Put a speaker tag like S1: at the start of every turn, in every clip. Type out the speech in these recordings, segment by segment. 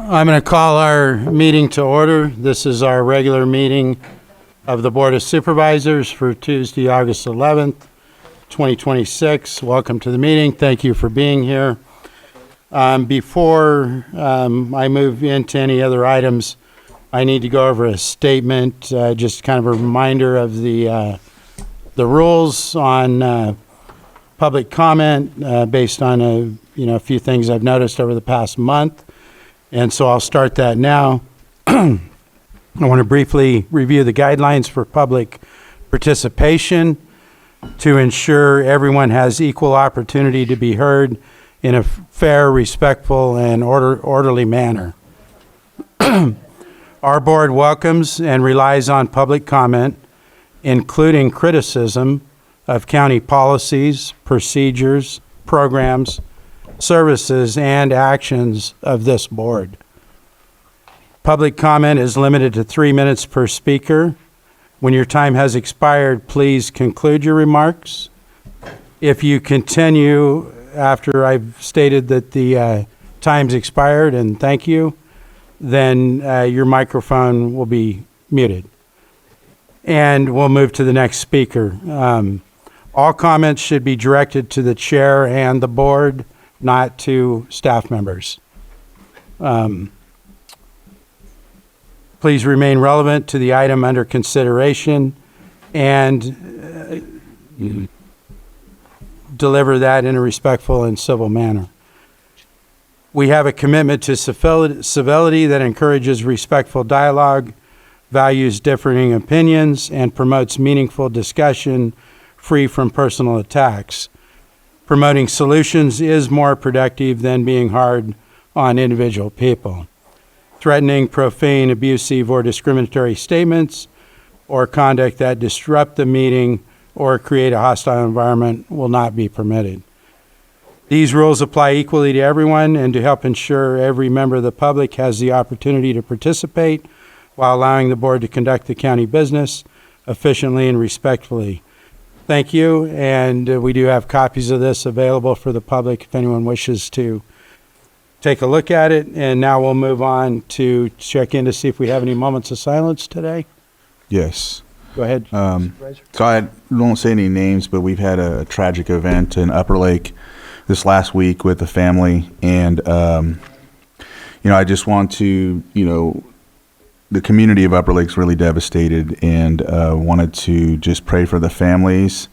S1: I'm going to call our meeting to order. This is our regular meeting of the Board of Supervisors for Tuesday, August 11th, 2026. Welcome to the meeting. Thank you for being here. Before I move into any other items, I need to go over a statement, just kind of a reminder of the rules on public comment based on a few things I've noticed over the past month. And so I'll start that now. I want to briefly review the guidelines for public participation to ensure everyone has equal opportunity to be heard in a fair, respectful, and orderly manner. Our board welcomes and relies on public comment, including criticism of county policies, procedures, programs, services, and actions of this board. Public comment is limited to 3 minutes per speaker. When your time has expired, please conclude your remarks. If you continue after I've stated that the time's expired, and thank you, then your microphone will be muted. And we'll move to the next speaker. All comments should be directed to the chair and the board, not to staff members. Please remain relevant to the item under consideration and deliver that in a respectful and civil manner. We have a commitment to civility that encourages respectful dialogue, values differing opinions, and promotes meaningful discussion free from personal attacks. Promoting solutions is more productive than being hard on individual people. Threatening, profane, abusive, or discriminatory statements or conduct that disrupt the meeting or create a hostile environment will not be permitted. These rules apply equally to everyone and to help ensure every member of the public has the opportunity to participate while allowing the board to conduct the county business efficiently and respectfully. Thank you, and we do have copies of this available for the public if anyone wishes to take a look at it. And now we'll move on to check in to see if we have any moments of silence today.
S2: Yes.
S1: Go ahead.
S2: So I won't say any names, but we've had a tragic event in Upper Lake this last week with the family. And, I just want to, the community of Upper Lake's really devastated, and wanted to just pray for the families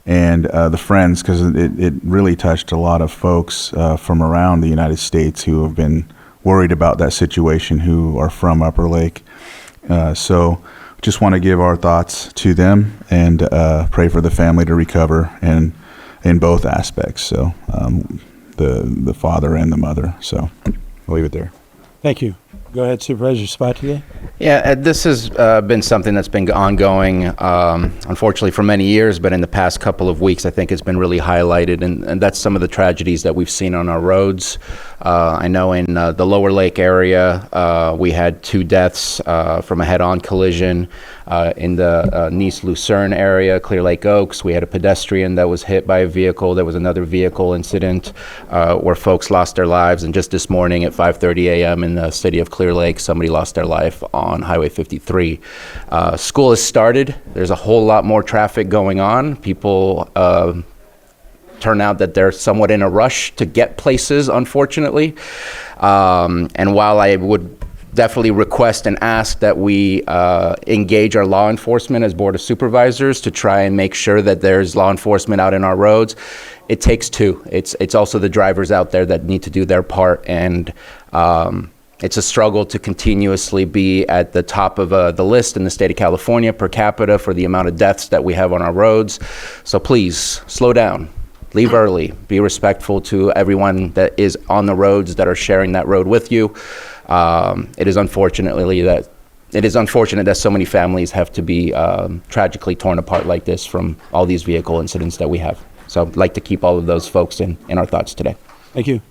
S2: and the friends, because it really touched a lot of folks from around the United States who have been worried about that situation, who are from Upper Lake. So just want to give our thoughts to them and pray for the family to recover, and in both aspects. So the father and the mother. So I'll leave it there.
S1: Thank you. Go ahead, Supervisor Mtg.
S3: Yeah, this has been something that's been ongoing, unfortunately, for many years, but in the past couple of weeks, I think it's been really highlighted, and that's some of the tragedies that we've seen on our roads. I know in the Lower Lake area, we had 2 deaths from a head-on collision. In the Nice Lucerne area, Clear Lake Oaks, we had a pedestrian that was hit by a vehicle. There was another vehicle incident where folks lost their lives. And just this morning at 5:30 a.m. in the city of Clear Lake, somebody lost their life on Highway 53. School has started. There's a whole lot more traffic going on. People turn out that they're somewhat in a rush to get places, unfortunately. And while I would definitely request and ask that we engage our law enforcement as Board of Supervisors to try and make sure that there's law enforcement out in our roads, it takes 2. It's also the drivers out there that need to do their part, and it's a struggle to continuously be at the top of the list in the state of California per capita for the amount of deaths that we have on our roads. So please, slow down. Leave early. Be respectful to everyone that is on the roads that are sharing that road with you. It is unfortunate that so many families have to be tragically torn apart like this from all these vehicle incidents that we have. So I'd like to keep all of those folks in our thoughts today.
S1: Thank you.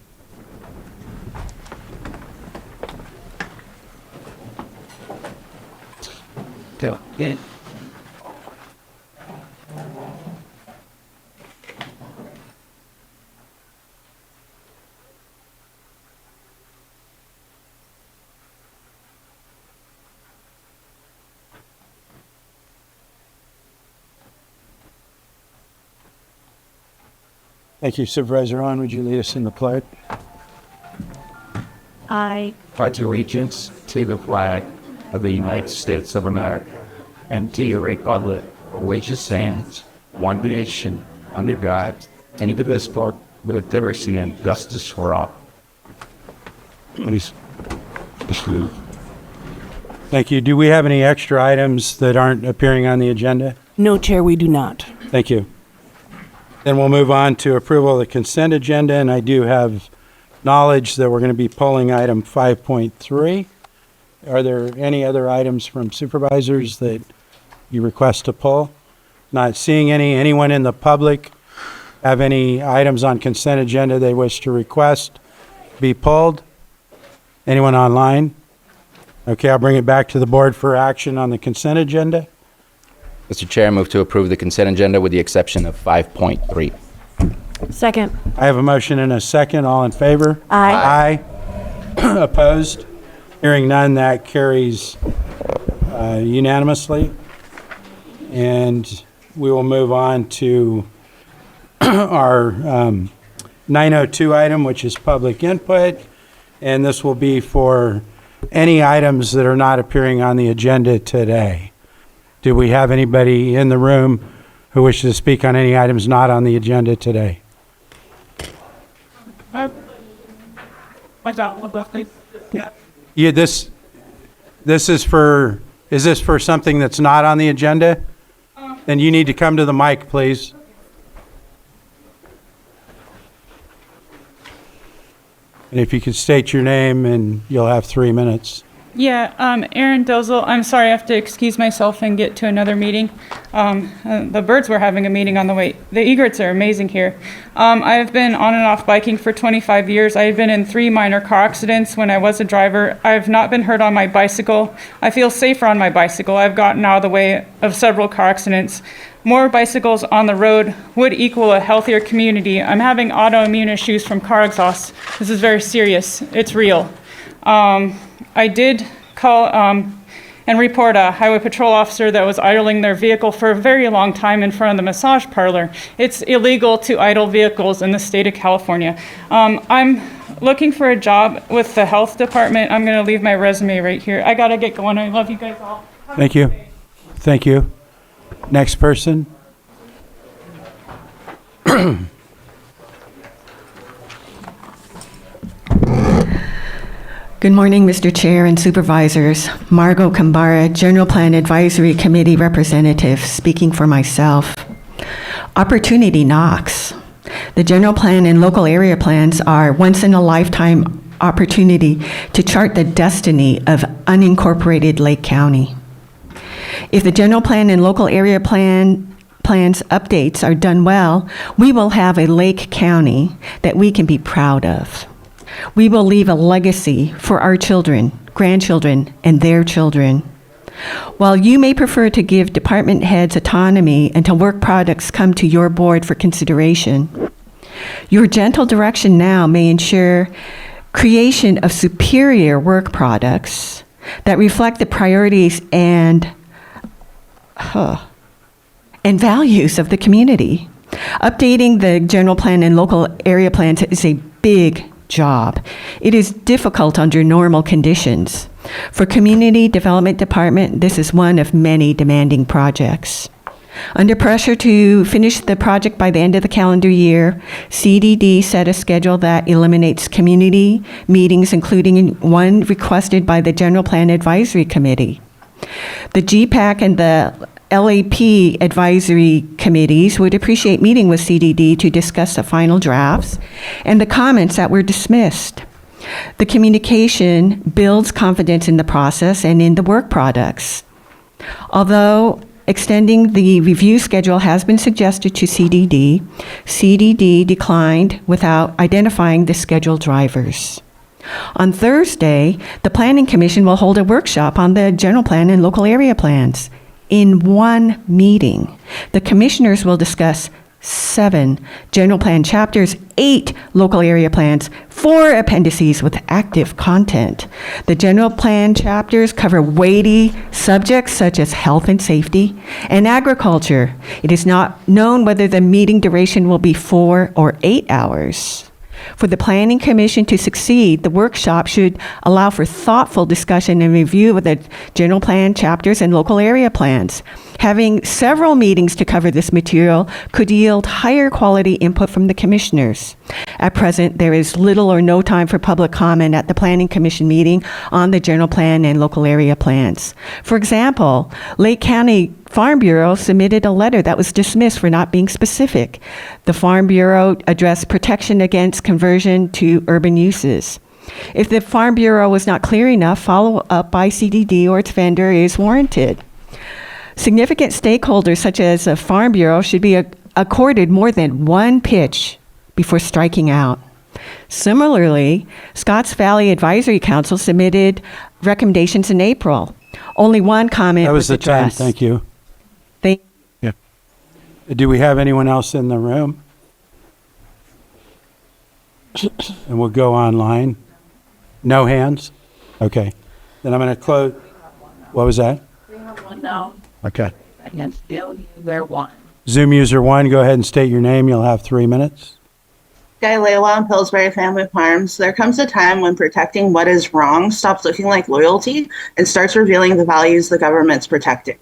S1: Thank you. Supervisor Owen, would you lead us in the pledge?
S4: I
S5: pledge allegiance to the flag of the United States of America and to the republic for which it stands, one nation, under God, indivisible, with diversity and justice for all. Please.
S1: Thank you. Do we have any extra items that aren't appearing on the agenda?
S4: No, Chair, we do not.
S1: Thank you. Then we'll move on to approval of the consent agenda, and I do have knowledge that we're going to be pulling item 5.3. Are there any other items from supervisors that you request to pull? Not seeing any. Anyone in the public have any items on consent agenda they wish to request be pulled? Anyone online? Okay, I'll bring it back to the board for action on the consent agenda.
S3: Mr. Chair, I move to approve the consent agenda with the exception of 5.3.
S4: Second.
S1: I have a motion and a second. All in favor?
S4: Aye.
S1: Aye. Opposed? Hearing none, that carries unanimously. And we will move on to our 902 item, which is public input. And this will be for any items that are not appearing on the agenda today. Do we have anybody in the room who wishes to speak on any items not on the agenda today? Yeah, this is this for something that's not on the agenda? Then you need to come to the mic, please. And if you could state your name, and you'll have 3 minutes.
S6: Yeah, Erin Dozel. I'm sorry, I have to excuse myself and get to another meeting. The birds were having a meeting on the way. The egrets are amazing here. I have been on and off biking for 25 years. I have been in 3 minor car accidents when I was a driver. I have not been hurt on my bicycle. I feel safer on my bicycle. I've gotten out of the way of several car accidents. More bicycles on the road would equal a healthier community. I'm having autoimmune issues from car exhaust. This is very serious. It's real. I did call and report a highway patrol officer that was idling their vehicle for a very long time in front of the massage parlor. It's illegal to idle vehicles in the state of California. I'm looking for a job with the health department. I'm going to leave my resume right here. I got to get going. I love you guys all.
S1: Thank you. Thank you. Next person.
S7: Good morning, Mr. Chair and Supervisors. Margot Kambara, General Plan Advisory Committee Representative, speaking for myself. Opportunity knocks. The general plan and local area plans are once-in-a-lifetime opportunity to chart the destiny of unincorporated Lake County. If the general plan and local area plans updates are done well, we will have a Lake County that we can be proud of. We will leave a legacy for our children, grandchildren, and their children. While you may prefer to give department heads autonomy until work products come to your board for consideration, your gentle direction now may ensure creation of superior work products that reflect the priorities and values of the community. Updating the general plan and local area plans is a big job. It is difficult under normal conditions. For Community Development Department, this is one of many demanding projects. Under pressure to finish the project by the end of the calendar year, CDD set a schedule that eliminates community meetings, including one requested by the General Plan Advisory Committee. The GPAC and the LAP advisory committees would appreciate meeting with CDD to discuss the final drafts and the comments that were dismissed. The communication builds confidence in the process and in the work products. Although extending the review schedule has been suggested to CDD, CDD declined without identifying the schedule drivers. On Thursday, the Planning Commission will hold a workshop on the general plan and local area plans. In one meeting, the commissioners will discuss 7 general plan chapters, 8 local area plans, 4 appendices with active content. The general plan chapters cover weighty subjects such as health and safety and agriculture. It is not known whether the meeting duration will be 4 or 8 hours. For the Planning Commission to succeed, the workshop should allow for thoughtful discussion and review of the general plan chapters and local area plans. Having several meetings to cover this material could yield higher quality input from the commissioners. At present, there is little or no time for public comment at the Planning Commission meeting on the general plan and local area plans. For example, Lake County Farm Bureau submitted a letter that was dismissed for not being specific. The Farm Bureau addressed protection against conversion to urban uses. If the Farm Bureau was not clear enough, follow-up by CDD or its vendor is warranted. Significant stakeholders such as the Farm Bureau should be accorded more than one pitch before striking out. Similarly, Scotts Valley Advisory Council submitted recommendations in April. Only one comment
S1: That was the
S7: addressed.
S1: time. Thank you.
S7: Thank
S1: Do we have anyone else in the room? And we'll go online. No hands? Okay. Then I'm going to close. What was that?
S5: No,
S1: Okay.
S5: I can still use their one.
S1: Zoom user 1, go ahead and state your name. You'll have 3 minutes.
S8: Guy Lewa on Pillsbury Family Farms. There comes a time when protecting what is wrong stops looking like loyalty and starts revealing the values the government's protecting.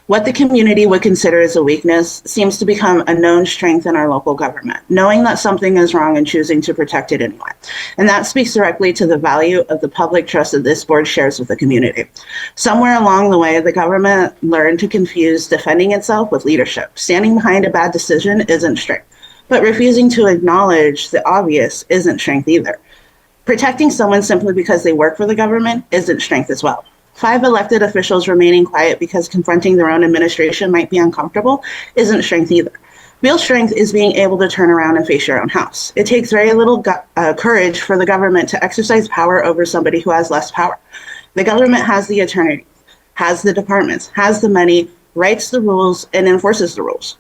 S8: What the community would consider as a weakness seems to become a known strength in our local government, knowing that something is wrong and choosing to protect it anyway. And that speaks directly to the value of the public trust that this board shares with the community. Somewhere along the way, the government learned to confuse defending itself with leadership. Standing behind a bad decision isn't strength, but refusing to acknowledge the obvious isn't strength either. Protecting someone simply because they work for the government isn't strength as well. 5 elected officials remaining quiet because confronting their own administration might be uncomfortable isn't strength either. Real strength is being able to turn around and face your own house. It takes very little courage for the government to exercise power over somebody who has less power. The government has the attorney, has the departments, has the money, writes the rules, and enforces the rules.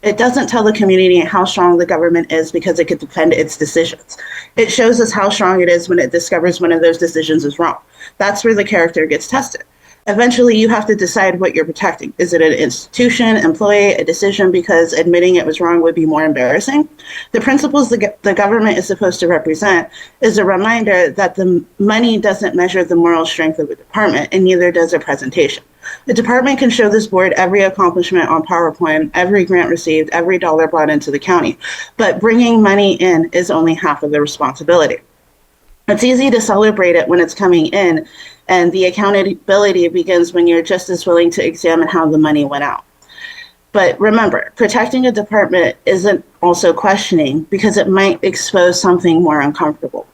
S8: It doesn't tell the community how strong the government is because it could defend its decisions. It shows us how strong it is when it discovers one of those decisions is wrong. That's where the character gets tested. Eventually, you have to decide what you're protecting. Is it an institution, employee, a decision because admitting it was wrong would be more embarrassing? The principles the government is supposed to represent is a reminder that the money doesn't measure the moral strength of a department, and neither does a presentation. The department can show this board every accomplishment on PowerPoint, every grant received, every dollar brought into the county, but bringing money in is only half of the responsibility. It's easy to celebrate it when it's coming in, and the accountability begins when you're just as willing to examine how the money went out. But remember, protecting a department isn't also questioning because it might expose something more uncomfortable.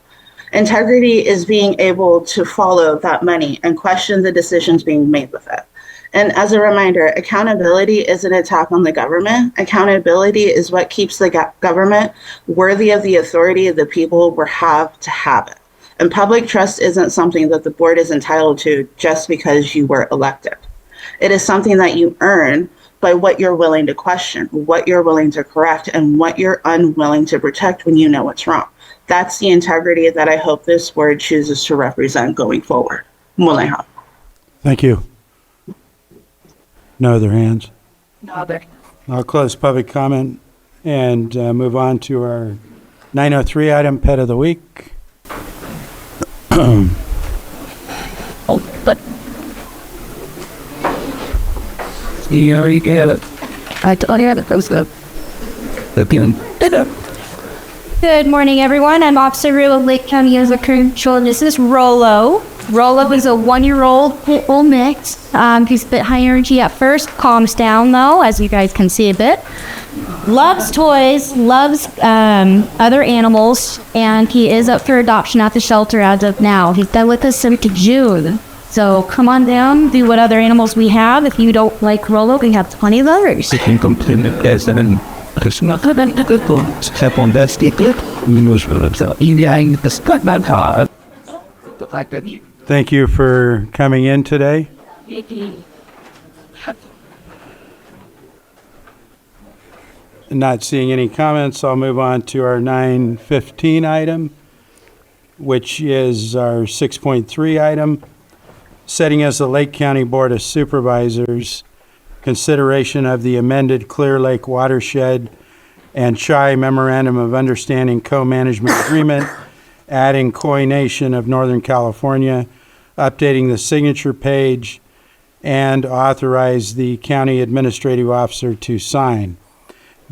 S8: Integrity is being able to follow that money and question the decisions being made with it. And as a reminder, accountability is an attack on the government. Accountability is what keeps the government worthy of the authority the people will have to have it. And public trust isn't something that the board is entitled to just because you were elected. It is something that you earn by what you're willing to question, what you're willing to correct, and what you're unwilling to protect when you know what's wrong. That's the integrity that I hope this board chooses to represent going forward. Muleha.
S1: Thank you. No other hands?
S5: No, there.
S1: I'll close public comment and move on to our 903 item, Pet of the Week.
S5: Oh, but. You already get it. I told you that was the pin.
S9: Good morning, everyone. I'm Officer Rue of Lake County as a control. This is Rolo. Rolo is a 1-year-old pit bull mix. He's a bit high energy at first, calms down though, as you guys can see a bit. Loves toys, loves other animals, and he is up for adoption at the shelter as of now. He's been with us since June. So come on down, do what other animals we have. If you don't like Rolo, we have plenty of others.
S5: It's not that difficult. Step on that stick.
S1: Thank you for coming in today. Not seeing any comments, I'll move on to our 9:15 item, which is our 6.3 item, setting as the Lake County Board of Supervisors, consideration of the amended Clear Lake Watershed and Chi Memorandum of Understanding Co-Management Agreement, adding Koi Nation of Northern California, updating the signature page, and authorize the county administrative officer to sign.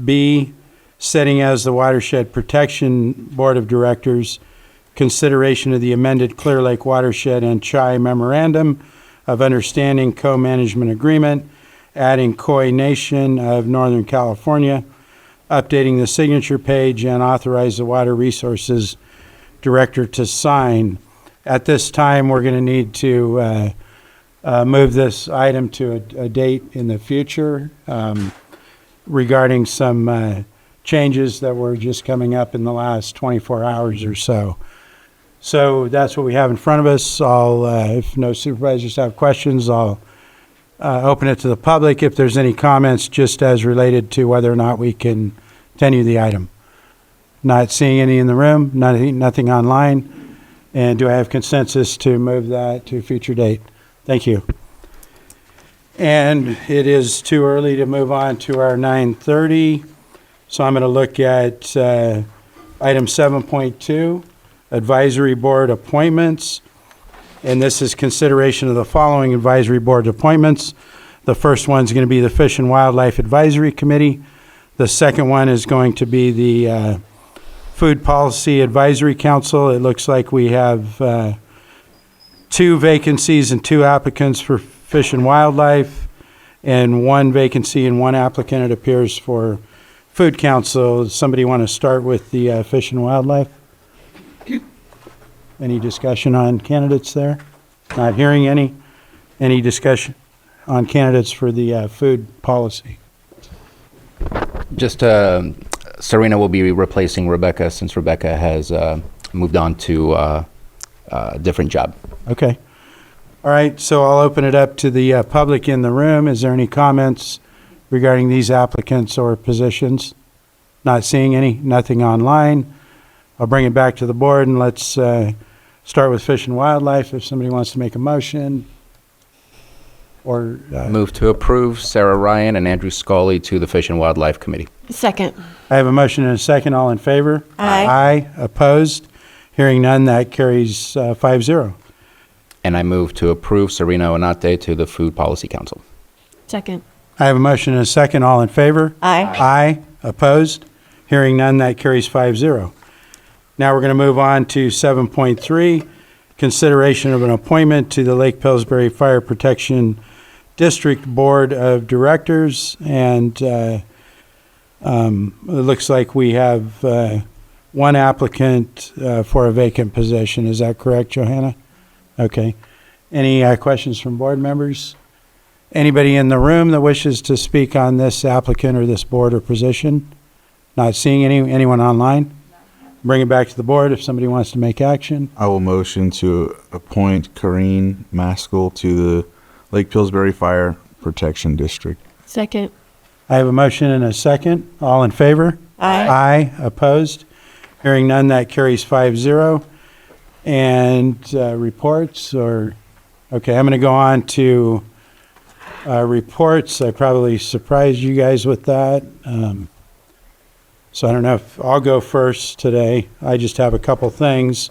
S1: B, setting as the Watershed Protection Board of Directors, consideration of the amended Clear Lake Watershed and Chi Memorandum of Understanding Co-Management Agreement, adding Koi Nation of Northern California, updating the signature page, and authorize the Water Resources Director to sign. At this time, we're going to need to move this item to a date in the future regarding some changes that were just coming up in the last 24 hours or so. So that's what we have in front of us. If no supervisors have questions, I'll open it to the public if there's any comments just as related to whether or not we can continue the item. Not seeing any in the room, nothing online. And do I have consensus to move that to a future date? Thank you. And it is too early to move on to our 9:30, so I'm going to look at item 7.2, Advisory Board Appointments. And this is consideration of the following advisory board appointments. The first one's going to be the Fish and Wildlife Advisory Committee. The second one is going to be the Food Policy Advisory Council. It looks like we have 2 vacancies and 2 applicants for Fish and Wildlife, and 1 vacancy and 1 applicant, it appears, for Food Council. Does somebody want to start with the Fish and Wildlife? Any discussion on candidates there? Not hearing any. Any discussion on candidates for the Food Policy?
S3: Just Serena will be replacing Rebecca since Rebecca has moved on to a different job.
S1: Okay. All right, so I'll open it up to the public in the room. Is there any comments regarding these applicants or positions? Not seeing any, nothing online. I'll bring it back to the board, and let's start with Fish and Wildlife if somebody wants to make a motion. Or
S3: Move to approve Sarah Ryan and Andrew Scully to the Fish and Wildlife Committee.
S4: Second.
S1: I have a motion and a second. All in favor?
S4: Aye.
S1: Aye. Opposed? Hearing none, that carries 5-0.
S3: And I move to approve Serena Onate to the Food Policy Council.
S4: Second.
S1: I have a motion and a second. All in favor?
S4: Aye.
S1: Aye. Opposed? Hearing none, that carries 5-0. Now we're going to move on to 7.3, consideration of an appointment to the Lake Pillsbury Fire Protection District Board of Directors. And it looks like we have 1 applicant for a vacant position. Is that correct, Johanna? Okay. Any questions from board members? Anybody in the room that wishes to speak on this applicant or this board or position? Not seeing anyone online? Bring it back to the board if somebody wants to make action.
S2: I will motion to appoint Corrine Maskell to the Lake Pillsbury Fire Protection District.
S4: Second.
S1: I have a motion and a second. All in favor?
S4: Aye.
S1: Aye. Opposed? Hearing none, that carries 5-0. And reports or, okay, I'm going to go on to reports. I probably surprised you guys with that. So I don't know if I'll go first today. I just have a couple things.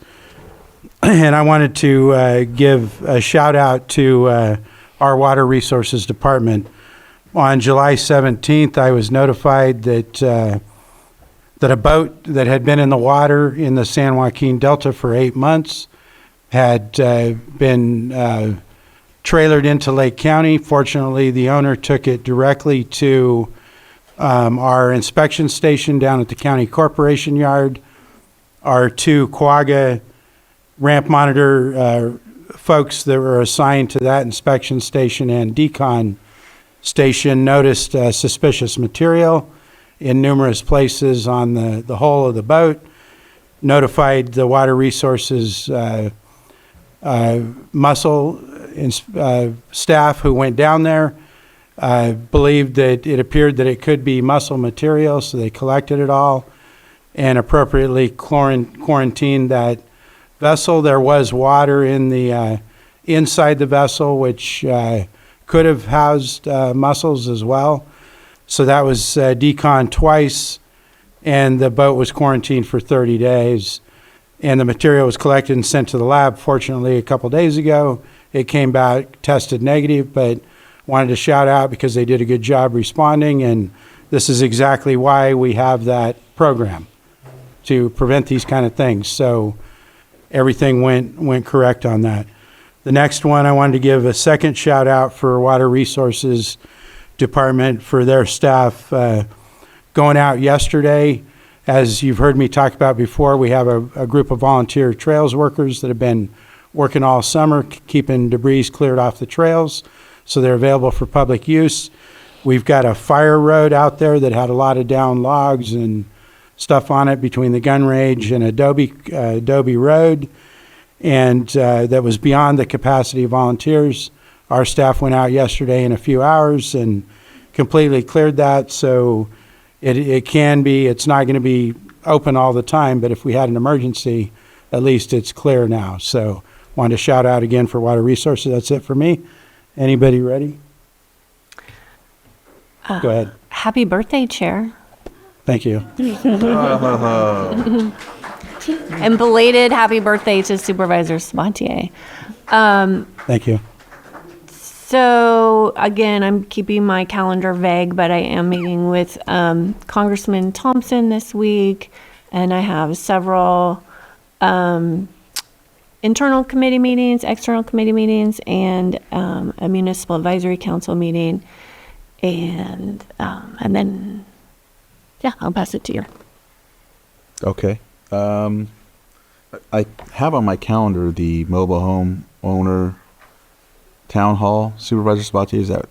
S1: And I wanted to give a shout out to our Water Resources Department. On July 17th, I was notified that that a boat that had been in the water in the San Joaquin Delta for 8 months had been trailered into Lake County. Fortunately, the owner took it directly to our inspection station down at the county corporation yard. Our 2 Quagga ramp monitor folks that were assigned to that inspection station and decon station noticed suspicious material in numerous places on the hull of the boat, notified the Water Resources muscle staff who went down there. believed that it appeared that it could be mussel material, so they collected it all and appropriately quarantined that vessel. There was water in the inside the vessel, which could have housed mussels as well. So that was deconned twice, and the boat was quarantined for 30 days. And the material was collected and sent to the lab. Fortunately, a couple days ago, it came back tested negative, but wanted to shout out because they did a good job responding, and this is exactly why we have that program, to prevent these kind of things. So everything went correct on that. The next one, I wanted to give a second shout out for Water Resources Department for their staff going out yesterday. As you've heard me talk about before, we have a group of volunteer trails workers that have been working all summer, keeping debris cleared off the trails, so they're available for public use. We've got a fire road out there that had a lot of down logs and stuff on it between the gun range and Adobe Road, and that was beyond the capacity of volunteers. Our staff went out yesterday in a few hours and completely cleared that, so it can be, it's not going to be open all the time, but if we had an emergency, at least it's clear now. So wanted to shout out again for Water Resources. That's it for me. Anybody ready? Go ahead.
S4: Happy birthday, Chair.
S1: Thank you.
S4: And belated happy birthday to Supervisor Mtg.
S1: Thank you.
S4: So again, I'm keeping my calendar vague, but I am meeting with Congressman Thompson this week, and I have several internal committee meetings, external committee meetings, and a municipal advisory council meeting, and then yeah, I'll pass it to you.
S2: Okay. I have on my calendar the mobile home owner town hall. Supervisor Sabatier,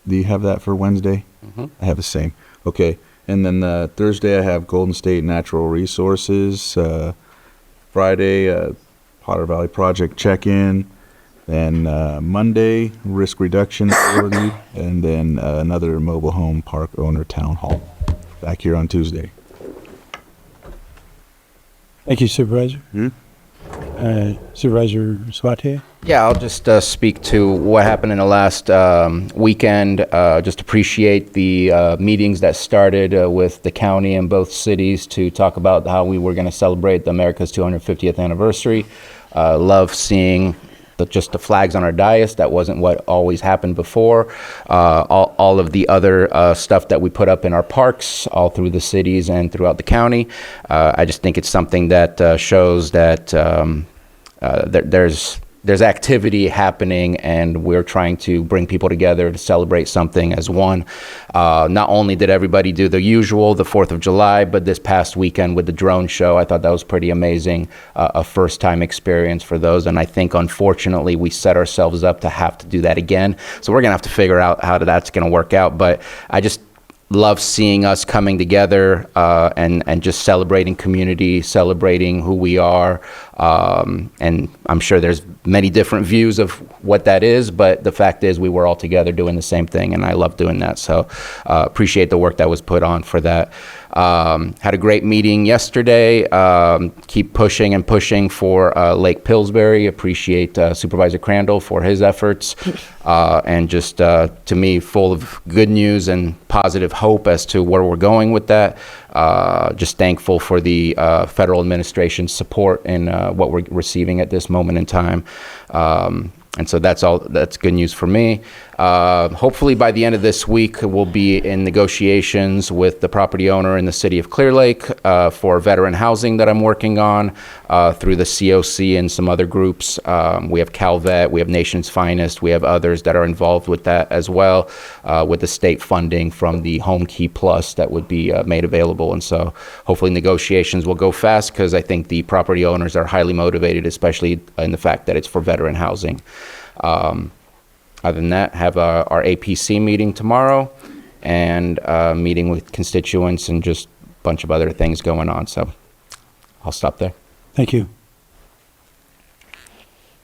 S2: do you have that for Wednesday?
S3: Mm-hmm.
S2: I have the same. Okay. And then Thursday I have Golden State Natural Resources. Friday, Potter Valley Project check-in. Then Monday, Risk Reduction Authority. And then another mobile home park owner town hall. Back here on Tuesday.
S1: Thank you, Supervisor. Supervisor Sabatier?
S3: Yeah, I'll just speak to what happened in the last weekend. Just appreciate the meetings that started with the county and both cities to talk about how we were going to celebrate the America's 250th anniversary. Love seeing just the flags on our dais. That wasn't what always happened before. All of the other stuff that we put up in our parks, all through the cities and throughout the county. I just think it's something that shows that there's activity happening, and we're trying to bring people together to celebrate something as one. Not only did everybody do the usual, the 4th of July, but this past weekend with the drone show, I thought that was pretty amazing, a first-time experience for those. And I think, unfortunately, we set ourselves up to have to do that again. So we're going to have to figure out how that's going to work out. But I just love seeing us coming together and just celebrating community, celebrating who we are. And I'm sure there's many different views of what that is, but the fact is we were all together doing the same thing, and I love doing that. So appreciate the work that was put on for that. Had a great meeting yesterday. Keep pushing and pushing for Lake Pillsbury. Appreciate Supervisor Crandall for his efforts. And just, to me, full of good news and positive hope as to where we're going with that. Just thankful for the federal administration's support in what we're receiving at this moment in time. And so that's good news for me. Hopefully by the end of this week, we'll be in negotiations with the property owner in the city of Clear Lake for veteran housing that I'm working on through the COC and some other groups. We have Calvet, we have Nation's Finest, we have others that are involved with that as well, with the state funding from the Home Key Plus that would be made available. And so hopefully negotiations will go fast, because I think the property owners are highly motivated, especially in the fact that it's for veteran housing. Other than that, have our APC meeting tomorrow, and meeting with constituents, and just a bunch of other things going on. So I'll stop there.
S1: Thank you.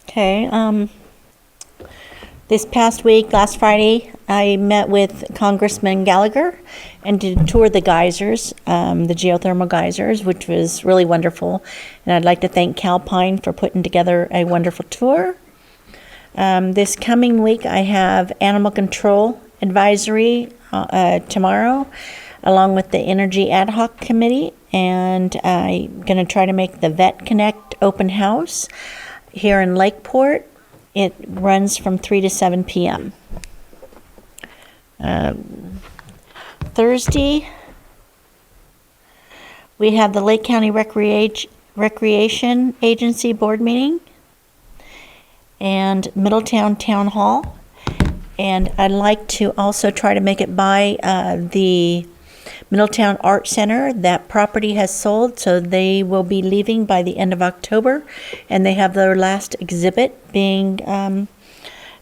S10: Okay. This past week, last Friday, I met with Congressman Gallagher and did tour the geysers, the geothermal geysers, which was really wonderful. And I'd like to thank Calpine for putting together a wonderful tour. This coming week, I have Animal Control Advisory tomorrow, along with the Energy Ad Hoc Committee. And I'm going to try to make the Vet Connect open house here in Lakeport. It runs from 3 to 7 p.m. Thursday, we have the Lake County Recreation Agency Board meeting and Middletown Town Hall. And I'd like to also try to make it by the Middletown Art Center. That property has sold, so they will be leaving by the end of October. And they have their last exhibit being,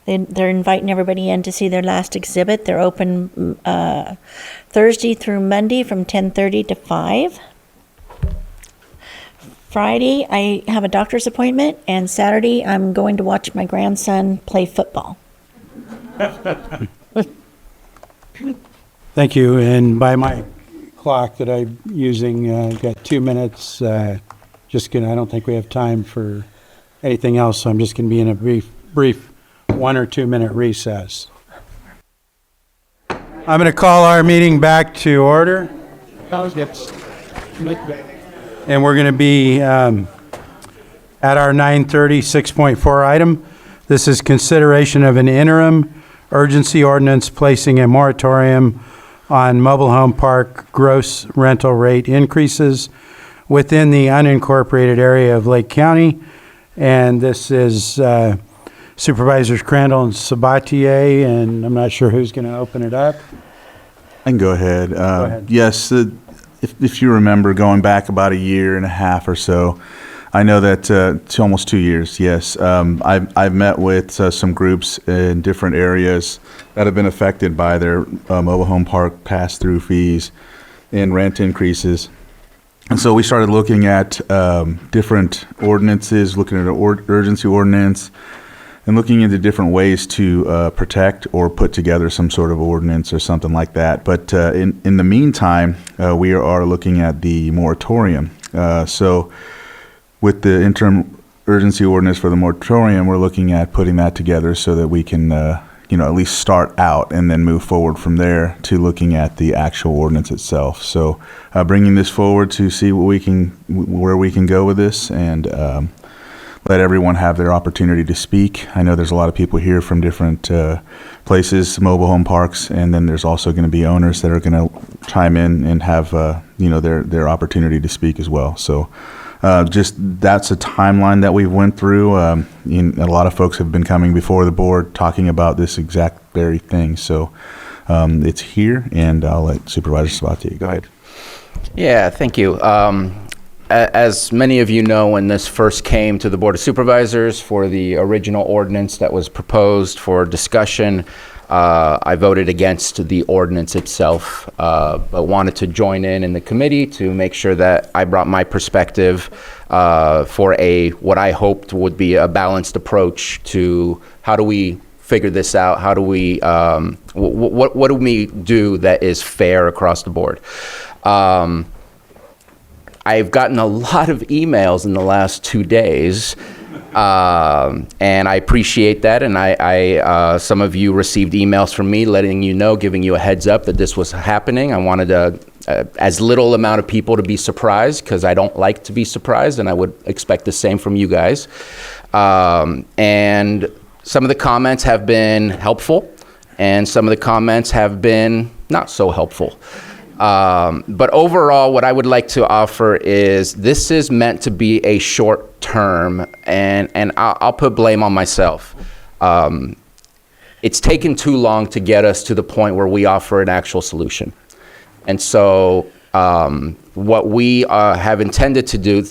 S10: they're inviting everybody in to see their last exhibit. They're open Thursday through Monday from 10:30 to 5. Friday, I have a doctor's appointment, and Saturday, I'm going to watch my grandson play football.
S1: Thank you. And by my clock that I'm using, I've got 2 minutes. I don't think we have time for anything else, so I'm just going to be in a brief 1 or 2 minute recess. I'm going to call our meeting back to order. And we're going to be at our 9:30 6.4 item. This is consideration of an interim urgency ordinance placing a moratorium on mobile home park gross rental rate increases within the unincorporated area of Lake County. And this is Supervisors Crandall and Sabatier, and I'm not sure who's going to open it up.
S2: I can go ahead.
S1: Go ahead.
S2: Yes, if you remember going back about a year and a half or so, I know that it's almost 2 years. Yes, I've met with some groups in different areas that have been affected by their mobile home park pass-through fees and rent increases. And so we started looking at different ordinances, looking at an urgency ordinance, and looking into different ways to protect or put together some sort of ordinance or something like that. But in the meantime, we are looking at the moratorium. So with the interim urgency ordinance for the moratorium, we're looking at putting that together so that we can, at least start out and then move forward from there to looking at the actual ordinance itself. So bringing this forward to see where we can go with this and let everyone have their opportunity to speak. I know there's a lot of people here from different places, mobile home parks, and then there's also going to be owners that are going to chime in and have their opportunity to speak as well. So just that's a timeline that we went through. A lot of folks have been coming before the board talking about this exact very thing. So it's here, and I'll let Supervisor Sabatier go ahead.
S3: Yeah, thank you. As many of you know, when this first came to the Board of Supervisors for the original ordinance that was proposed for discussion, I voted against the ordinance itself, but wanted to join in the committee to make sure that I brought my perspective for what I hoped would be a balanced approach to how do we figure this out? How do we, what do we do that is fair across the board? I've gotten a lot of emails in the last 2 days, and I appreciate that. And I some of you received emails from me letting you know, giving you a heads up that this was happening. I wanted as little amount of people to be surprised, because I don't like to be surprised, and I would expect the same from you guys. And some of the comments have been helpful, and some of the comments have been not so helpful. But overall, what I would like to offer is this is meant to be a short term, and I'll put blame on myself. It's taken too long to get us to the point where we offer an actual solution. And so what we have intended to do,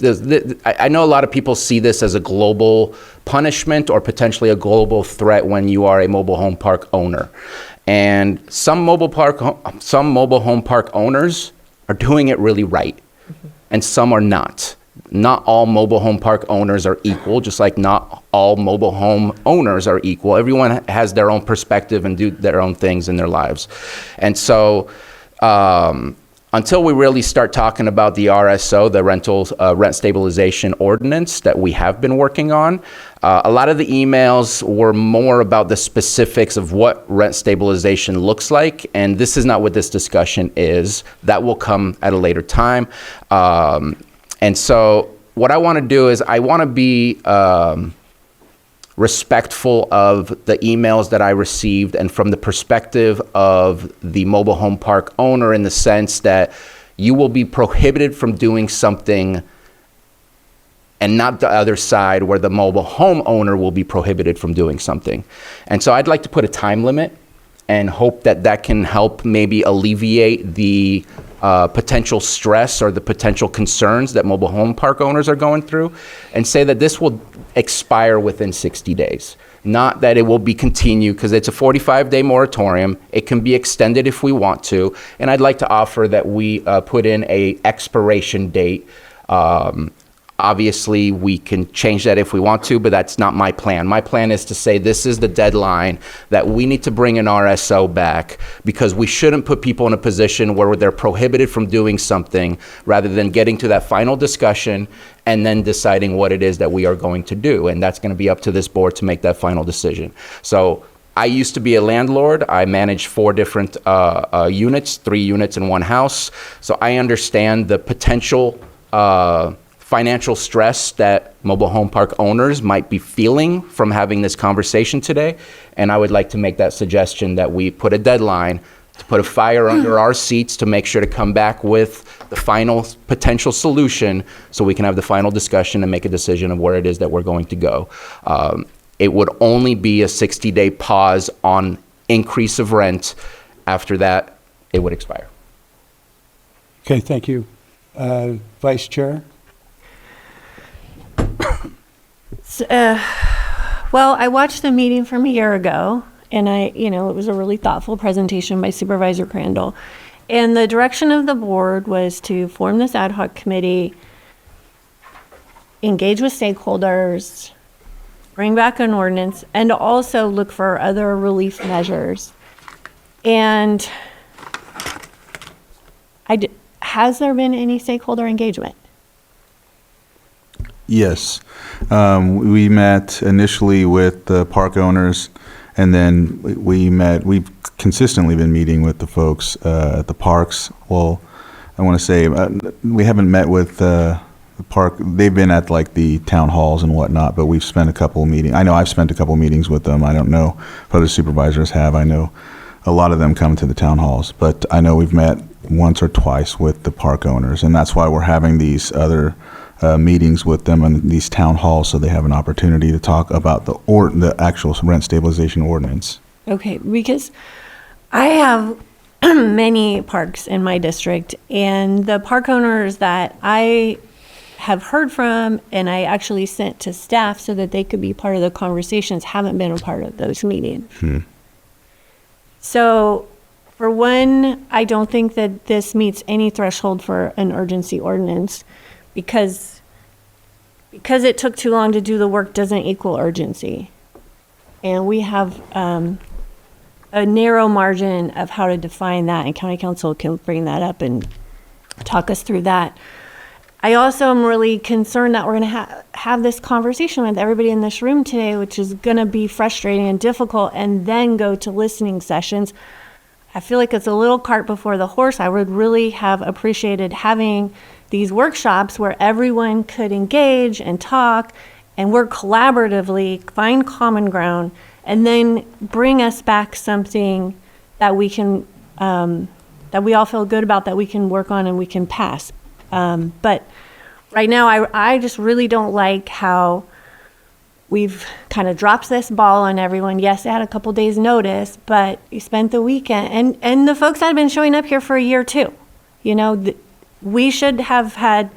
S3: I know a lot of people see this as a global punishment or potentially a global threat when you are a mobile home park owner. And some mobile home park owners are doing it really right, and some are not. not all mobile home park owners are equal, just like not all mobile home owners are equal. Everyone has their own perspective and do their own things in their lives. And so until we really start talking about the RSO, the rent stabilization ordinance that we have been working on, a lot of the emails were more about the specifics of what rent stabilization looks like, and this is not what this discussion is. That will come at a later time. And so what I want to do is I want to be respectful of the emails that I received and from the perspective of the mobile home park owner, in the sense that you will be prohibited from doing something, and not the other side where the mobile home owner will be prohibited from doing something. And so I'd like to put a time limit and hope that that can help maybe alleviate the potential stress or the potential concerns that mobile home park owners are going through, and say that this will expire within 60 days. Not that it will be continued, because it's a 45-day moratorium. It can be extended if we want to. And I'd like to offer that we put in a expiration date. Obviously, we can change that if we want to, but that's not my plan. My plan is to say this is the deadline that we need to bring an RSO back, because we shouldn't put people in a position where they're prohibited from doing something rather than getting to that final discussion and then deciding what it is that we are going to do. And that's going to be up to this board to make that final decision. So I used to be a landlord. I managed 4 different units, 3 units in one house. So I understand the potential financial stress that mobile home park owners might be feeling from having this conversation today. And I would like to make that suggestion that we put a deadline, to put a fire under our seats, to make sure to come back with the final potential solution, so we can have the final discussion and make a decision of where it is that we're going to go. It would only be a 60-day pause on increase of rent. After that, it would expire.
S1: Okay, thank you. Vice Chair?
S4: Well, I watched the meeting from a year ago, and it was a really thoughtful presentation by Supervisor Crandall. And the direction of the board was to form this ad hoc committee, engage with stakeholders, bring back an ordinance, and also look for other relief measures. And has there been any stakeholder engagement?
S2: Yes. We met initially with the park owners, and then we've consistently been meeting with the folks at the parks. Well, I want to say we haven't met with the park. They've been at like the town halls and whatnot, but we've spent a couple of meetings. I know I've spent a couple of meetings with them. I don't know if other supervisors have. I know a lot of them come to the town halls, but I know we've met once or twice with the park owners, and that's why we're having these other meetings with them in these town halls, so they have an opportunity to talk about the actual rent stabilization ordinance.
S4: Okay, because I have many parks in my district, and the park owners that I have heard from and I actually sent to staff so that they could be part of the conversations haven't been a part of those meetings. So for one, I don't think that this meets any threshold for an urgency ordinance, because it took too long to do the work doesn't equal urgency. And we have a narrow margin of how to define that, and county council can bring that up and talk us through that. I also am really concerned that we're going to have this conversation with everybody in this room today, which is going to be frustrating and difficult, and then go to listening sessions. I feel like it's a little cart before the horse. I would really have appreciated having these workshops where everyone could engage and talk and work collaboratively, find common ground, and then bring us back something that we can, that we all feel good about, that we can work on and we can pass. But right now, I just really don't like how we've kind of dropped this ball on everyone. Yes, they had a couple days notice, but you spent the weekend, and the folks that have been showing up here for a year too. We should have had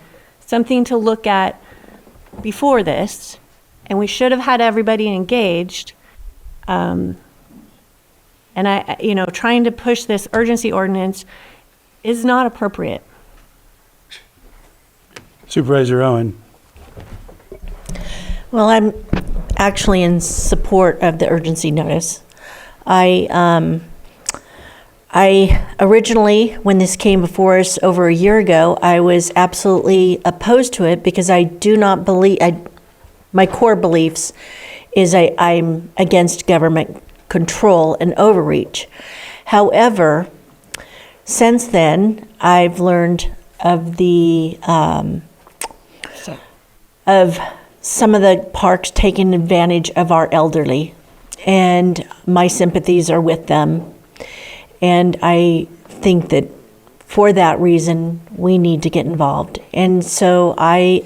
S4: something to look at before this, and we should have had everybody engaged. And trying to push this urgency ordinance is not appropriate.
S1: Supervisor Owen.
S10: Well, I'm actually in support of the urgency notice. I originally, when this came before us over a year ago, I was absolutely opposed to it because I do not believe, my core beliefs is I'm against government control and overreach. However, since then, I've learned of of some of the parks taking advantage of our elderly, and my sympathies are with them. And I think that for that reason, we need to get involved. And so I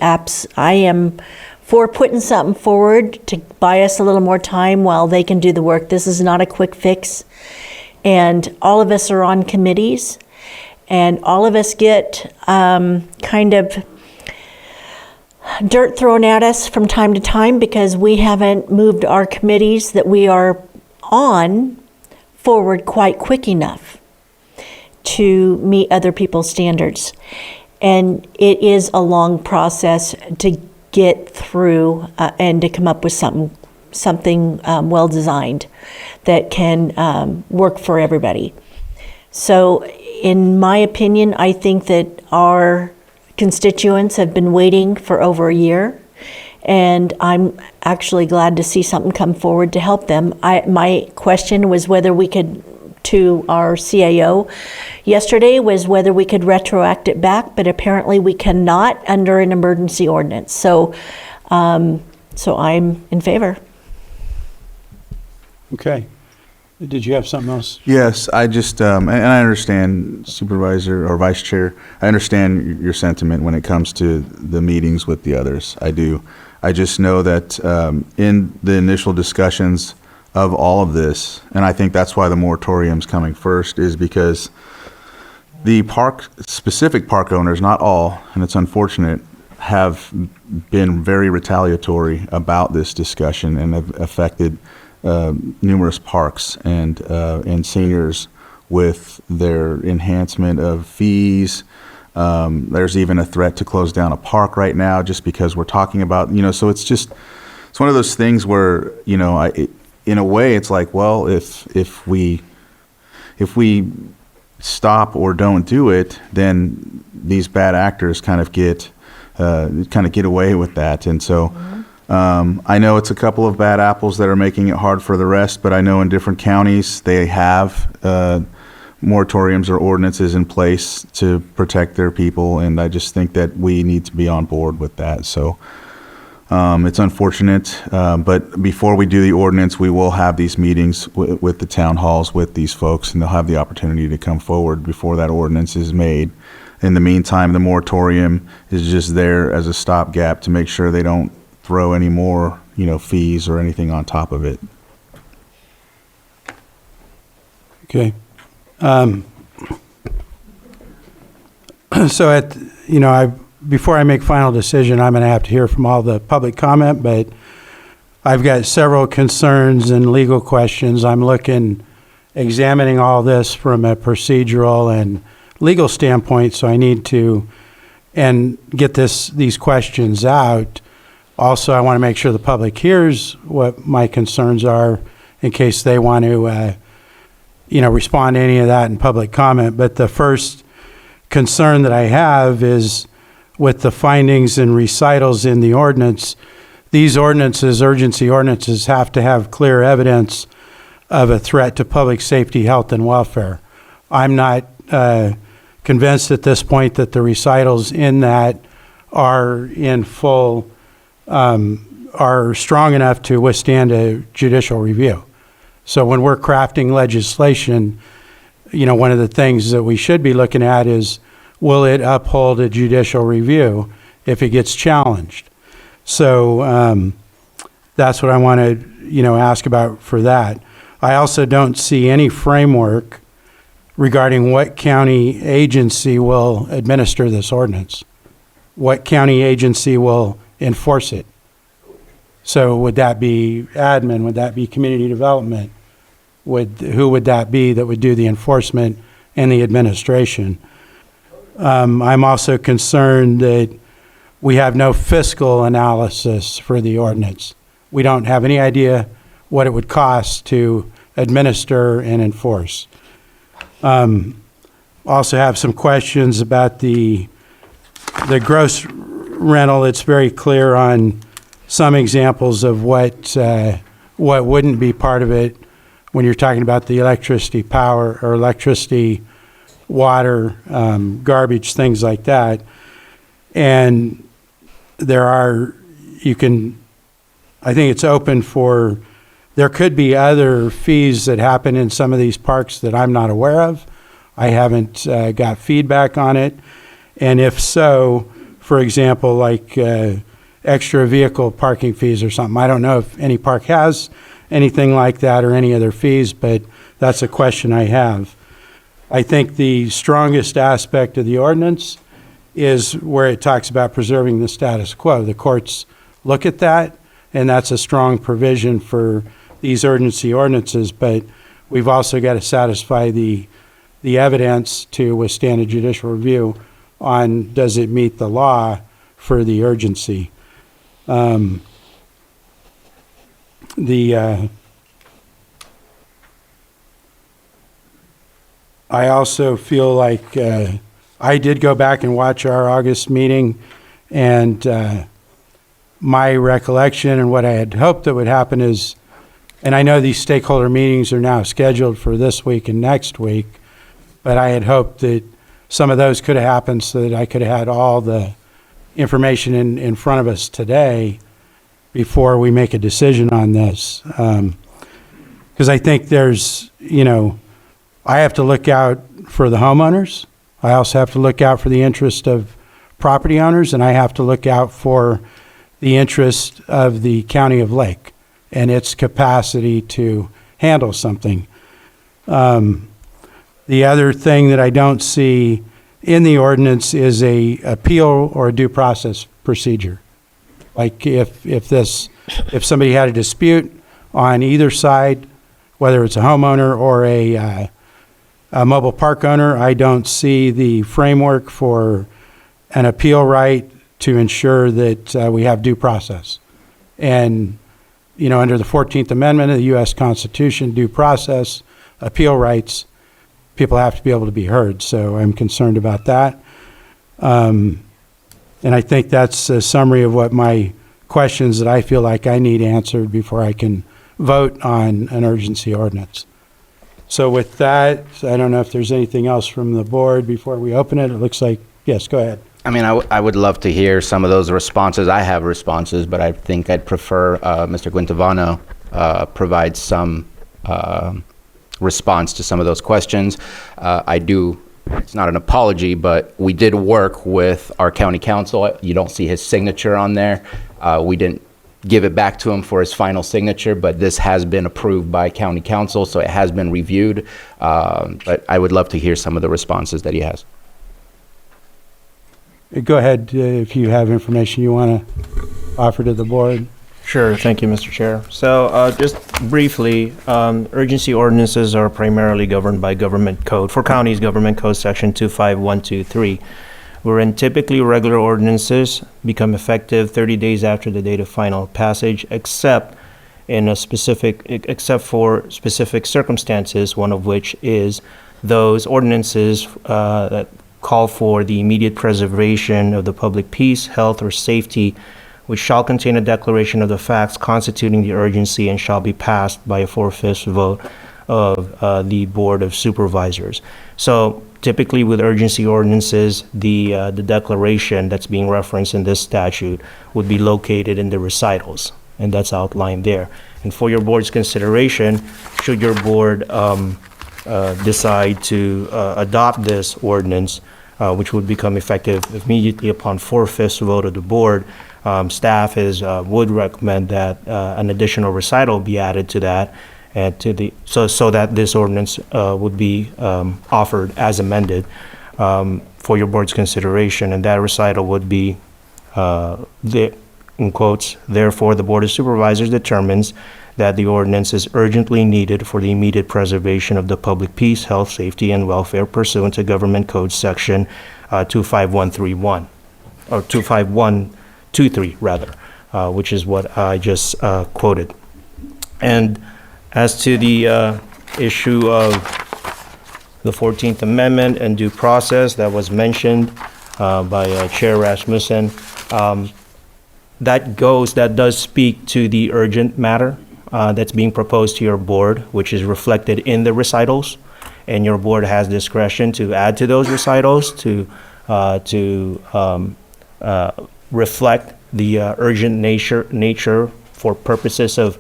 S10: am for putting something forward to buy us a little more time while they can do the work. This is not a quick fix. And all of us are on committees, and all of us get kind of dirt thrown at us from time to time because we haven't moved our committees that we are on forward quite quick enough to meet other people's standards. And it is a long process to get through and to come up with something well designed that can work for everybody. So in my opinion, I think that our constituents have been waiting for over a year, and I'm actually glad to see something come forward to help them. My question was whether we could, to our CAO yesterday, was whether we could retroact it back, but apparently we cannot under an emergency ordinance. So I'm in favor.
S1: Okay. Did you have something else?
S2: Yes, I just, and I understand, Supervisor or Vice Chair, I understand your sentiment when it comes to the meetings with the others. I do. I just know that in the initial discussions of all of this, and I think that's why the moratorium's coming first, is because the specific park owners, not all, and it's unfortunate, have been very retaliatory about this discussion and have affected numerous parks and seniors with their enhancement of fees. There's even a threat to close down a park right now just because we're talking about, so it's one of those things where, in a way it's like, well, if we stop or don't do it, then these bad actors kind of get away with that. And so I know it's a couple of bad apples that are making it hard for the rest, but I know in different counties they have moratoriums or ordinances in place to protect their people, and I just think that we need to be on board with that. So it's unfortunate, but before we do the ordinance, we will have these meetings with the town halls with these folks, and they'll have the opportunity to come forward before that ordinance is made. In the meantime, the moratorium is just there as a stopgap to make sure they don't throw any more, fees or anything on top of it.
S1: Okay. So before I make final decision, I'm going to have to hear from all the public comment, but I've got several concerns and legal questions. I'm examining all this from a procedural and legal standpoint, so I need to get these questions out. Also, I want to make sure the public hears what my concerns are in case they want to, respond to any of that in public comment. But the first concern that I have is with the findings and recitals in the ordinance. These ordinances, urgency ordinances, have to have clear evidence of a threat to public safety, health, and welfare. I'm not convinced at this point that the recitals in that are in full are strong enough to withstand a judicial review. So when we're crafting legislation, one of the things that we should be looking at is, will it uphold a judicial review if it gets challenged? So that's what I want to, ask about for that. I also don't see any framework regarding what county agency will administer this ordinance. What county agency will enforce it? So would that be admin? Would that be community development? Who would that be that would do the enforcement and the administration? I'm also concerned that we have no fiscal analysis for the ordinance. We don't have any idea what it would cost to administer and enforce. Also have some questions about the gross rental. It's very clear on some examples of what wouldn't be part of it when you're talking about the electricity, power, or electricity, water, garbage, things like that. And I think it's open for, there could be other fees that happen in some of these parks that I'm not aware of. I haven't got feedback on it. And if so, for example, like extra vehicle parking fees or something, I don't know if any park has anything like that or any other fees, but that's a question I have. I think the strongest aspect of the ordinance is where it talks about preserving the status quo. The courts look at that, and that's a strong provision for these urgency ordinances, but we've also got to satisfy the evidence to withstand a judicial review on does it meet the law for the urgency. I also feel like I did go back and watch our August meeting, and my recollection and what I had hoped that would happen is, and I know these stakeholder meetings are now scheduled for this week and next week, but I had hoped that some of those could have happened so that I could have had all the information in front of us today before we make a decision on this. Because I think there's, I have to look out for the homeowners. I also have to look out for the interest of property owners, and I have to look out for the interest of the County of Lake and its capacity to handle something. The other thing that I don't see in the ordinance is a appeal or a due process procedure. Like if somebody had a dispute on either side, whether it's a homeowner or a mobile park owner, I don't see the framework for an appeal right to ensure that we have due process. And, under the 14th Amendment of the U.S. Constitution, due process, appeal rights, people have to be able to be heard. So I'm concerned about that. And I think that's a summary of what my questions that I feel like I need answered before I can vote on an urgency ordinance. So with that, I don't know if there's anything else from the board before we open it. It looks like, yes, go ahead.
S3: I mean, I would love to hear some of those responses. I have responses, but I think I'd prefer Mr. Guintavano provide some response to some of those questions. It's not an apology, but we did work with our county council. You don't see his signature on there. We didn't give it back to him for his final signature, but this has been approved by county council, so it has been reviewed. But I would love to hear some of the responses that he has.
S1: Go ahead if you have information you want to offer to the board.
S11: Sure. Thank you, Mr. Chair. So just briefly, urgency ordinances are primarily governed by government code, for counties, government code section 25123, wherein typically regular ordinances become effective 30 days after the date of final passage, except for specific circumstances, one of which is those ordinances that call for the immediate preservation of the public peace, health, or safety, which shall contain a declaration of the facts constituting the urgency and shall be passed by a 4/5 vote of the Board of Supervisors. So typically with urgency ordinances, the declaration that's being referenced in this statute would be located in the recitals, and that's outlined there. And for your board's consideration, should your board decide to adopt this ordinance, which would become effective immediately upon 4/5 vote of the board, staff would recommend that an additional recital be added to that, and so that this ordinance would be offered as amended for your board's consideration, and that recital would be, in quotes, therefore the Board of Supervisors determines that the ordinance is urgently needed for the immediate preservation of the public peace, health, safety, and welfare pursuant to Government Code Section 25131. or 25123 rather, which is what I just quoted. And as to the issue of the 14th Amendment and due process that was mentioned by Chair Rasmussen, that does speak to the urgent matter that's being proposed to your board, which is reflected in the recitals. And your board has discretion to add to those recitals to reflect the urgent nature for purposes of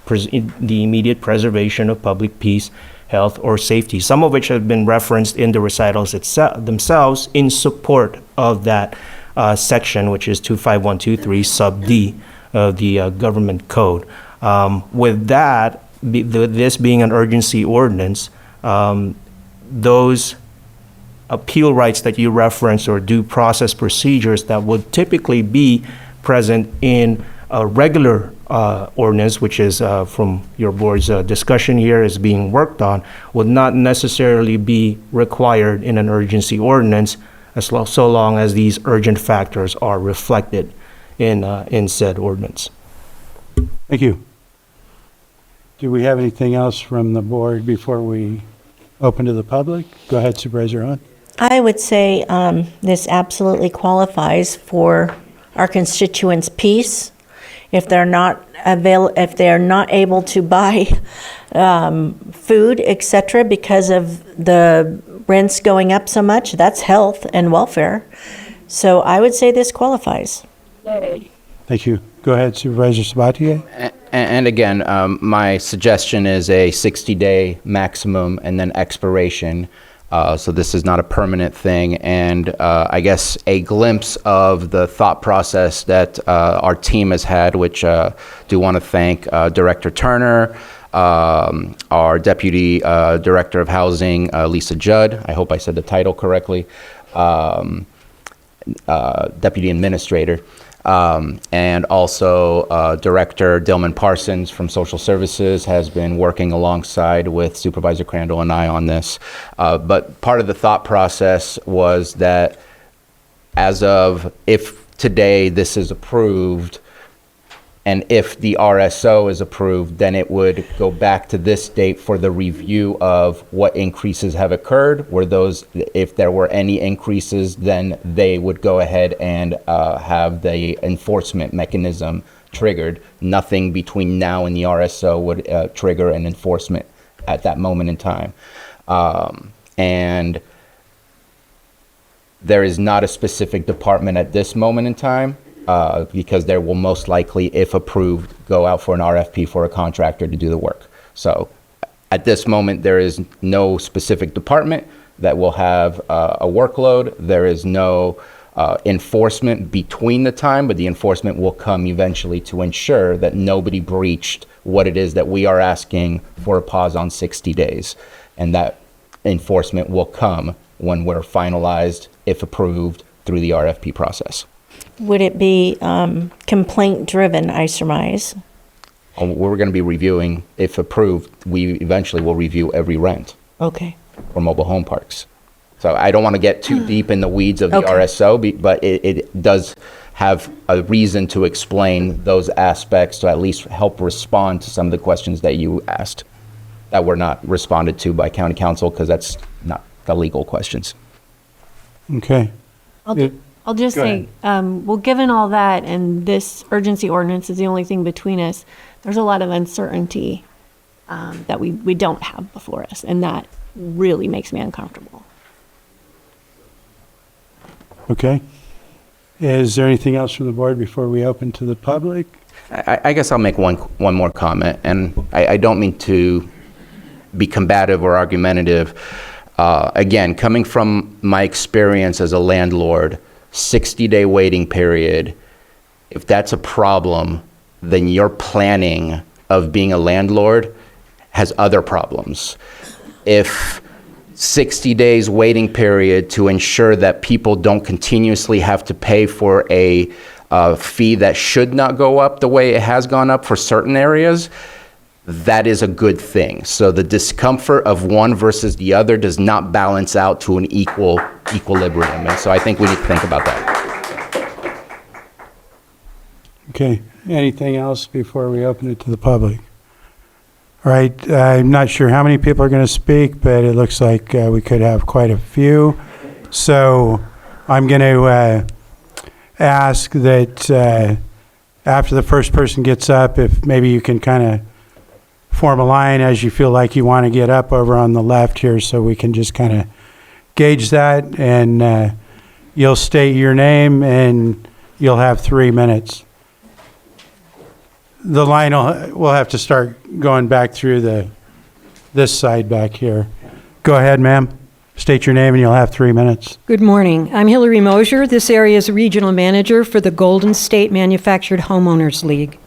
S11: the immediate preservation of public peace, health, or safety, some of which have been referenced in the recitals themselves in support of that section, which is 25123 sub D of the government code. With that, this being an urgency ordinance, those appeal rights that you referenced or due process procedures that would typically be present in a regular ordinance, which is from your board's discussion here is being worked on, would not necessarily be required in an urgency ordinance so long as these urgent factors are reflected in said ordinance.
S1: Thank you. Do we have anything else from the board before we open to the public? Go ahead, Supervisor Hunt.
S10: I would say this absolutely qualifies for our constituents' peace. If they're not able to buy food, etc., because of the rents going up so much, that's health and welfare. So I would say this qualifies.
S1: Thank you. Go ahead, Supervisor Sabatier.
S3: And again, my suggestion is a 60-day maximum and then expiration. So this is not a permanent thing. And I guess a glimpse of the thought process that our team has had, which do want to thank Director Turner, our Deputy Director of Housing, Lisa Judd. I hope I said the title correctly. Deputy Administrator. And also Director Dillman Parsons from Social Services has been working alongside with Supervisor Crandall and I on this. But part of the thought process was that as of if today this is approved, and if the RSO is approved, then it would go back to this date for the review of what increases have occurred. Were those, if there were any increases, then they would go ahead and have the enforcement mechanism triggered. Nothing between now and the RSO would trigger an enforcement at that moment in time. And there is not a specific department at this moment in time. Because there will most likely, if approved, go out for an RFP for a contractor to do the work. So at this moment, there is no specific department that will have a workload. There is no enforcement between the time, but the enforcement will come eventually to ensure that nobody breached what it is that we are asking for a pause on 60 days. And that enforcement will come when we're finalized, if approved, through the RFP process.
S10: Would it be complaint-driven, I surmise?
S3: We're going to be reviewing, if approved, we eventually will review every rent
S10: Okay.
S3: for mobile home parks. So I don't want to get too deep in the weeds of the
S10: Okay.
S3: RSO, but it does have a reason to explain those aspects to at least help respond to some of the questions that you asked that were not responded to by county council, because that's not the legal questions.
S1: Okay.
S4: I'll just
S1: Go
S4: say, well, given all that, and this urgency ordinance is the only thing between us, there's a lot of uncertainty that we don't have before us, and that really makes me uncomfortable.
S1: Okay. Is there anything else from the board before we open to the public?
S3: I guess I'll make one more comment, and I don't mean to be combative or argumentative. Again, coming from my experience as a landlord, 60-day waiting period, if that's a problem, then your planning of being a landlord has other problems. If 60 days waiting period to ensure that people don't continuously have to pay for a fee that should not go up the way it has gone up for certain areas, that is a good thing. So the discomfort of one versus the other does not balance out to an equilibrium. And so I think we need to think about that.
S1: Okay, anything else before we open it to the public? All right, I'm not sure how many people are going to speak, but it looks like we could have quite a few. So I'm going to ask that after the first person gets up, if maybe you can kind of form a line as you feel like you want to get up over on the left here, so we can just kind of gauge that, and you'll state your name and you'll have 3 minutes. The line will have to start going back through this side back here. Go ahead, ma'am. State your name and you'll have 3 minutes.
S12: Good morning. I'm Hillary Mosier, this area's regional manager for the Golden State Manufactured Homeowners League.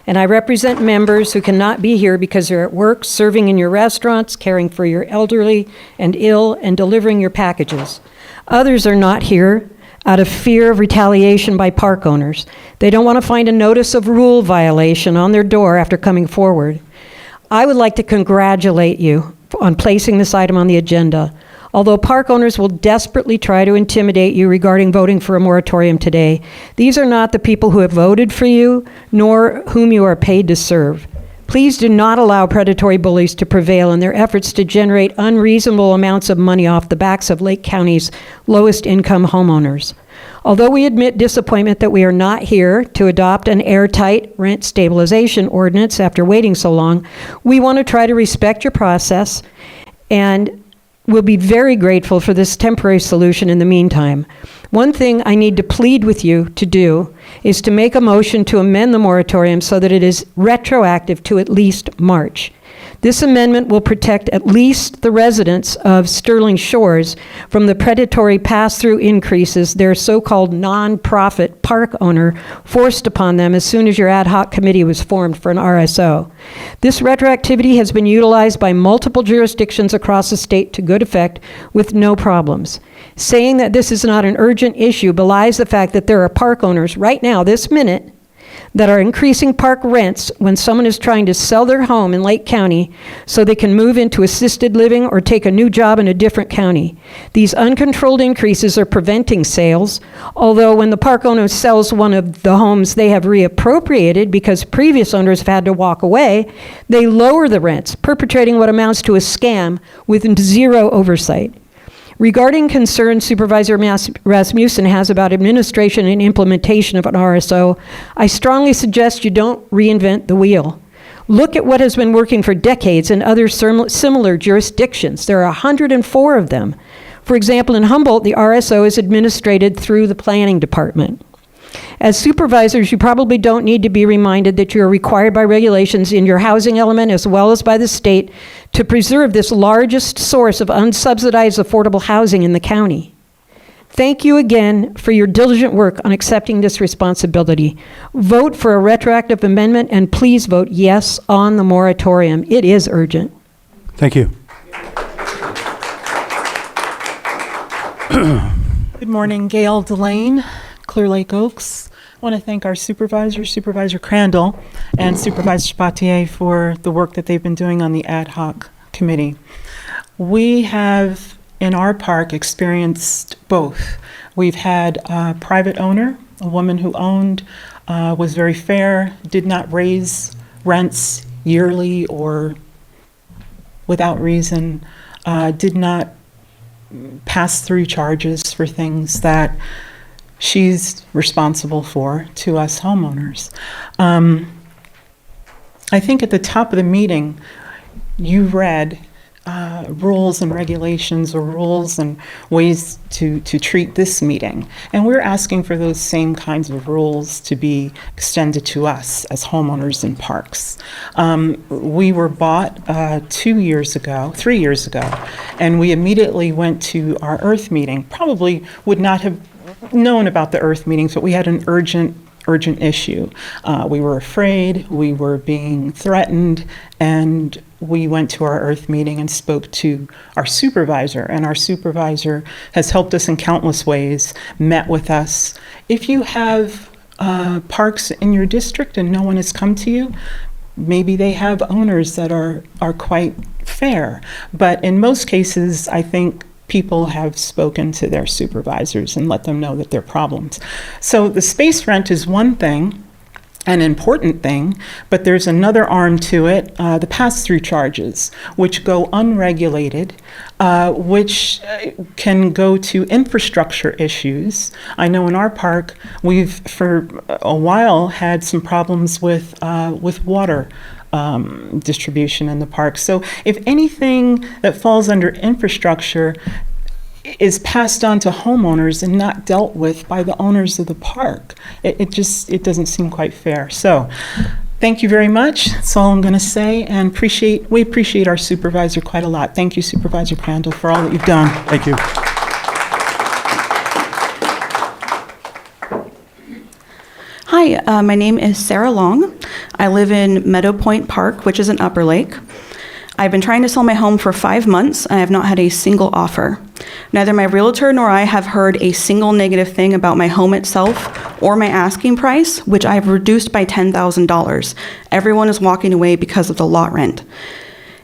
S12: And I represent members who cannot be here because they're at work, serving in your restaurants, caring for your elderly and ill, and delivering your packages. Others are not here out of fear of retaliation by park owners. They don't want to find a notice of rule violation on their door after coming forward. I would like to congratulate you on placing this item on the agenda. Although park owners will desperately try to intimidate you regarding voting for a moratorium today, these are not the people who have voted for you, nor whom you are paid to serve. Please do not allow predatory bullies to prevail in their efforts to generate unreasonable amounts of money off the backs of Lake County's lowest income homeowners. Although we admit disappointment that we are not here to adopt an airtight rent stabilization ordinance after waiting so long, we want to try to respect your process and we'll be very grateful for this temporary solution in the meantime. One thing I need to plead with you to do is to make a motion to amend the moratorium so that it is retroactive to at least March. This amendment will protect at least the residents of Sterling Shores from the predatory pass-through increases their so-called non-profit park owner forced upon them as soon as your ad hoc committee was formed for an RSO. This retroactivity has been utilized by multiple jurisdictions across the state to good effect with no problems. Saying that this is not an urgent issue belies the fact that there are park owners right now, this minute, that are increasing park rents when someone is trying to sell their home in Lake County so they can move into assisted living or take a new job in a different county. These uncontrolled increases are preventing sales, although when the park owner sells one of the homes they have reappropriated because previous owners have had to walk away, they lower the rents, perpetrating what amounts to a scam with zero oversight. Regarding concerns Supervisor Rasmussen has about administration and implementation of an RSO, I strongly suggest you don't reinvent the wheel. Look at what has been working for decades in other similar jurisdictions. There are 104 of them. For example, in Humboldt, the RSO is administered through the planning department. As supervisors, you probably don't need to be reminded that you are required by regulations in your housing element as well as by the state to preserve this largest source of unsubsidized affordable housing in the county. Thank you again for your diligent work on accepting this responsibility. Vote for a retroactive amendment and please vote yes on the moratorium. It is urgent.
S1: Thank you.
S13: Good morning, Gail Delane, Clear Lake Oaks. I want to thank our supervisor, Supervisor Crandall, and Supervisor Spatier for the work that they've been doing on the ad hoc committee. We have, in our park, experienced both. We've had a private owner, a woman who owned, was very fair, did not raise rents yearly or without reason, did not pass through charges for things that she's responsible for to us homeowners. I think at the top of the meeting, you read rules and regulations or rules and ways to treat this meeting. And we're asking for those same kinds of rules to be extended to us as homeowners in parks. We were bought 3 years ago, and we immediately went to our Earth meeting. Probably would not have known about the Earth meetings, but we had an urgent issue. We were afraid, we were being threatened, and we went to our Earth meeting and spoke to our supervisor, and our supervisor has helped us in countless ways, met with us. If you have parks in your district and no one has come to you, maybe they have owners that are quite fair. But in most cases, I think people have spoken to their supervisors and let them know that there are problems. So the space rent is one thing. an important thing, but there's another arm to it, the pass-through charges, which go unregulated, which can go to infrastructure issues. I know in our park, we've for a while had some problems with water distribution in the park. So if anything that falls under infrastructure is passed on to homeowners and not dealt with by the owners of the park, it doesn't seem quite fair. So thank you very much. That's all I'm going to say, and we appreciate our supervisor quite a lot. Thank you, Supervisor Crandall, for all that you've done.
S1: Thank you.
S14: Hi, my name is Sarah Long. I live in Meadow Point Park, which is in Upper Lake. I've been trying to sell my home for 5 months, and I have not had a single offer. Neither my realtor nor I have heard a single negative thing about my home itself or my asking price, which I have reduced by $10,000. Everyone is walking away because of the lot rent.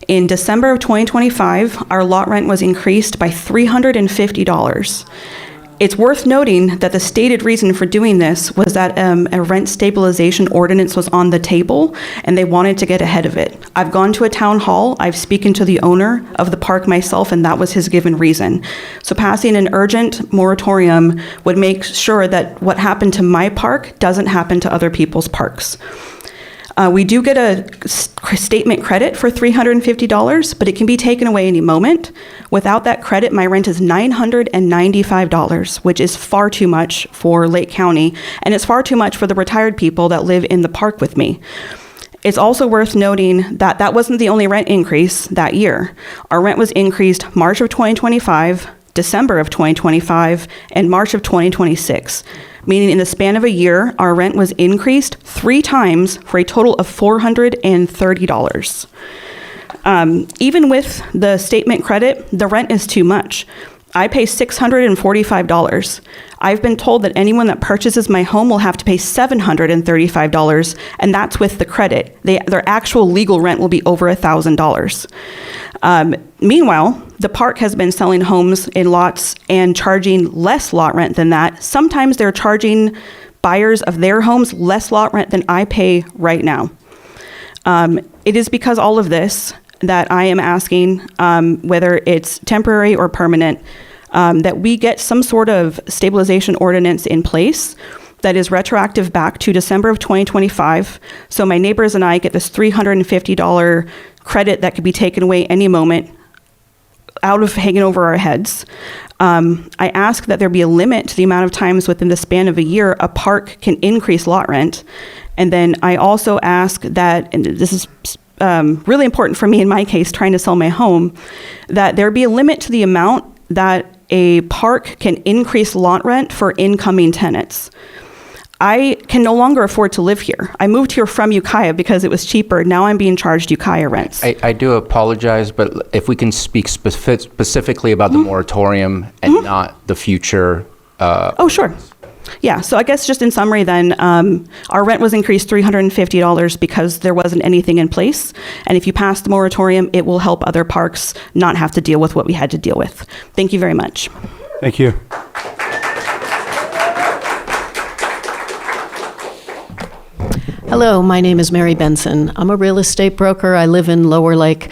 S14: In December of 2025, our lot rent was increased by $350. It's worth noting that the stated reason for doing this was that a rent stabilization ordinance was on the table and they wanted to get ahead of it. I've gone to a town hall, I've spoken to the owner of the park myself, and that was his given reason. So passing an urgent moratorium would make sure that what happened to my park doesn't happen to other people's parks. We do get a statement credit for $350, but it can be taken away any moment. Without that credit, my rent is $995, which is far too much for Lake County, and it's far too much for the retired people that live in the park with me. It's also worth noting that that wasn't the only rent increase that year. Our rent was increased March of 2025, December of 2025, and March of 2026. Meaning in the span of a year, our rent was increased 3 times for a total of $430. Even with the statement credit, the rent is too much. I pay $645. I've been told that anyone that purchases my home will have to pay $735, and that's with the credit. Their actual legal rent will be over $1,000. Meanwhile, the park has been selling homes in lots and charging less lot rent than that. Sometimes they're charging buyers of their homes less lot rent than I pay right now. It is because all of this that I am asking, whether it's temporary or permanent, that we get some sort of stabilization ordinance in place that is retroactive back to December of 2025. So my neighbors and I get this $350 credit that could be taken away any moment out of hanging over our heads. I ask that there be a limit to the amount of times within the span of a year a park can increase lot rent. And then I also ask that, and this is really important for me in my case, trying to sell my home, that there be a limit to the amount that a park can increase lot rent for incoming tenants. I can no longer afford to live here. I moved here from Ukiah because it was cheaper. Now I'm being charged Ukiah rents.
S3: I do apologize, but if we can speak specifically about the moratorium and not the future.
S14: Oh, sure. Yeah, so I guess just in summary then, our rent was increased $350 because there wasn't anything in place. And if you pass the moratorium, it will help other parks not have to deal with what we had to deal with. Thank you very much.
S1: Thank you.
S12: Hello, my name is Mary Benson. I'm a real estate broker. I live in Lower Lake.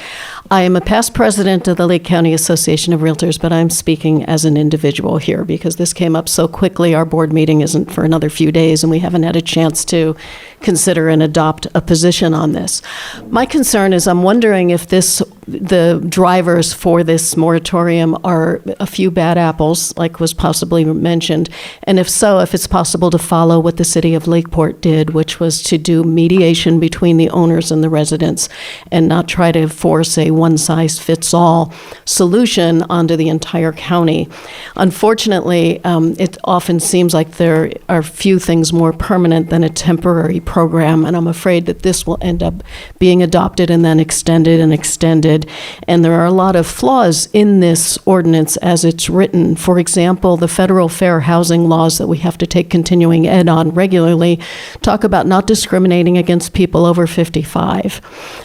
S12: I am a past president of the Lake County Association of Realtors, but I'm speaking as an individual here because this came up so quickly. Our board meeting isn't for another few days, and we haven't had a chance to consider and adopt a position on this. My concern is I'm wondering if the drivers for this moratorium are a few bad apples, like was possibly mentioned, and if so, if it's possible to follow what the city of Lakeport did, which was to do mediation between the owners and the residents and not try to force a one-size-fits-all solution onto the entire county. Unfortunately, it often seems like there are few things more permanent than a temporary program, and I'm afraid that this will end up being adopted and then extended and extended. And there are a lot of flaws in this ordinance as it's written. For example, the federal fair housing laws that we have to take continuing ed on regularly talk about not discriminating against people over 55.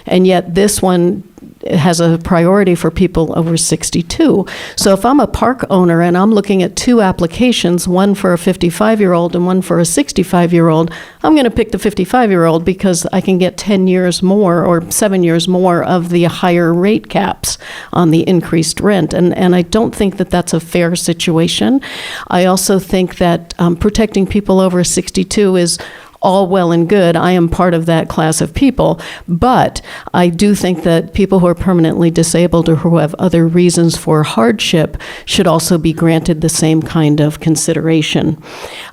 S12: And yet this one has a priority for people over 62. So if I'm a park owner and I'm looking at two applications, one for a 55-year-old and one for a 65-year-old, I'm going to pick the 55-year-old because I can get 10 years more or 7 years more of the higher rate caps on the increased rent. And I don't think that that's a fair situation. I also think that protecting people over 62 is all well and good. I am part of that class of people, but I do think that people who are permanently disabled or who have other reasons for hardship should also be granted the same kind of consideration.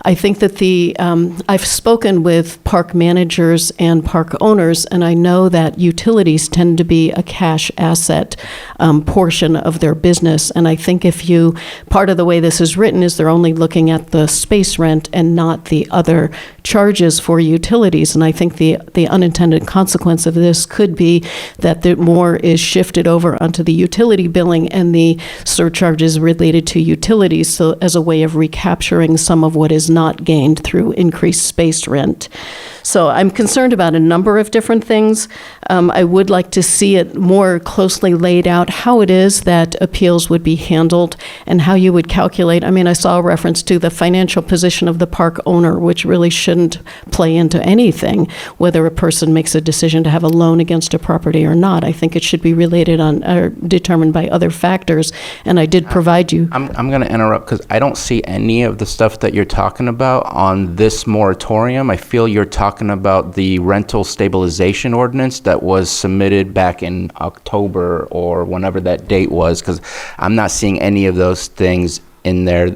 S12: I think that I've spoken with park managers and park owners, and I know that utilities tend to be a cash asset portion of their business, and I think part of the way this is written is they're only looking at the space rent and not the other charges for utilities. And I think the unintended consequence of this could be that more is shifted over onto the utility billing and the surcharges related to utilities, so as a way of recapturing some of what is not gained through increased space rent. So I'm concerned about a number of different things. I would like to see it more closely laid out how it is that appeals would be handled and how you would calculate. I mean, I saw a reference to the financial position of the park owner, which really shouldn't play into anything, whether a person makes a decision to have a loan against a property or not. I think it should be related on or determined by other factors. And I did provide you.
S3: I'm going to interrupt because I don't see any of the stuff that you're talking about on this moratorium. I feel you're talking about the rental stabilization ordinance that was submitted back in October or whenever that date was, because I'm not seeing any of those things in there.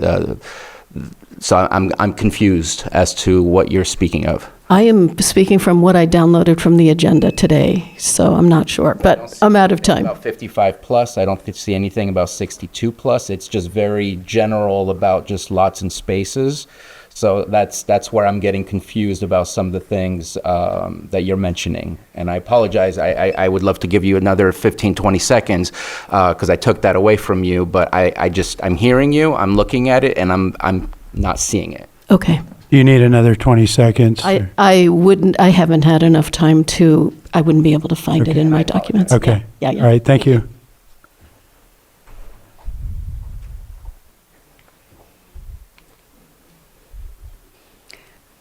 S3: So I'm confused as to what you're speaking of.
S12: I am speaking from what I downloaded from the agenda today, so I'm not sure, but I'm out of time.
S3: About 55 plus, I don't see anything about 62 plus. It's just very general about just lots and spaces. So that's where I'm getting confused about some of the things that you're mentioning. And I apologize. I would love to give you another 15, 20 seconds because I took that away from you. But I'm hearing you, I'm looking at it, and I'm not seeing it.
S12: Okay.
S1: Do you need another 20 seconds?
S12: I haven't had enough time I wouldn't be able to find it in my documents.
S1: Okay.
S12: Yeah.
S1: All right, thank you.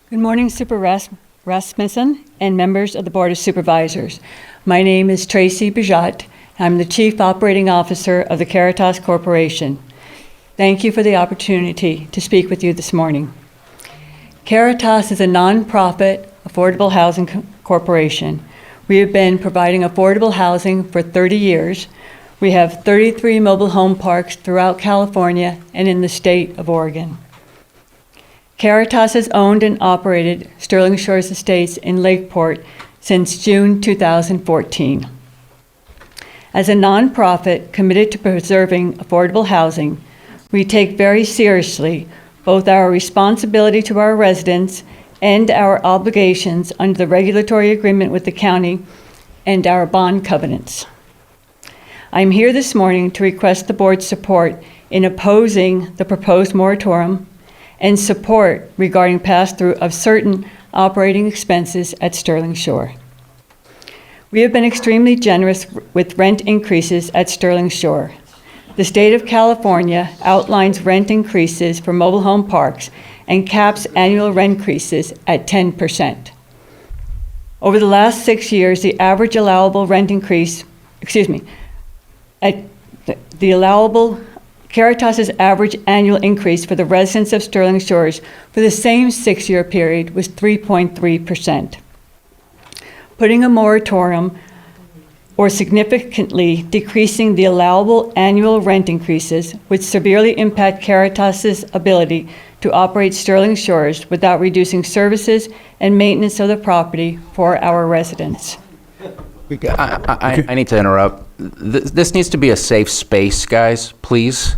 S15: Good morning, Super Rasmussen and members of the Board of Supervisors. My name is Tracy Bajat. I'm the Chief Operating Officer of the Caritas Corporation. Thank you for the opportunity to speak with you this morning. Caritas is a nonprofit affordable housing corporation. We have been providing affordable housing for 30 years. We have 33 mobile home parks throughout California and in the state of Oregon. Caritas has owned and operated Sterling Shores Estates in Lakeport since June 2014. As a nonprofit committed to preserving affordable housing, we take very seriously both our responsibility to our residents and our obligations under the regulatory agreement with the county and our bond covenants. I'm here this morning to request the board's support in opposing the proposed moratorium and support regarding pass-through of certain operating expenses at Sterling Shore. We have been extremely generous with rent increases at Sterling Shore. The state of California outlines rent increases for mobile home parks and caps annual rent increases at 10%. Over the last 6 years, the average allowable rent increase, Caritas's average annual increase for the residents of Sterling Shores for the same 6-year period was 3.3%. Putting a moratorium or significantly decreasing the allowable annual rent increases would severely impact Caritas's ability to operate Sterling Shores without reducing services and maintenance of the property for our residents.
S3: I need to interrupt. This needs to be a safe space, guys, please.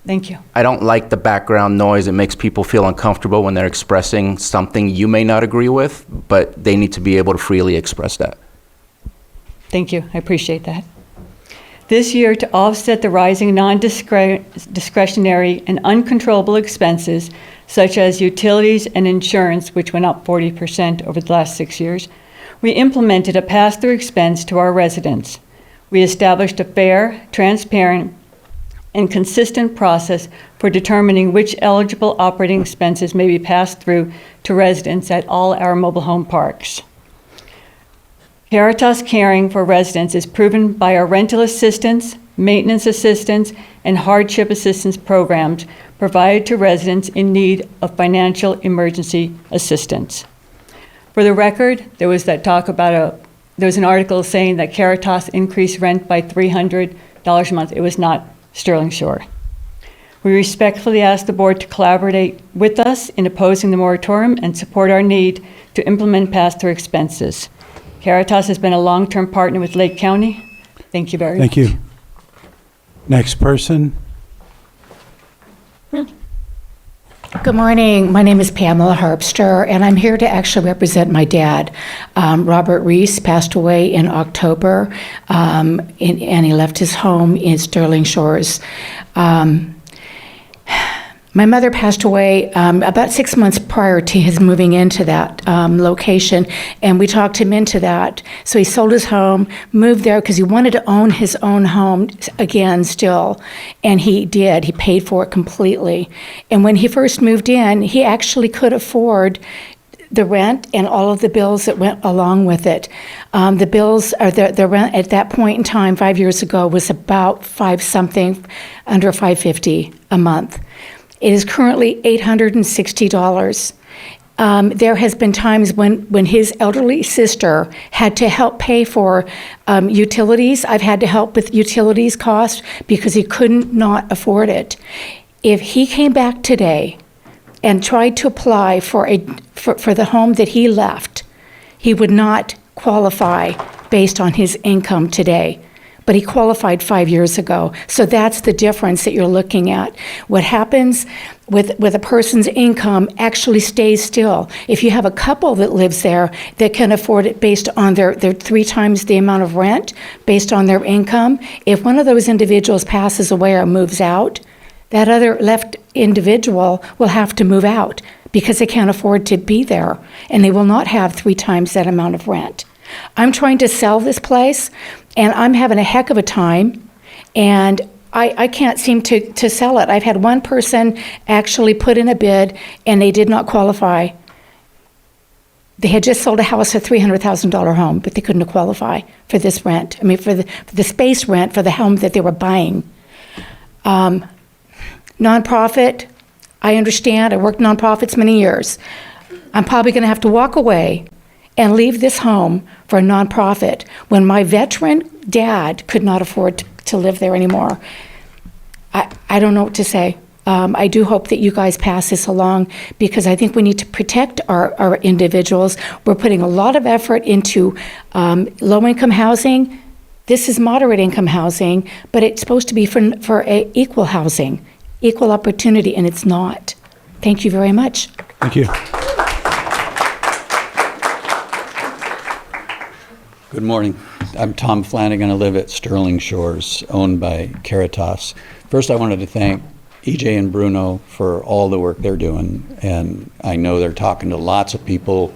S15: Thank you.
S3: I don't like the background noise. It makes people feel uncomfortable when they're expressing something you may not agree with, but they need to be able to freely express that.
S15: Thank you. I appreciate that. This year, to offset the rising non-discretionary and uncontrollable expenses, such as utilities and insurance, which went up 40% over the last 6 years, we implemented a pass-through expense to our residents. We established a fair, transparent, and consistent process for determining which eligible operating expenses may be passed through to residents at all our mobile home parks. Caritas Caring for Residents is proven by our rental assistance, maintenance assistance, and hardship assistance programs provided to residents in need of financial emergency assistance. For the record, there was that talk about there was an article saying that Caritas increased rent by $300 a month. It was not Sterling Shore. We respectfully ask the board to collaborate with us in opposing the moratorium and support our need to implement pass-through expenses. Caritas has been a long-term partner with Lake County. Thank you very much.
S1: Thank you. Next person.
S16: Good morning. My name is Pamela Harpster, and I'm here to actually represent my dad. Robert Reese passed away in October, and he left his home in Sterling Shores. My mother passed away about 6 months prior to his moving into that location, and we talked him into that. So he sold his home, moved there because he wanted to own his own home again still, and he did. He paid for it completely. And when he first moved in, he actually could afford the rent and all of the bills that went along with it. The bills, or the rent at that point in time, 5 years ago, was about under $550 a month. It is currently $860. There has been times when his elderly sister had to help pay for utilities. I've had to help with utilities costs because he couldn't not afford it. If he came back today and tried to apply for the home that he left, he would not qualify based on his income today. But he qualified 5 years ago. So that's the difference that you're looking at. What happens with a person's income actually stays still. If you have a couple that lives there that can afford it based on their 3 times the amount of rent, based on their income, if one of those individuals passes away or moves out, that other left individual will have to move out because they can't afford to be there, and they will not have 3 times that amount of rent. I'm trying to sell this place, and I'm having a heck of a time, and I can't seem to sell it. I've had one person actually put in a bid, and they did not qualify. They had just sold a house, a $300,000 home, but they couldn't qualify for this rent. I mean, for the space rent for the home that they were buying. Nonprofit, I understand. I worked nonprofits many years. I'm probably going to have to walk away and leave this home for a nonprofit when my veteran dad could not afford to live there anymore. I don't know what to say. I do hope that you guys pass this along because I think we need to protect our individuals. We're putting a lot of effort into low-income housing. This is moderate income housing, but it's supposed to be for equal housing, equal opportunity, and it's not. Thank you very much.
S1: Thank you.
S17: Good morning. I'm Tom Flanagan. I live at Sterling Shores, owned by Caritas. First, I wanted to thank EJ and Bruno for all the work they're doing, and I know they're talking to lots of people.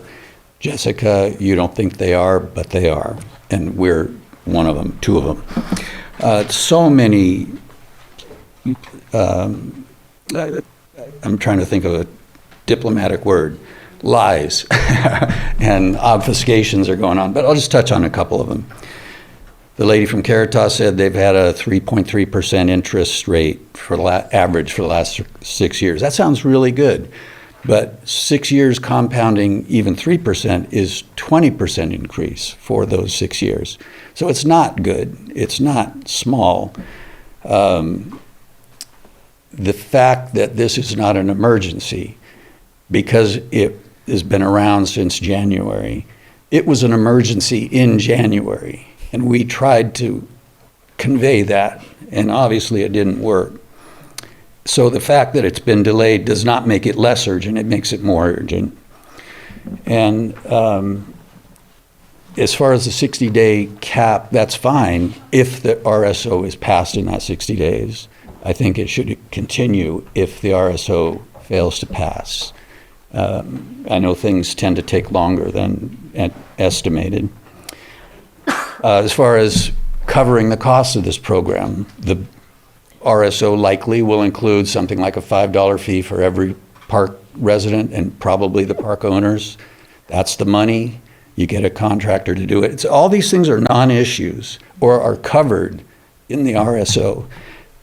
S17: Jessica, you don't think they are, but they are, and we're one of them, 2 of them. So many, I'm trying to think of a diplomatic word, lies and obfuscations are going on, but I'll just touch on a couple of them. The lady from Caritas said they've had a 3.3% interest rate average for the last 6 years. That sounds really good, but 6 years compounding even 3% is 20% increase for those 6 years. So it's not good. It's not small. The fact that this is not an emergency because it has been around since January. It was an emergency in January, and we tried to convey that, and obviously it didn't work. So the fact that it's been delayed does not make it less urgent, it makes it more urgent. And as far as the 60-day cap, that's fine if the RSO is passed in that 60 days. I think it should continue if the RSO fails to pass. I know things tend to take longer than estimated. As far as covering the cost of this program. The RSO likely will include something like a $5 fee for every park resident and probably the park owners. That's the money. You get a contractor to do it. All these things are non-issues or are covered in the RSO.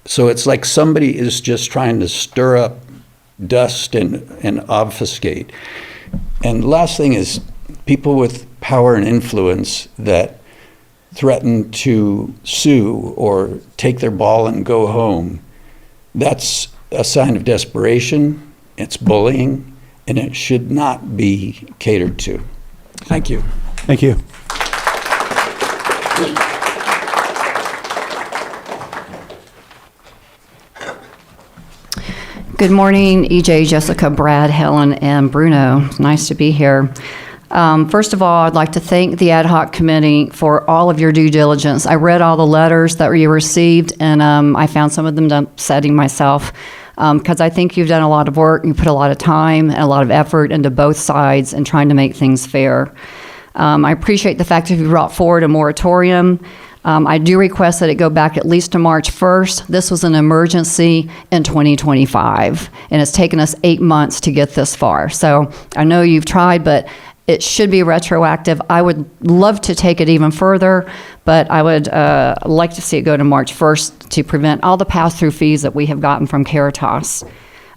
S17: So it's like somebody is just trying to stir up dust and obfuscate. And the last thing is people with power and influence that threaten to sue or take their ball and go home. That's a sign of desperation. It's bullying, and it should not be catered to. Thank you.
S1: Thank you.
S18: Good morning, EJ, Jessica, Brad, Helen, and Bruno. Nice to be here. First of all, I'd like to thank the ad hoc committee for all of your due diligence. I read all the letters that you received, and I found some of them upsetting myself because I think you've done a lot of work. You put a lot of time and a lot of effort into both sides in trying to make things fair. I appreciate the fact that you brought forward a moratorium. I do request that it go back at least to March 1st. This was an emergency in 2025, and it's taken us 8 months to get this far. So I know you've tried, but it should be retroactive. I would love to take it even further, but I would like to see it go to March 1st to prevent all the pass-through fees that we have gotten from Caritas.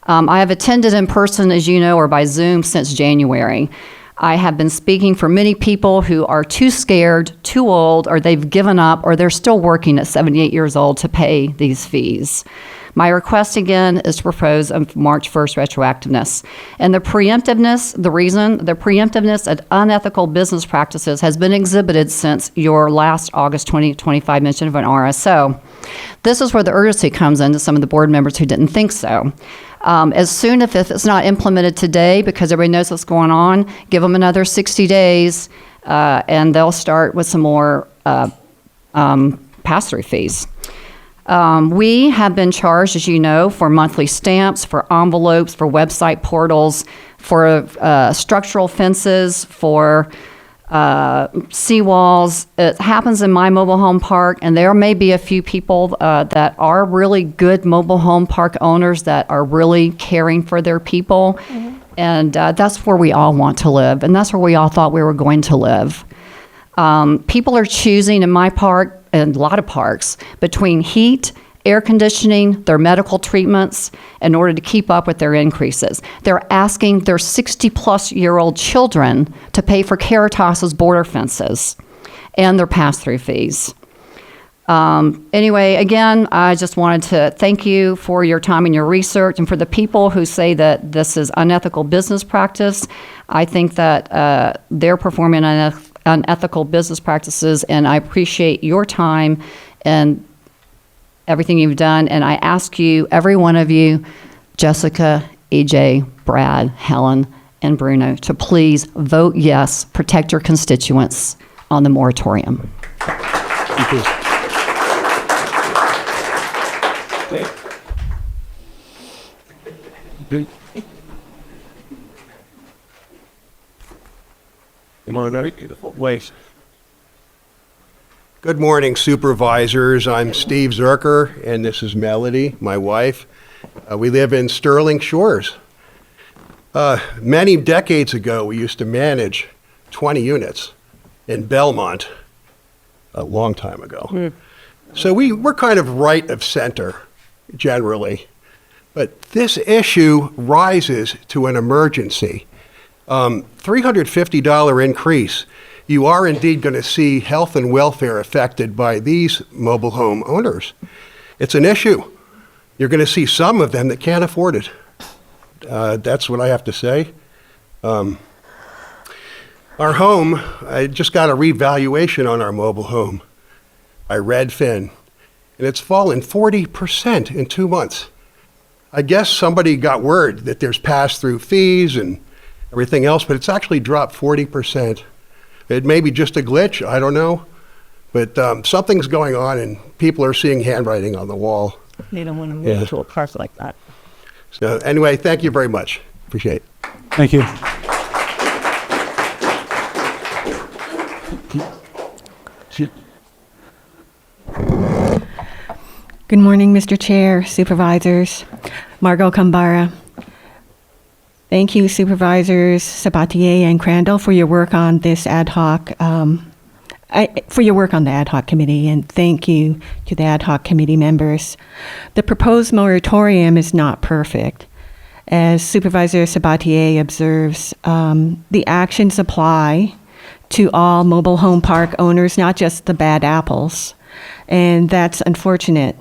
S18: I have attended in person, as you know, or by Zoom since January. I have been speaking for many people who are too scared, too old, or they've given up, or they're still working at 78 years old to pay these fees. My request again is to propose a March 1st retroactiveness. And the preemptiveness of unethical business practices has been exhibited since your last August 2025 mention of an RSO. This is where the urgency comes into some of the board members who didn't think so. As soon as if it's not implemented today, because everybody knows what's going on, give them another 60 days, and they'll start with some more pass-through fees. We have been charged, as you know, for monthly stamps, for envelopes, for website portals, for structural fences, for seawalls. It happens in my mobile home park, and there may be a few people that are really good mobile home park owners that are really caring for their people. Mm-hmm. And that's where we all want to live, and that's where we all thought we were going to live. People are choosing in my park and a lot of parks between heat, air conditioning, their medical treatments in order to keep up with their increases. They're asking their 60-plus-year-old children to pay for Caritas's border fences and their pass-through fees. Anyway, again, I just wanted to thank you for your time and your research, and for the people who say that this is unethical business practice. I think that they're performing unethical business practices, and I appreciate your time and everything you've done. And I ask you, every one of you, Jessica, EJ, Brad, Helen, and Bruno, to please vote yes, protect your constituents on the moratorium.
S1: Thank you.
S19: Good morning, supervisors. I'm Steve Zerker, and this is Melody, my wife. We live in Sterling Shores. Many decades ago, we used to manage 20 units in Belmont, a long time ago. So we're kind of right of center, generally. But this issue rises to an emergency. $350 increase. You are indeed going to see health and welfare affected by these mobile home owners. It's an issue. You're going to see some of them that can't afford it. That's what I have to say. Our home, I just got a revaluation on our mobile home by Redfin, and it's fallen 40% in 2 months. I guess somebody got word that there's pass-through fees and everything else, but it's actually dropped 40%. It may be just a glitch, I don't know, but something's going on and people are seeing handwriting on the wall.
S10: They don't want to move to a park like that.
S19: So anyway, thank you very much. Appreciate it.
S1: Thank you.
S7: Good morning, Mr. Chair, Supervisors. Margot Kambara. Thank you, Supervisors Sabatier and Crandall, for your work on this ad hoc, for your work on the ad hoc committee, and thank you to the ad hoc committee members. The proposed moratorium is not perfect. As Supervisor Sabatier observes, the actions apply to all mobile home park owners, not just the bad apples, and that's unfortunate.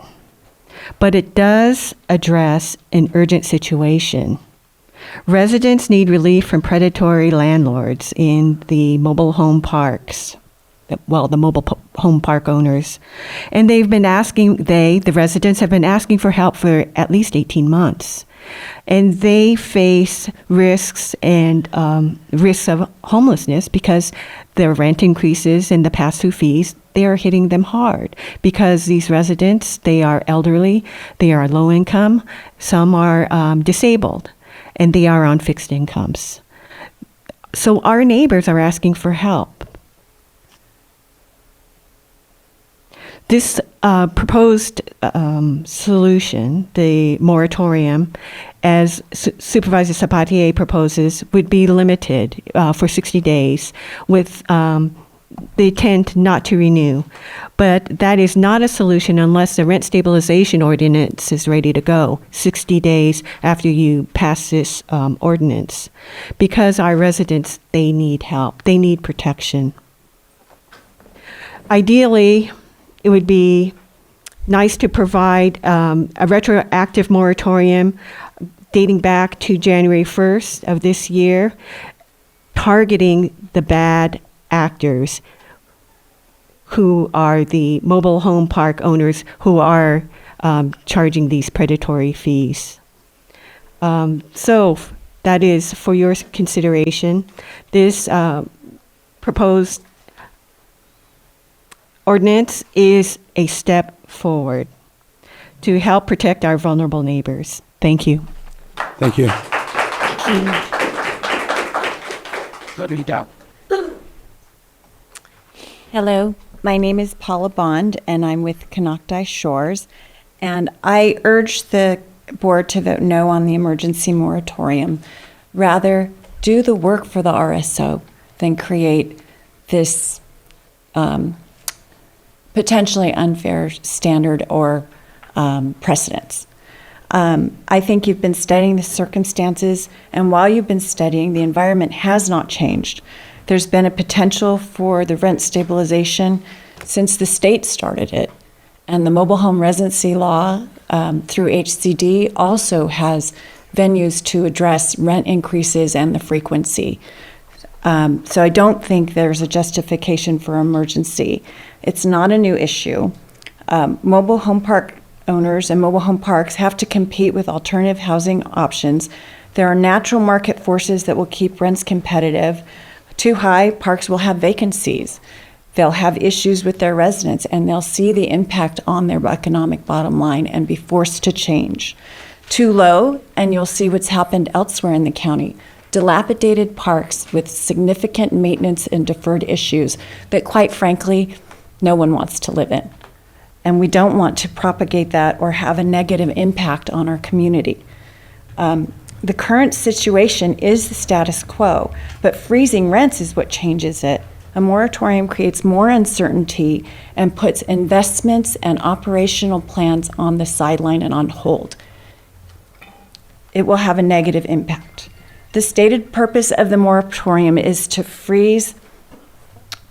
S7: But it does address an urgent situation. Residents need relief from predatory landlords in the mobile home parks. Well, the home park owners. And they've been asking, the residents have been asking for help for at least 18 months. And they face risks and risks of homelessness because their rent increases and the pass-through fees, they are hitting them hard because these residents, they are elderly, they are low income, some are disabled, and they are on fixed incomes. So our neighbors are asking for help. This proposed solution, the moratorium, as Supervisor Sabatier proposes, would be limited for 60 days with the intent not to renew. But that is not a solution unless the rent stabilization ordinance is ready to go 60 days after you pass this ordinance. Because our residents, they need help. They need protection. Ideally, it would be nice to provide a retroactive moratorium dating back to January 1st of this year, targeting the bad actors who are the mobile home park owners who are charging these predatory fees. So that is for your consideration. This proposed ordinance is a step forward to help protect our vulnerable neighbors. Thank you.
S1: Thank you.
S20: Hello, my name is Paula Bond, and I'm with Canocti Shores. And I urge the board to vote no on the emergency moratorium. Rather, do the work for the RSO than create this potentially unfair standard or precedents. I think you've been studying the circumstances, and while you've been studying, the environment has not changed. There's been a potential for the rent stabilization since the state started it. And the mobile home residency law through HCD also has venues to address rent increases and the frequency. So I don't think there's a justification for emergency. It's not a new issue. Mobile home park owners and mobile home parks have to compete with alternative housing options. There are natural market forces that will keep rents competitive. Too high, parks will have vacancies. They'll have issues with their residents, and they'll see the impact on their economic bottom line and be forced to change. Too low, and you'll see what's happened elsewhere in the county. Dilapidated parks with significant maintenance and deferred issues that, quite frankly, no one wants to live in. And we don't want to propagate that or have a negative impact on our community. The current situation is the status quo, but freezing rents is what changes it. A moratorium creates more uncertainty and puts investments and operational plans on the sideline and on hold. It will have a negative impact. The stated purpose of the moratorium is to freeze,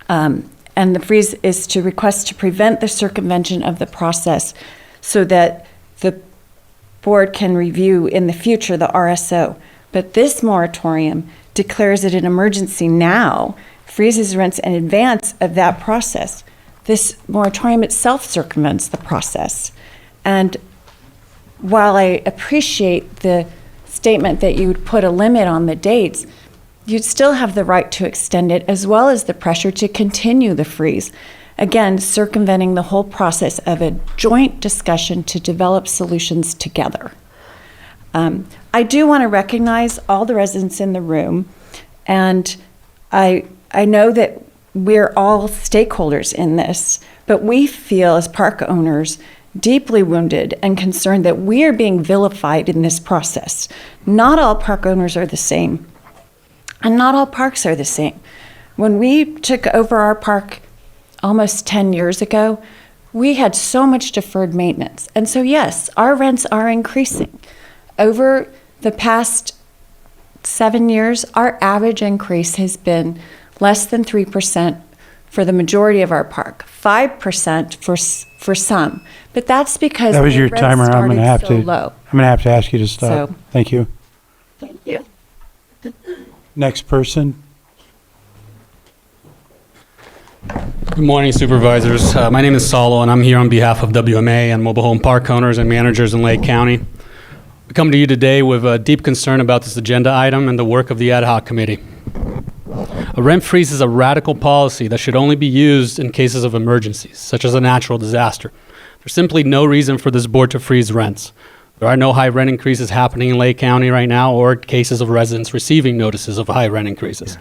S20: and the freeze is to request to prevent the circumvention of the process so that the board can review in the future the RSO. But this moratorium declares it an emergency now, freezes rents in advance of that process. This moratorium itself circumvents the process. And while I appreciate the statement that you would put a limit on the dates, you'd still have the right to extend it as well as the pressure to continue the freeze. Again, circumventing the whole process of a joint discussion to develop solutions together. I do want to recognize all the residents in the room, and I know that we're all stakeholders in this, but we feel as park owners deeply wounded and concerned that we are being vilified in this process. Not all park owners are the same, and not all parks are the same. When we took over our park almost 10 years ago, we had so much deferred maintenance. And so, yes, our rents are increasing. Over the past 7 years, our average increase has been less than 3% for the majority of our park, 5% for some. But that's because
S1: That was
S20: the
S1: your
S20: rent
S1: timer. I'm going to have
S20: started
S1: to.
S20: so low.
S1: I'm going to have to ask you to stop.
S20: So-
S1: Thank you.
S20: Thank you.
S1: Next person.
S21: Good morning, Supervisors. My name is Salo, and I'm here on behalf of WMA and mobile home park owners and managers in Lake County. We come to you today with a deep concern about this agenda item and the work of the ad hoc committee. A rent freeze is a radical policy that should only be used in cases of emergencies, such as a natural disaster. There's simply no reason for this board to freeze rents. There are no high rent increases happening in Lake County right now, or cases of residents receiving notices of high rent increases.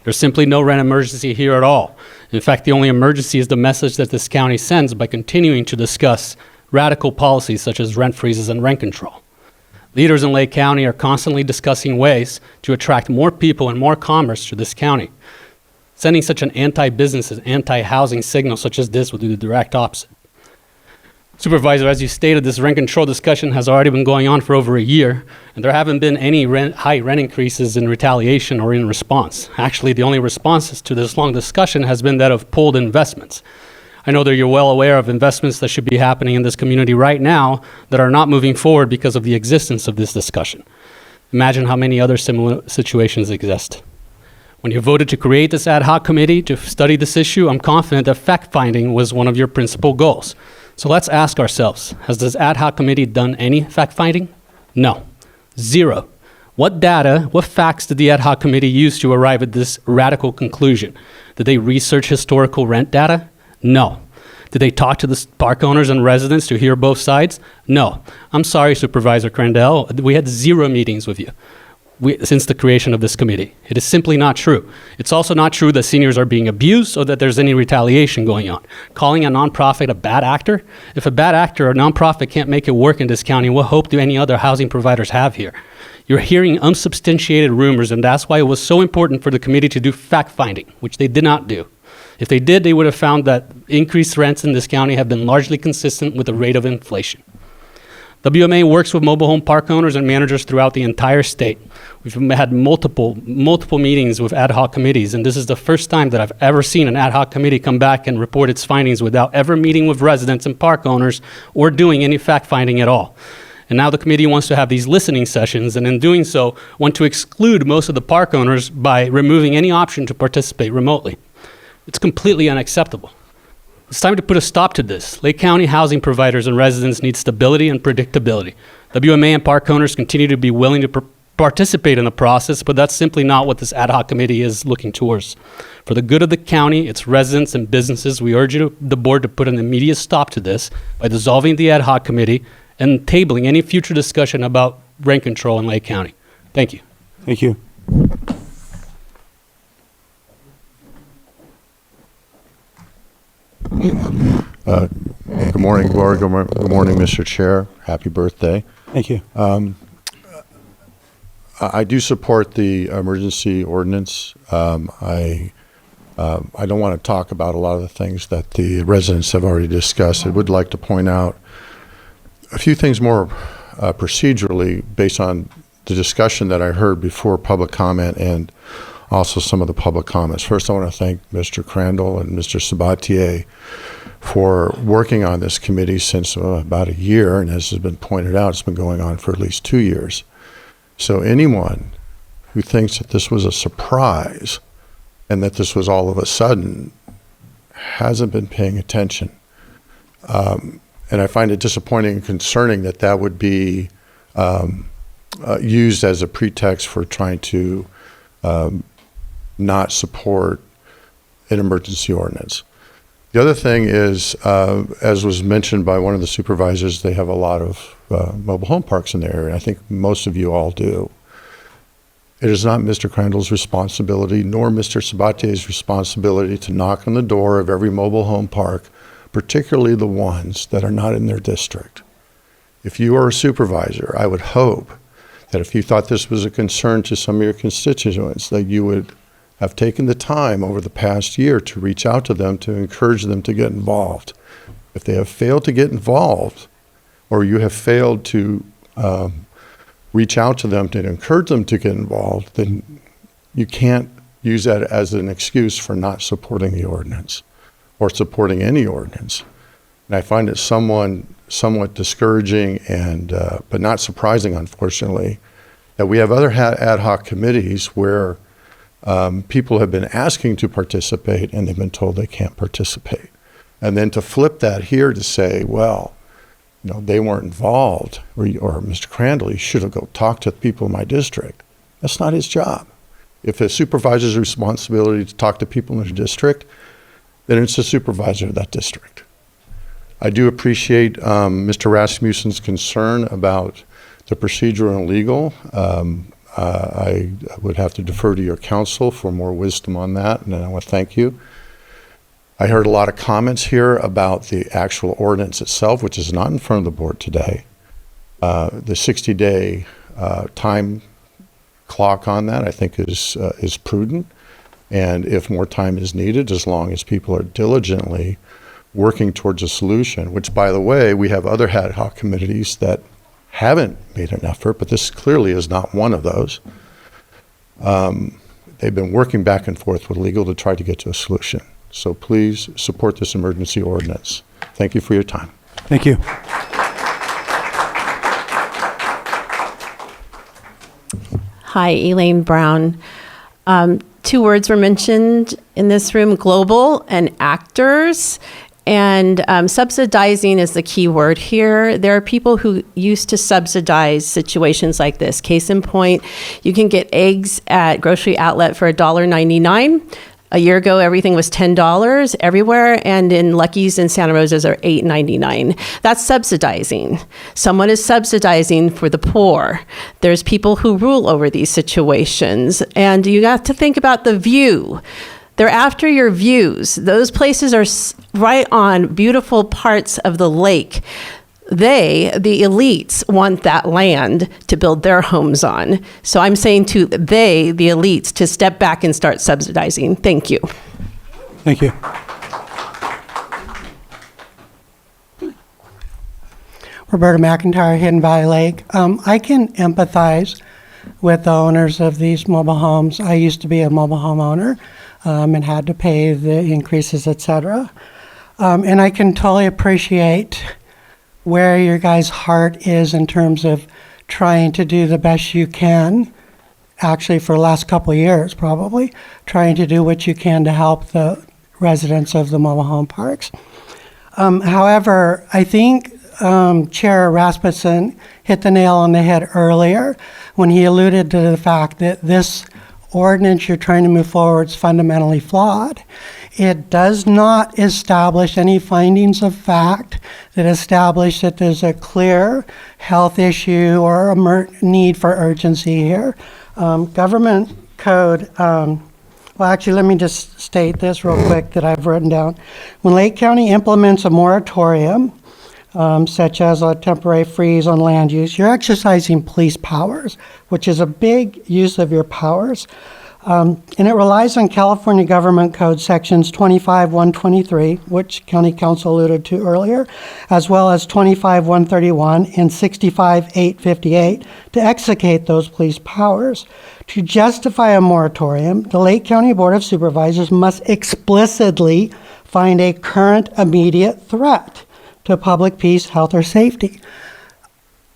S21: There's simply no rent emergency here at all. In fact, the only emergency is the message that this county sends by continuing to discuss radical policies such as rent freezes and rent control. Leaders in Lake County are constantly discussing ways to attract more people and more commerce to this county. Sending such an anti-business and anti-housing signal such as this would do the direct opposite. Supervisor, as you stated, this rent control discussion has already been going on for over a year, and there haven't been any high rent increases in retaliation or in response. Actually, the only responses to this long discussion has been that of pulled investments. I know that you're well aware of investments that should be happening in this community right now that are not moving forward because of the existence of this discussion. Imagine how many other similar situations exist. When you voted to create this ad hoc committee to study this issue, I'm confident that fact-finding was one of your principal goals. So let's ask ourselves, has this ad hoc committee done any fact-finding? No. Zero. What data, what facts did the ad hoc committee use to arrive at this radical conclusion? Did they research historical rent data? No. Did they talk to the park owners and residents to hear both sides? No. I'm sorry, Supervisor Crandell, we had 0 meetings with you since the creation of this committee. It is simply not true. It's also not true that seniors are being abused or that there's any retaliation going on. Calling a nonprofit a bad actor? If a bad actor or nonprofit can't make it work in this county, what hope do any other housing providers have here? You're hearing unsubstantiated rumors, and that's why it was so important for the committee to do fact-finding, which they did not do. If they did, they would have found that increased rents in this county have been largely consistent with the rate of inflation. WMA works with mobile home park owners and managers throughout the entire state. We've had multiple meetings with ad hoc committees, and this is the first time that I've ever seen an ad hoc committee come back and report its findings without ever meeting with residents and park owners or doing any fact-finding at all. And now the committee wants to have these listening sessions, and in doing so, want to exclude most of the park owners by removing any option to participate remotely. It's completely unacceptable. It's time to put a stop to this. Lake County housing providers and residents need stability and predictability. WMA and park owners continue to be willing to participate in the process, but that's simply not what this ad hoc committee is looking towards. For the good of the county, its residents and businesses, we urge the board to put an immediate stop to this by dissolving the ad hoc committee and tabling any future discussion about rent control in Lake County. Thank you.
S1: Thank you.
S22: Good morning, Gloria. Good morning, Mr. Chair. Happy birthday.
S1: Thank you.
S22: I do support the emergency ordinance. I don't want to talk about a lot of the things that the residents have already discussed. I would like to point out a few things more procedurally based on the discussion that I heard before public comment and also some of the public comments. First, I want to thank Mr. Crandall and Mr. Sabatier for working on this committee since about a year, and as has been pointed out, it's been going on for at least 2 years. So anyone who thinks that this was a surprise and that this was all of a sudden hasn't been paying attention. And I find it disappointing and concerning that that would be used as a pretext for trying to not support an emergency ordinance. The other thing is, as was mentioned by one of the supervisors, they have a lot of mobile home parks in the area. I think most of you all do. It is not Mr. Crandall's responsibility nor Mr. Sabatier's responsibility to knock on the door of every mobile home park particularly the ones that are not in their district. If you are a supervisor, I would hope that if you thought this was a concern to some of your constituents, that you would have taken the time over the past year to reach out to them, to encourage them to get involved. If they have failed to get involved, or you have failed to reach out to them to encourage them to get involved, then you can't use that as an excuse for not supporting the ordinance or supporting any ordinance. And I find it somewhat discouraging and but not surprising, unfortunately, that we have other ad hoc committees where people have been asking to participate and they've been told they can't participate. And then to flip that here to say, well, you know, they weren't involved, or Mr. Crandall, you should have go talk to the people in my district. That's not his job. If a supervisor's responsibility to talk to people in his district, then it's the supervisor of that district. I do appreciate Mr. Rasmussen's concern about the procedural and legal. I would have to defer to your counsel for more wisdom on that, and I want to thank you. I heard a lot of comments here about the actual ordinance itself, which is not in front of the board today. The 60-day time clock on that, I think, is prudent. And if more time is needed, as long as people are diligently working towards a solution, which, by the way, we have other ad hoc committees that haven't made an effort, but this clearly is not one of those. They've been working back and forth with legal to try to get to a solution. So please support this emergency ordinance. Thank you for your time.
S1: Thank you.
S6: Hi, Elaine Brown. Two words were mentioned in this room: global and actors. And subsidizing is the key word here. There are people who used to subsidize situations like this. Case in point, you can get eggs at grocery outlet for $1.99. A year ago, everything was $10 everywhere, and in Lucky's and Santa Rosa's are $8.99. That's subsidizing. Someone is subsidizing for the poor. There's people who rule over these situations, and you have to think about the view. They're after your views. Those places are right on beautiful parts of the lake. They, the elites, want that land to build their homes on. So I'm saying to they, the elites, to step back and start subsidizing. Thank you.
S1: Thank you.
S8: Roberta McIntyre, Hidden Valley Lake. I can empathize with the owners of these mobile homes. I used to be a mobile home owner and had to pay the increases, et cetera. And I can totally appreciate where your guys' heart is in terms of trying to do the best you can, actually for the last couple of years probably, trying to do what you can to help the residents of the mobile home parks. However, I think Chair Rasmussen hit the nail on the head earlier when he alluded to the fact that this ordinance you're trying to move forward is fundamentally flawed. It does not establish any findings of fact that establish that there's a clear health issue or a need for urgency here. Government code, well, actually, let me just state this real quick that I've written down. When Lake County implements a moratorium, such as a temporary freeze on land use, you're exercising police powers, which is a big use of your powers. And it relies on California Government Code sections 25-123, which County Council alluded to earlier, as well as 25-131 and 65-858 to execute those police powers. To justify a moratorium, the Lake County Board of Supervisors must explicitly find a current immediate threat to public peace, health, or safety.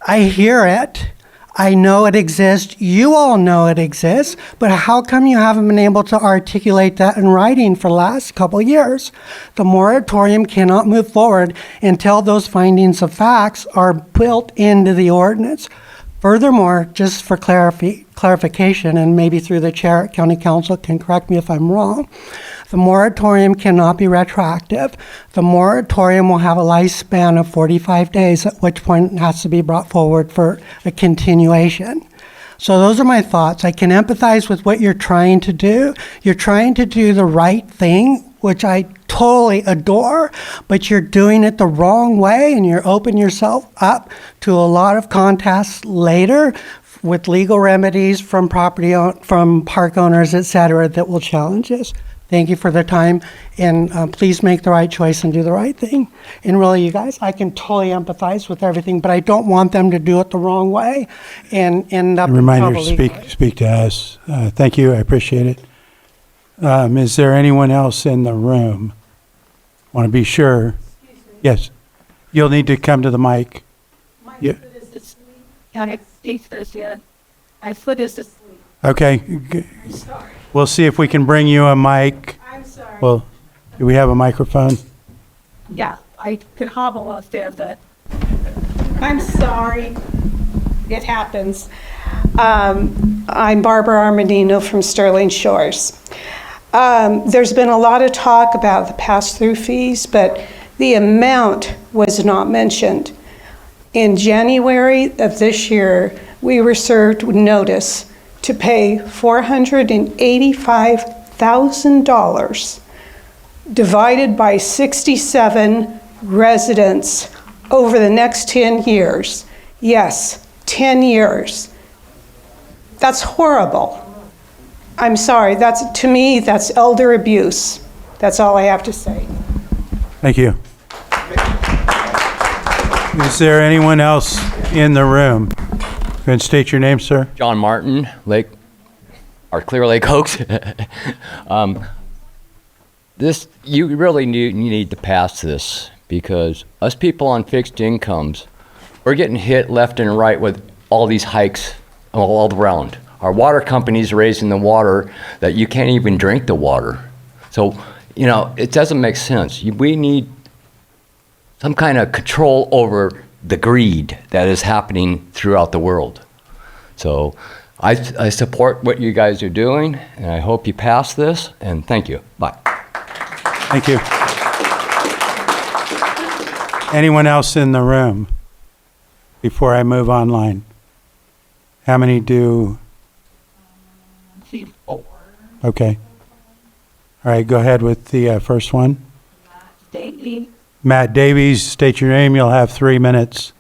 S8: I hear it. I know it exists. You all know it exists. But how come you haven't been able to articulate that in writing for the last couple of years? The moratorium cannot move forward until those findings of facts are built into the ordinance. Furthermore, just for clarification, and maybe through the chair, County Council can correct me if I'm wrong, the moratorium cannot be retroactive. The moratorium will have a lifespan of 45 days, at which point it has to be brought forward for a continuation. So those are my thoughts. I can empathize with what you're trying to do. You're trying to do the right thing which I totally adore, but you're doing it the wrong way and you're opening yourself up to a lot of contests later with legal remedies from from park owners, et cetera, that will challenge us. Thank you for the time, and please make the right choice and do the right thing. And really, you guys, I can totally empathize with everything, but I don't want them to do it the wrong way and end up in
S1: Reminder,
S8: trouble legally.
S1: speak to us. Thank you, I appreciate it. Is there anyone else in the room? Want to be sure? Yes. You'll need to come to the mic. Yeah.
S16: My foot is asleep.
S1: Okay.
S16: I'm sorry.
S1: We'll see if we can bring you a mic.
S16: I'm sorry.
S1: Well, do we have a microphone?
S16: Yeah, I could hobble up there, but I'm sorry. It happens. I'm Barbara Armandino from Sterling Shores. There's been a lot of talk about the pass-through fees, but the amount was not mentioned. In January of this year, we were served with notice to pay $485,000 divided by 67 residents over the next 10 years. Yes, 10 years. That's horrible. I'm sorry, to me, that's elder abuse. That's all I have to say.
S1: Thank you. Is there anyone else in the room? Go ahead and state your name, sir.
S5: John Martin, Clear Lake Oaks. You really need to pass this, because us people on fixed incomes, we're getting hit left and right with all these hikes all around. Our water company's raising the water that you can't even drink the water. So, it doesn't make sense. We need some kind of control over the greed that is happening throughout the world. So I support what you guys are doing, and I hope you pass this, and thank you. Bye.
S1: Thank you. Anyone else in the room before I move online? How many do? Okay. All right, go ahead with the first one. Matt Davies, state your name. You'll have 3 minutes.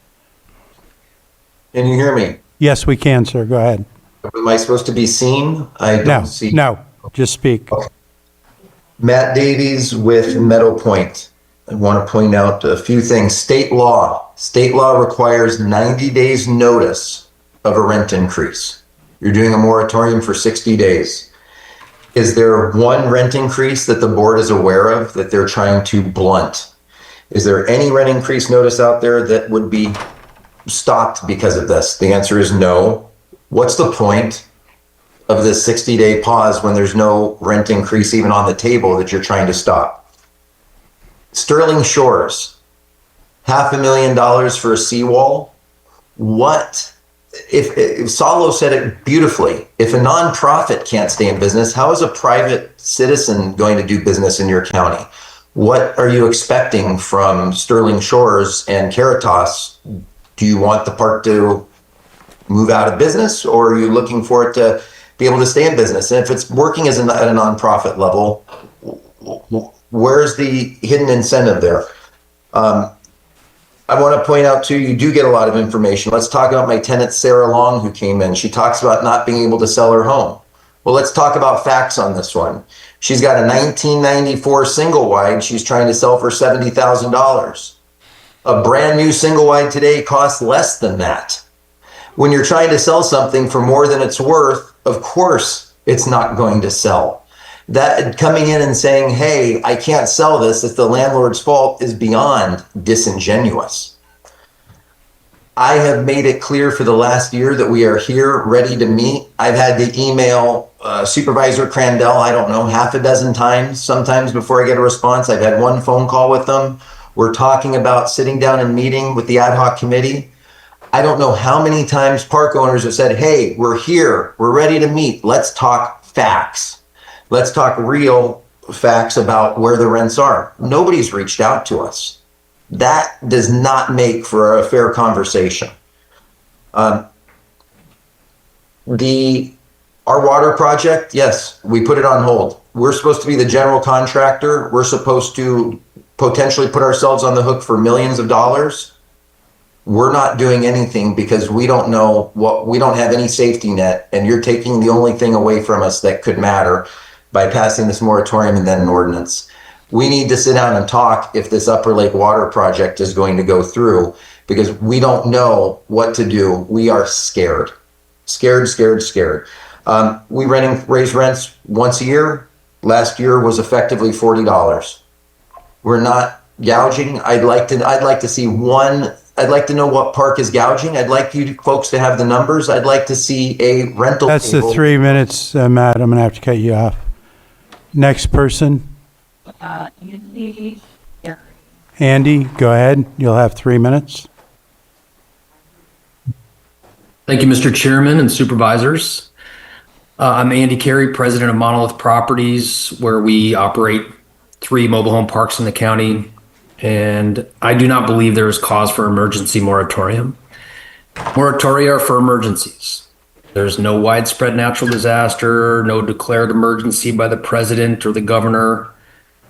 S9: Can you hear me?
S1: Yes, we can, sir. Go ahead.
S9: Am I supposed to be seen? I don't see.
S1: No, just speak.
S9: Okay. Matt Davies with Meadow Point. I want to point out a few things. State law requires 90 days notice of a rent increase. You're doing a moratorium for 60 days. Is there one rent increase that the board is aware of that they're trying to blunt? Is there any rent increase notice out there that would be stopped because of this? The answer is no. What's the point of this 60-day pause when there's no rent increase even on the table that you're trying to stop? Sterling Shores, $500,000 for a seawall. What? If Salo said it beautifully, if a nonprofit can't stay in business, how is a private citizen going to do business in your county? What are you expecting from Sterling Shores and Caritas? Do you want the park to move out of business, or are you looking for it to be able to stay in business? And if it's working at a nonprofit level, where's the hidden incentive there? I want to point out too, you do get a lot of information. Let's talk about my tenant, Sarah Long, who came in. She talks about not being able to sell her home. Well, let's talk about facts on this one. She's got a 1994 single wide she's trying to sell for $70,000. A brand new single wide today costs less than that. When you're trying to sell something for more than it's worth, of course it's not going to sell. That coming in and saying, hey, I can't sell this, it's the landlord's fault, is beyond disingenuous. I have made it clear for the last year that we are here ready to meet. I've had to email Supervisor Crandell, I don't know, half a dozen times, sometimes before I get a response. I've had one phone call with them. We're talking about sitting down and meeting with the ad hoc committee. I don't know how many times park owners have said, hey, we're here, we're ready to meet. Let's talk facts. Let's talk real facts about where the rents are. Nobody's reached out to us. That does not make for a fair conversation. Our water project, yes, we put it on hold. We're supposed to be the general contractor. We're supposed to potentially put ourselves on the hook for millions of dollars. We're not doing anything because we don't know we don't have any safety net, and you're taking the only thing away from us that could matter by passing this moratorium and then an ordinance. We need to sit down and talk if this Upper Lake Water project is going to go through, because we don't know what to do. We are scared. Scared. We raise rents once a year. Last year was effectively $40. We're not gouging. I'd like to see one. I'd like to know what park is gouging. I'd like you folks to have the numbers. I'd like to see a rental.
S1: That's the 3 minutes, Matt. I'm going to have to cut you off. Next person. Andy, go ahead. You'll have 3 minutes.
S2: Thank you, Mr. Chairman and supervisors. I'm Andy Carey, president of Monolith Properties, where we operate 3 mobile home parks in the county. And I do not believe there is cause for emergency moratorium. Moratoria are for emergencies. There's no widespread natural disaster, no declared emergency by the president or the governor.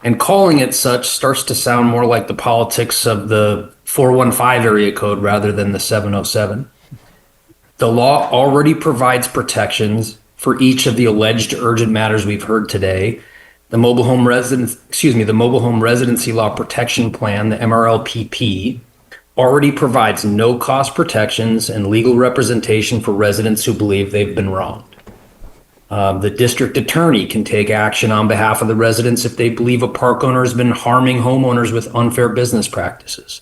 S2: And calling it such starts to sound more like the politics of the 415 area code rather than the 707. The law already provides protections for each of the alleged urgent matters we've heard today. The Mobile Home Residency Law Protection Plan, the MRLPP, already provides no cost protections and legal representation for residents who believe they've been wronged. The district attorney can take action on behalf of the residents if they believe a park owner has been harming homeowners with unfair business practices.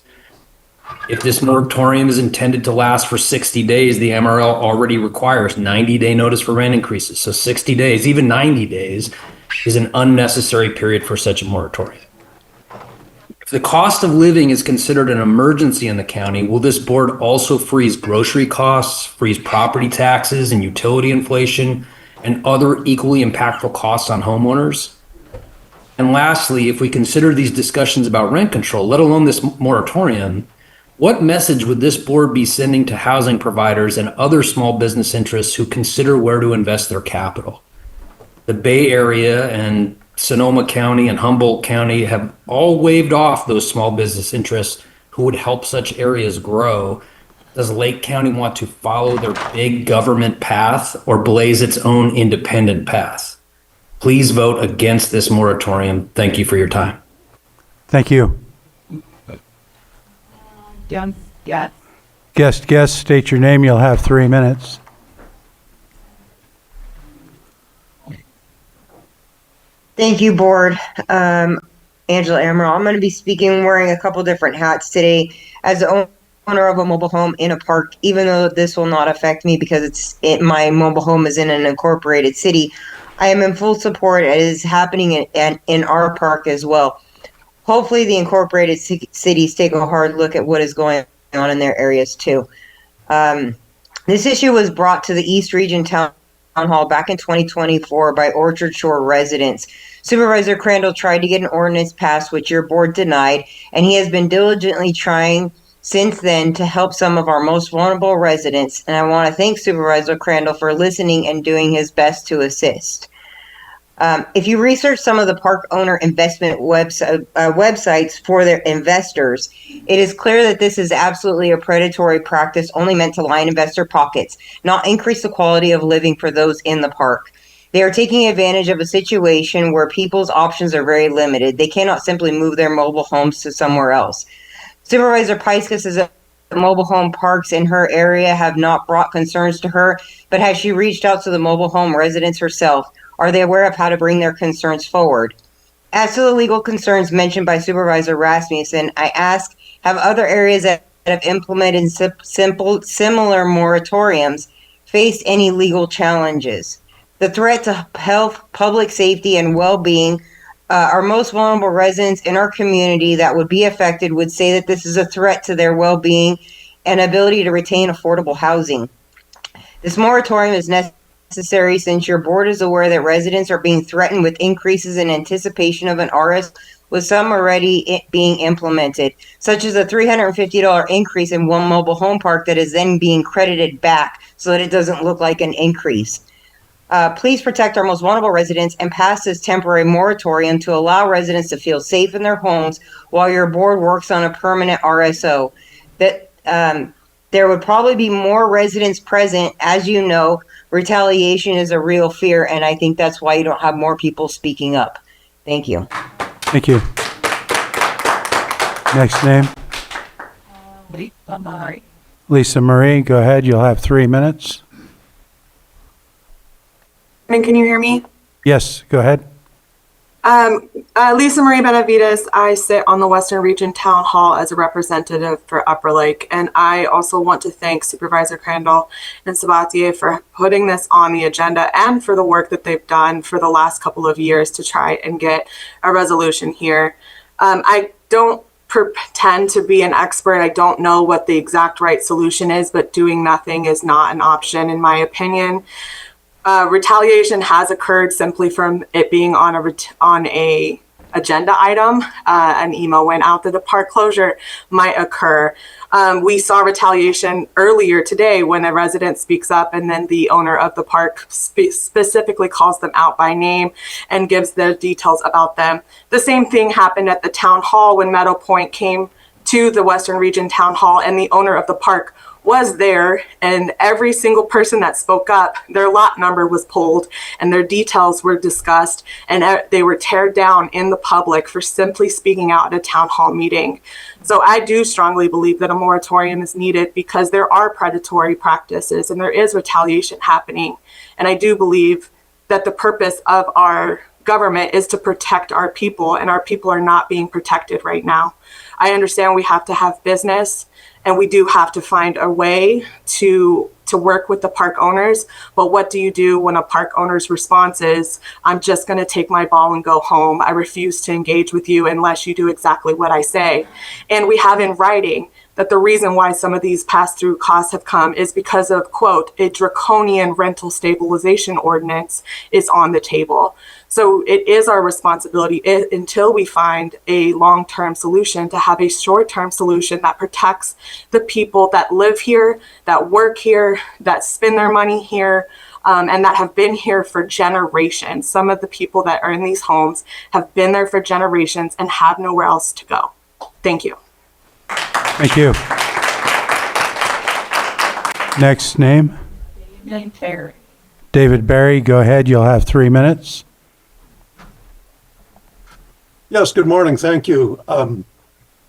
S2: If this moratorium is intended to last for 60 days, the MRL already requires 90-day notice for rent increases. So 60 days, even 90 days, is an unnecessary period for such a moratorium. If the cost of living is considered an emergency in the county, will this board also freeze grocery costs, freeze property taxes and utility inflation, and other equally impactful costs on homeowners? And lastly, if we consider these discussions about rent control, let alone this moratorium, what message would this board be sending to housing providers and other small business interests who consider where to invest their capital? The Bay Area and Sonoma County and Humboldt County have all waved off those small business interests who would help such areas grow. Does Lake County want to follow their big government path or blaze its own independent path? Please vote against this moratorium. Thank you for your time.
S1: Thank you. Guest, state your name. You'll have 3 minutes.
S11: Thank you, board. Angela Amaral. I'm going to be speaking wearing a couple different hats today as the owner of a mobile home in a park, even though this will not affect me because my mobile home is in an incorporated city. I am in full support. It is happening in our park as well. Hopefully the incorporated cities take a hard look at what is going on in their areas too. This issue was brought to the East Region Town Hall back in 2024 by Orchard Shore residents. Supervisor Crandall tried to get an ordinance passed, which your board denied, and he has been diligently trying since then to help some of our most vulnerable residents. And I want to thank Supervisor Crandall for listening and doing his best to assist. If you research some of the park owner investment websites for their investors, it is clear that this is absolutely a predatory practice only meant to line investor pockets, not increase the quality of living for those in the park. They are taking advantage of a situation where people's options are very limited. They cannot simply move their mobile homes to somewhere else. Supervisor Piskis says that mobile home parks in her area have not brought concerns to her, but has she reached out to the mobile home residents herself? Are they aware of how to bring their concerns forward? As to the legal concerns mentioned by Supervisor Rasmussen, I ask, have other areas that have implemented similar moratoriums faced any legal challenges? The threat to health, public safety, and well-being, our most vulnerable residents in our community that would be affected would say that this is a threat to their well-being and ability to retain affordable housing. This moratorium is necessary since your board is aware that residents are being threatened with increases in anticipation of an RS, with some already being implemented, such as a $350 increase in one mobile home park that is then being credited back so that it doesn't look like an increase. Please protect our most vulnerable residents and pass this temporary moratorium to allow residents to feel safe in their homes while your board works on a permanent RSO. That there would probably be more residents present. As you know, retaliation is a real fear, and I think that's why you don't have more people speaking up. Thank you.
S1: Thank you. Next name. Lisa Marie, go ahead. You'll have 3 minutes.
S4: Can you hear me?
S1: Yes, go ahead.
S4: Lisa Marie Benavides. I sit on the Western Region Town Hall as a representative for Upper Lake, and I also want to thank Supervisor Crandall and Sabatier for putting this on the agenda and for the work that they've done for the last couple of years to try and get a resolution here. I don't pretend to be an expert. I don't know what the exact right solution is, but doing nothing is not an option, in my opinion. Retaliation has occurred simply from it being on a agenda item. An email went out that the park closure might occur. We saw retaliation earlier today when a resident speaks up and then the owner of the park specifically calls them out by name and gives the details about them. The same thing happened at the town hall when Meadow Point came to the Western Region Town Hall and the owner of the park was there, and every single person that spoke up, their lot number was pulled and their details were discussed, and they were teared down in the public for simply speaking out at a town hall meeting. So I do strongly believe that a moratorium is needed because there are predatory practices and there is retaliation happening. And I do believe that the purpose of our government is to protect our people, and our people are not being protected right now. I understand we have to have business, and we do have to find a way to work with the park owners. But what do you do when a park owner's response is, I'm just going to take my ball and go home. I refuse to engage with you unless you do exactly what I say. And we have in writing that the reason why some of these pass-through costs have come is because of, quote, a draconian rental stabilization ordinance is on the table. So it is our responsibility until we find a long-term solution to have a short-term solution that protects the people that live here, that work here, that spend their money here, and that have been here for generations. Some of the people that are in these homes have been there for generations and have nowhere else to go. Thank you.
S1: Thank you. Next name. David Barry, go ahead. You'll have 3 minutes.
S13: Yes, good morning. Thank you.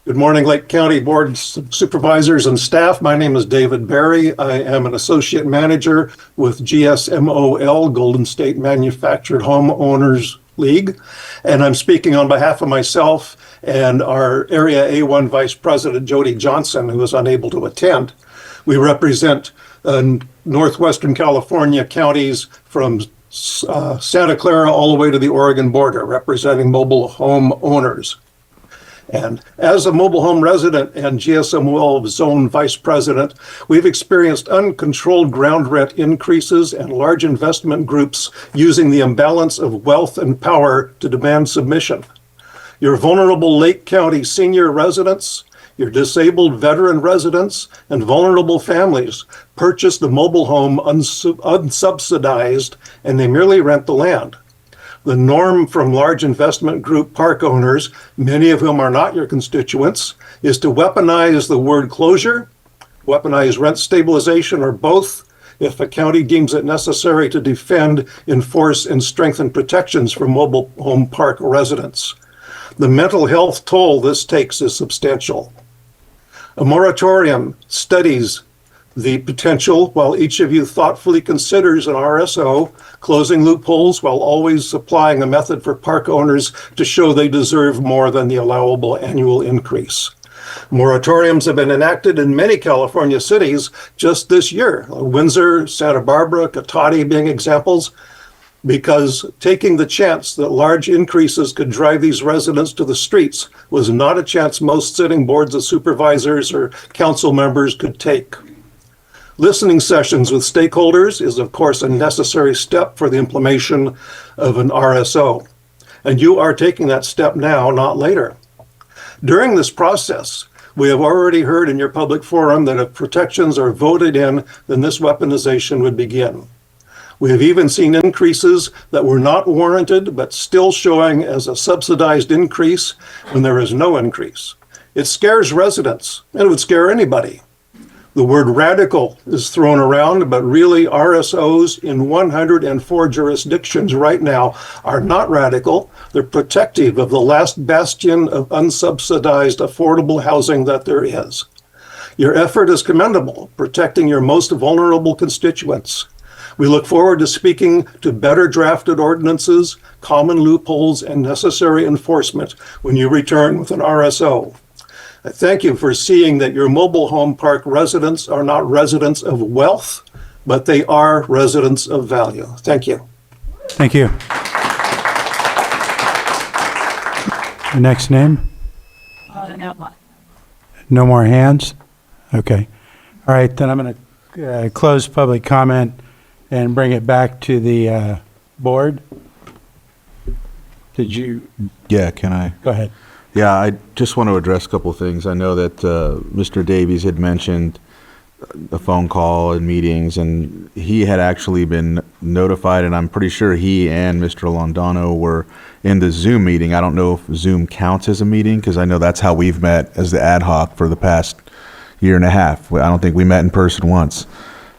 S13: Good morning, Lake County Board of Supervisors and staff. My name is David Barry. I am an associate manager with GSMOL, Golden State Manufactured Homeowners League, and I'm speaking on behalf of myself and our Area A1 Vice President, Jody Johnson, who is unable to attend. We represent Northwestern California counties from Santa Clara all the way to the Oregon border, representing mobile home owners. And as a mobile home resident and GSMOL zone vice president, we've experienced uncontrolled ground rent increases and large investment groups using the imbalance of wealth and power to demand submission. Your vulnerable Lake County senior residents, your disabled veteran residents, and vulnerable families purchase the mobile home unsubsidized, and they merely rent the land. The norm from large investment group park owners, many of whom are not your constituents, is to weaponize the word closure, weaponize rent stabilization, or both if a county deems it necessary to defend, enforce, and strengthen protections for mobile home park residents. The mental health toll this takes is substantial. A moratorium studies the potential, while each of you thoughtfully considers an RSO, closing loopholes while always supplying a method for park owners to show they deserve more than the allowable annual increase. Moratoriums have been enacted in many California cities just this year, Windsor, Santa Barbara, Cotati being examples, because taking the chance that large increases could drive these residents to the streets was not a chance most sitting boards of supervisors or council members could take. Listening sessions with stakeholders is, of course, a necessary step for the implementation of an RSO. And you are taking that step now, not later. During this process, we have already heard in your public forum that if protections are voted in, then this weaponization would begin. We have even seen increases that were not warranted, but still showing as a subsidized increase when there is no increase. It scares residents, and it would scare anybody. The word radical is thrown around, but really RSOs in 104 jurisdictions right now are not radical. They're protective of the last bastion of unsubsidized affordable housing that there is. Your effort is commendable, protecting your most vulnerable constituents. We look forward to speaking to better drafted ordinances, common loopholes, and necessary enforcement when you return with an RSO. I thank you for seeing that your mobile home park residents are not residents of wealth, but they are residents of value. Thank you.
S1: Thank you. The next name? No more hands? Okay. All right, then I'm going to close public comment and bring it back to the board. Did you?
S22: Yeah, can I?
S1: Go ahead.
S22: Yeah, I just want to address a couple of things. I know that Mr. Davies had mentioned a phone call and meetings, and he had actually been notified, and I'm pretty sure he and Mr. Londano were in the Zoom meeting. I don't know if Zoom counts as a meeting, because I know that's how we've met as the ad hoc for the past year and a half. I don't think we met in person once.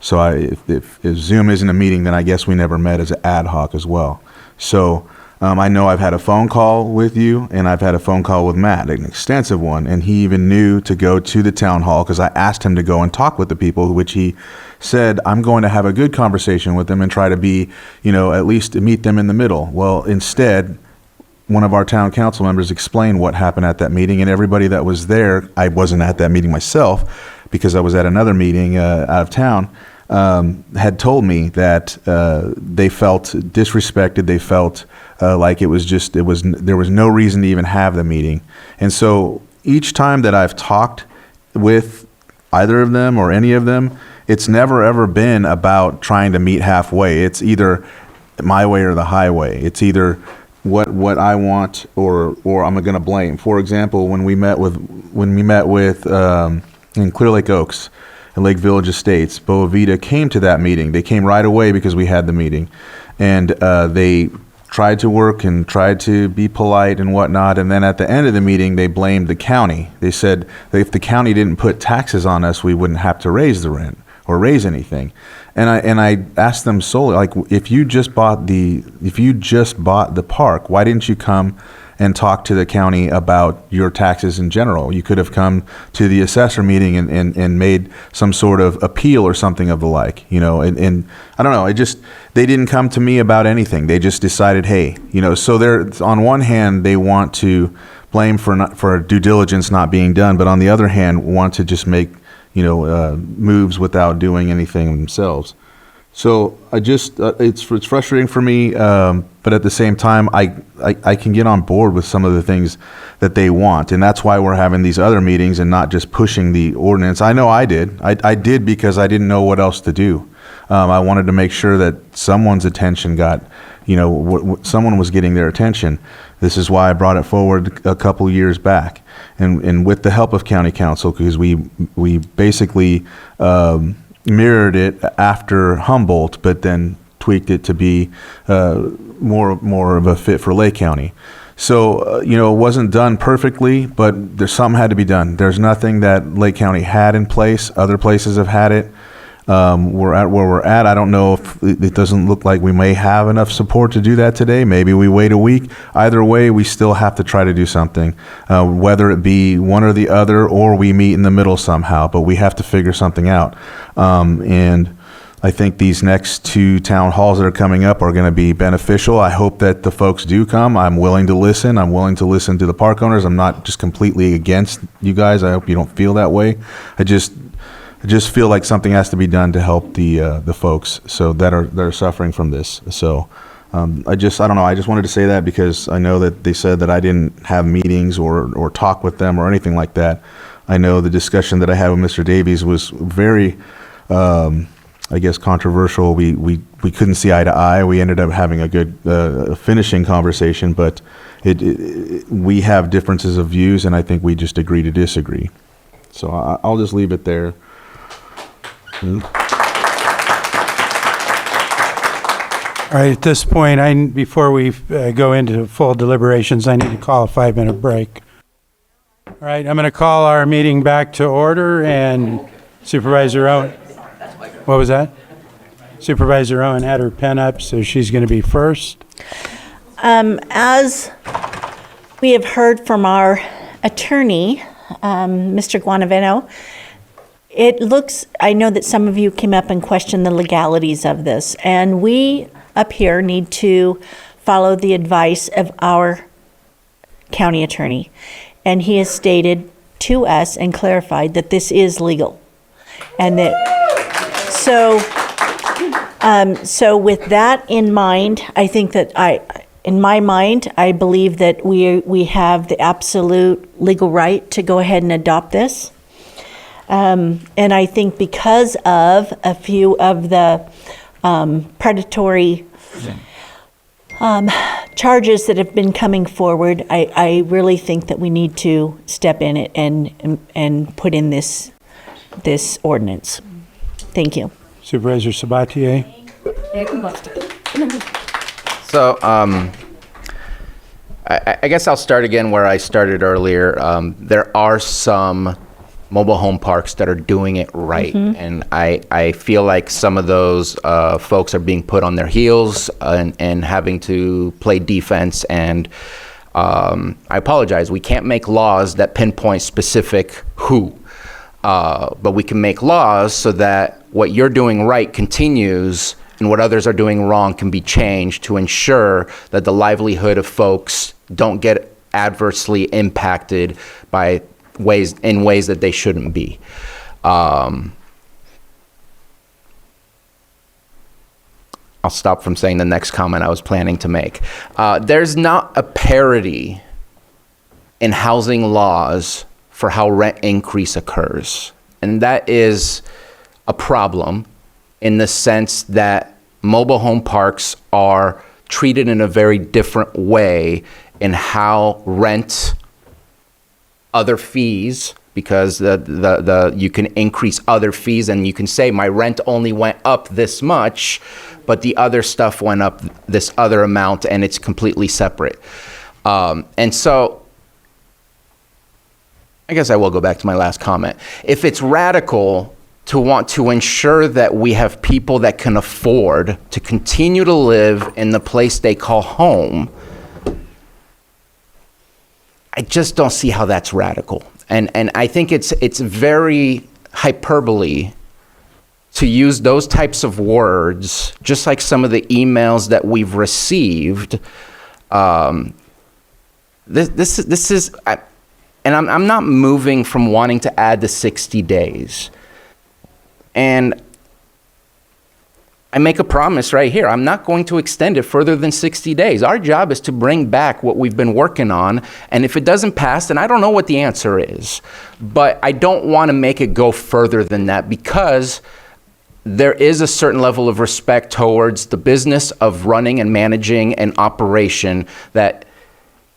S22: So if Zoom isn't a meeting, then I guess we never met as an ad hoc as well. So I know I've had a phone call with you, and I've had a phone call with Matt, an extensive one, and he even knew to go to the town hall because I asked him to go and talk with the people, which he said, I'm going to have a good conversation with them and try to be, at least meet them in the middle. Well, instead, one of our town council members explained what happened at that meeting, and everybody that was there, I wasn't at that meeting myself because I was at another meeting out of town, had told me that they felt disrespected. They felt like there was no reason to even have the meeting. And so each time that I've talked with either of them or any of them, it's never ever been about trying to meet halfway. It's either my way or the highway. It's either what I want or I'm going to blame. For example, when we met with in Clear Lake Oaks and Lake Village Estates, Boa Vita came to that meeting. They came right away because we had the meeting, and they tried to work and tried to be polite and whatnot. And then at the end of the meeting, they blamed the county. They said that if the county didn't put taxes on us, we wouldn't have to raise the rent or raise anything. And I asked them solely, like, if you just bought the park, why didn't you come and talk to the county about your taxes in general? You could have come to the assessor meeting and made some sort of appeal or something of the like, and I don't know, they didn't come to me about anything. They just decided, hey, so they're, on one hand, they want to blame for due diligence not being done, but on the other hand, want to just make, moves without doing anything themselves. So it's frustrating for me, but at the same time, I can get on board with some of the things that they want, and that's why we're having these other meetings and not just pushing the ordinance. I know I did. I did because I didn't know what else to do. I wanted to make sure that someone's attention got, someone was getting their attention. This is why I brought it forward a couple years back, and with the help of county council, because we basically mirrored it after Humboldt, but then tweaked it to be more of a fit for Lake County. So, it wasn't done perfectly, but there's something had to be done. There's nothing that Lake County had in place. Other places have had it. We're at where we're at. I don't know if it doesn't look like we may have enough support to do that today. Maybe we wait a week. Either way, we still have to try to do something, whether it be one or the other, or we meet in the middle somehow, but we have to figure something out. And I think these next two town halls that are coming up are going to be beneficial. I hope that the folks do come. I'm willing to listen. I'm willing to listen to the park owners. I'm not just completely against you guys. I hope you don't feel that way. I just feel like something has to be done to help the folks that are suffering from this. So I don't know. I just wanted to say that because I know that they said that I didn't have meetings or talk with them or anything like that. I know the discussion that I had with Mr. Davies was very, controversial. We couldn't see eye to eye. We ended up having a good finishing conversation, but we have differences of views, and I think we just agree to disagree. So I'll just leave it there.
S1: All right, at this point, before we go into full deliberations, I need to call a 5-minute break. All right, I'm going to call our meeting back to order, and Supervisor Owen, what was that? Supervisor Owen had her pen up, so she's going to be first.
S10: As we have heard from our attorney, Mr. Guanaveno, I know that some of you came up and questioned the legalities of this, and we up here need to follow the advice of our county attorney. And he has stated to us and clarified that this is legal. And that, so with that in mind, I think that in my mind, I believe that we have the absolute legal right to go ahead and adopt this. And I think because of a few of the predatory charges that have been coming forward, I really think that we need to step in it and put in this ordinance. Thank you.
S1: Supervisor Sabatier.
S3: So, I guess I'll start again where I started earlier. There are some mobile home parks that are doing it right.
S10: Mm-hmm.
S3: And I feel like some of those folks are being put on their heels and having to play defense. And I apologize, we can't make laws that pinpoint specific who. But we can make laws so that what you're doing right continues and what others are doing wrong can be changed to ensure that the livelihood of folks don't get adversely impacted by ways that they shouldn't be. I'll stop from saying the next comment I was planning to make. There's not a parity in housing laws for how rent increase occurs. And that is a problem in the sense that mobile home parks are treated in a very different way in how rent, other fees, because you can increase other fees and you can say my rent only went up this much, but the other stuff went up this other amount and it's completely separate. And so I guess I will go back to my last comment. If it's radical to want to ensure that we have people that can afford to continue to live in the place they call home, I just don't see how that's radical. And I think it's very hyperbole to use those types of words, just like some of the emails that we've received. This is, and I'm not moving from wanting to add the 60 days. And I make a promise right here. I'm not going to extend it further than 60 days. Our job is to bring back what we've been working on. And if it doesn't pass, then I don't know what the answer is. But I don't want to make it go further than that because there is a certain level of respect towards the business of running and managing an operation that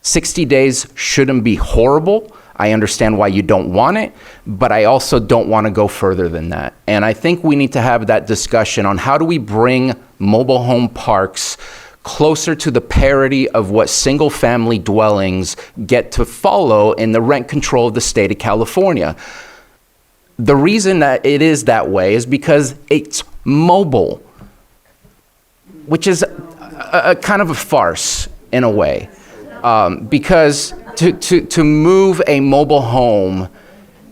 S3: 60 days shouldn't be horrible. I understand why you don't want it, but I also don't want to go further than that. And I think we need to have that discussion on how do we bring mobile home parks closer to the parity of what single family dwellings get to follow in the rent control of the state of California. The reason that it is that way is because it's mobile, which is a kind of a farce in a way, because to move a mobile home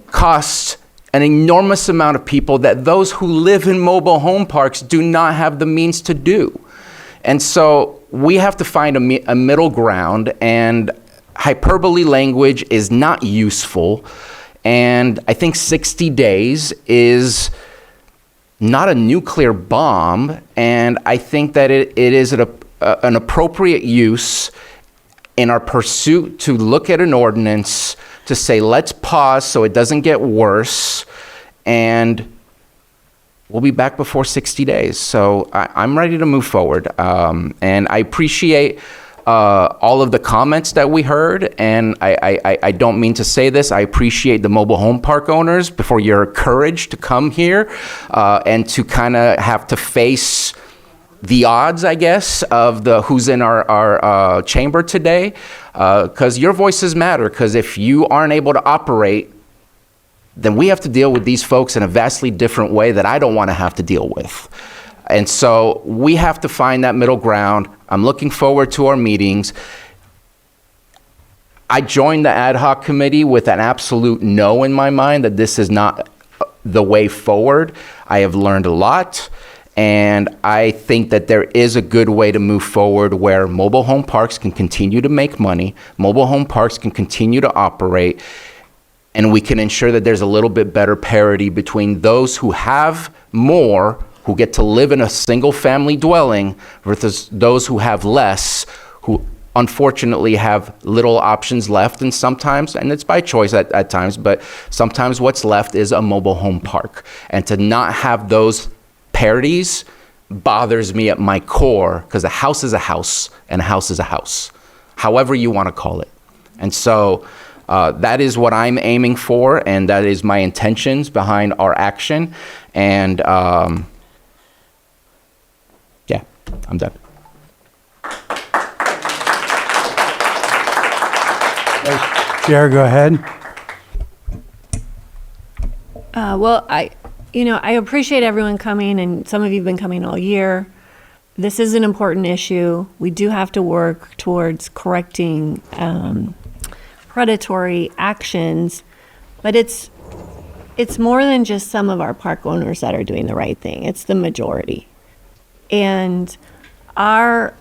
S3: costs an enormous amount of people that those who live in mobile home parks do not have the means to do. And so we have to find a middle ground, and hyperbole language is not useful. And I think 60 days is not a nuclear bomb, and I think that it is an appropriate use in our pursuit to look at an ordinance to say, let's pause so it doesn't get worse, and we'll be back before 60 days. So I'm ready to move forward. And I appreciate all of the comments that we heard, and I don't mean to say this, I appreciate the mobile home park owners for your courage to come here and to kind of have to face the odds, I guess, of who's in our chamber today, because your voices matter. Because if you aren't able to operate, then we have to deal with these folks in a vastly different way that I don't want to have to deal with. And so we have to find that middle ground. I'm looking forward to our meetings. I joined the ad hoc committee with an absolute no in my mind that this is not the way forward. I have learned a lot, and I think that there is a good way to move forward where mobile home parks can continue to make money, mobile home parks can continue to operate, and we can ensure that there's a little bit better parity between those who have more, who get to live in a single family dwelling, versus those who have less, who unfortunately have little options left, and sometimes, and it's by choice at times, but sometimes what's left is a mobile home park. And to not have those parities bothers me at my core, because a house is a house, and a house is a house, however you want to call it. And so that is what I'm aiming for, and that is my intentions behind our action. And yeah, I'm done.
S1: Chair, go ahead.
S6: Well, I appreciate everyone coming, and some of you have been coming all year. This is an important issue. We do have to work towards correcting predatory actions, but it's more than just some of our park owners that are doing the right thing. It's the majority. And our,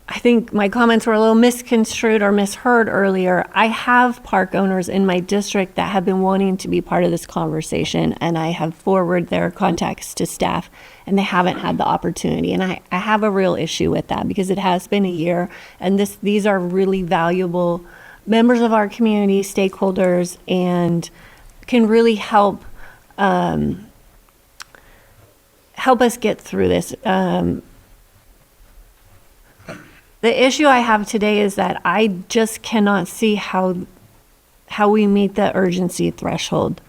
S6: I think my comments were a little misconstrued or misheard earlier. I have park owners in my district that have been wanting to be part of this conversation, and I have forwarded their contacts to staff, and they haven't had the opportunity. And I have a real issue with that, because it has been a year, and these are really valuable members of our community, stakeholders, and can really help us get through this. The issue I have today is that I just cannot see how we meet the urgency threshold.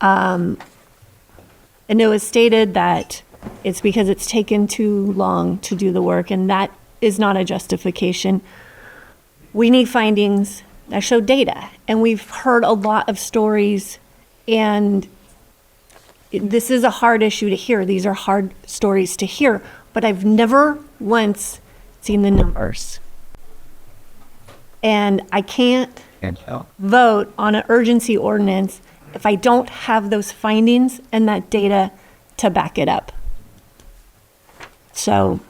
S6: And it was stated that it's because it's taken too long to do the work, and that is not a justification. We need findings that show data, and we've heard a lot of stories, and this is a hard issue to hear. These are hard stories to hear, but I've never once seen the numbers. And I can't vote on an urgency ordinance if I don't have those findings and that data to back it up. So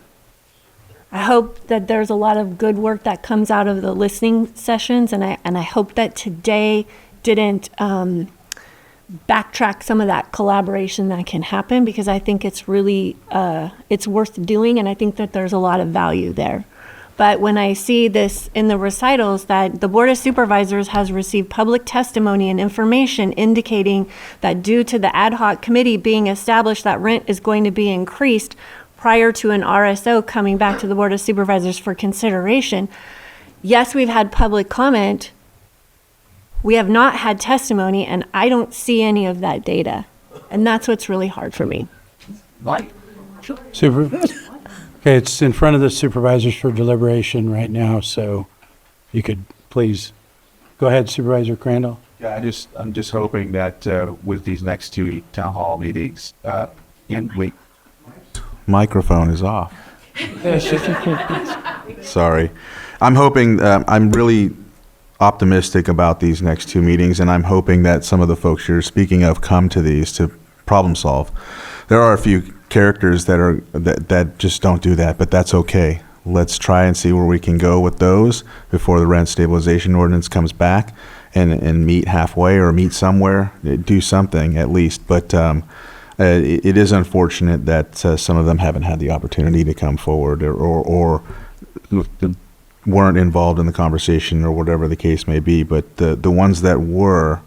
S6: I hope that there's a lot of good work that comes out of the listening sessions, and I hope that today didn't backtrack some of that collaboration that can happen, because I think it's really, it's worth doing, and I think that there's a lot of value there. But when I see this in the recitals, that the Board of Supervisors has received public testimony and information indicating that due to the ad hoc committee being established, that rent is going to be increased prior to an RSO coming back to the Board of Supervisors for consideration. Yes, we've had public comment. We have not had testimony, and I don't see any of that data. And that's what's really hard for me.
S1: Okay, it's in front of the supervisors for deliberation right now, so you could please go ahead, Supervisor Crandall.
S12: Yeah, I'm just hoping that with these next two town hall meetings, microphone is off. Sorry. I'm hoping, I'm really optimistic about these next two meetings, and I'm hoping that some of the folks you're speaking of come to these to problem solve. There are a few characters that just don't do that, but that's okay. Let's try and see where we can go with those before the rent stabilization ordinance comes back, and meet halfway or meet somewhere, do something at least. But it is unfortunate that some of them haven't had the opportunity to come forward or weren't involved in the conversation or whatever the case may be. But the ones that were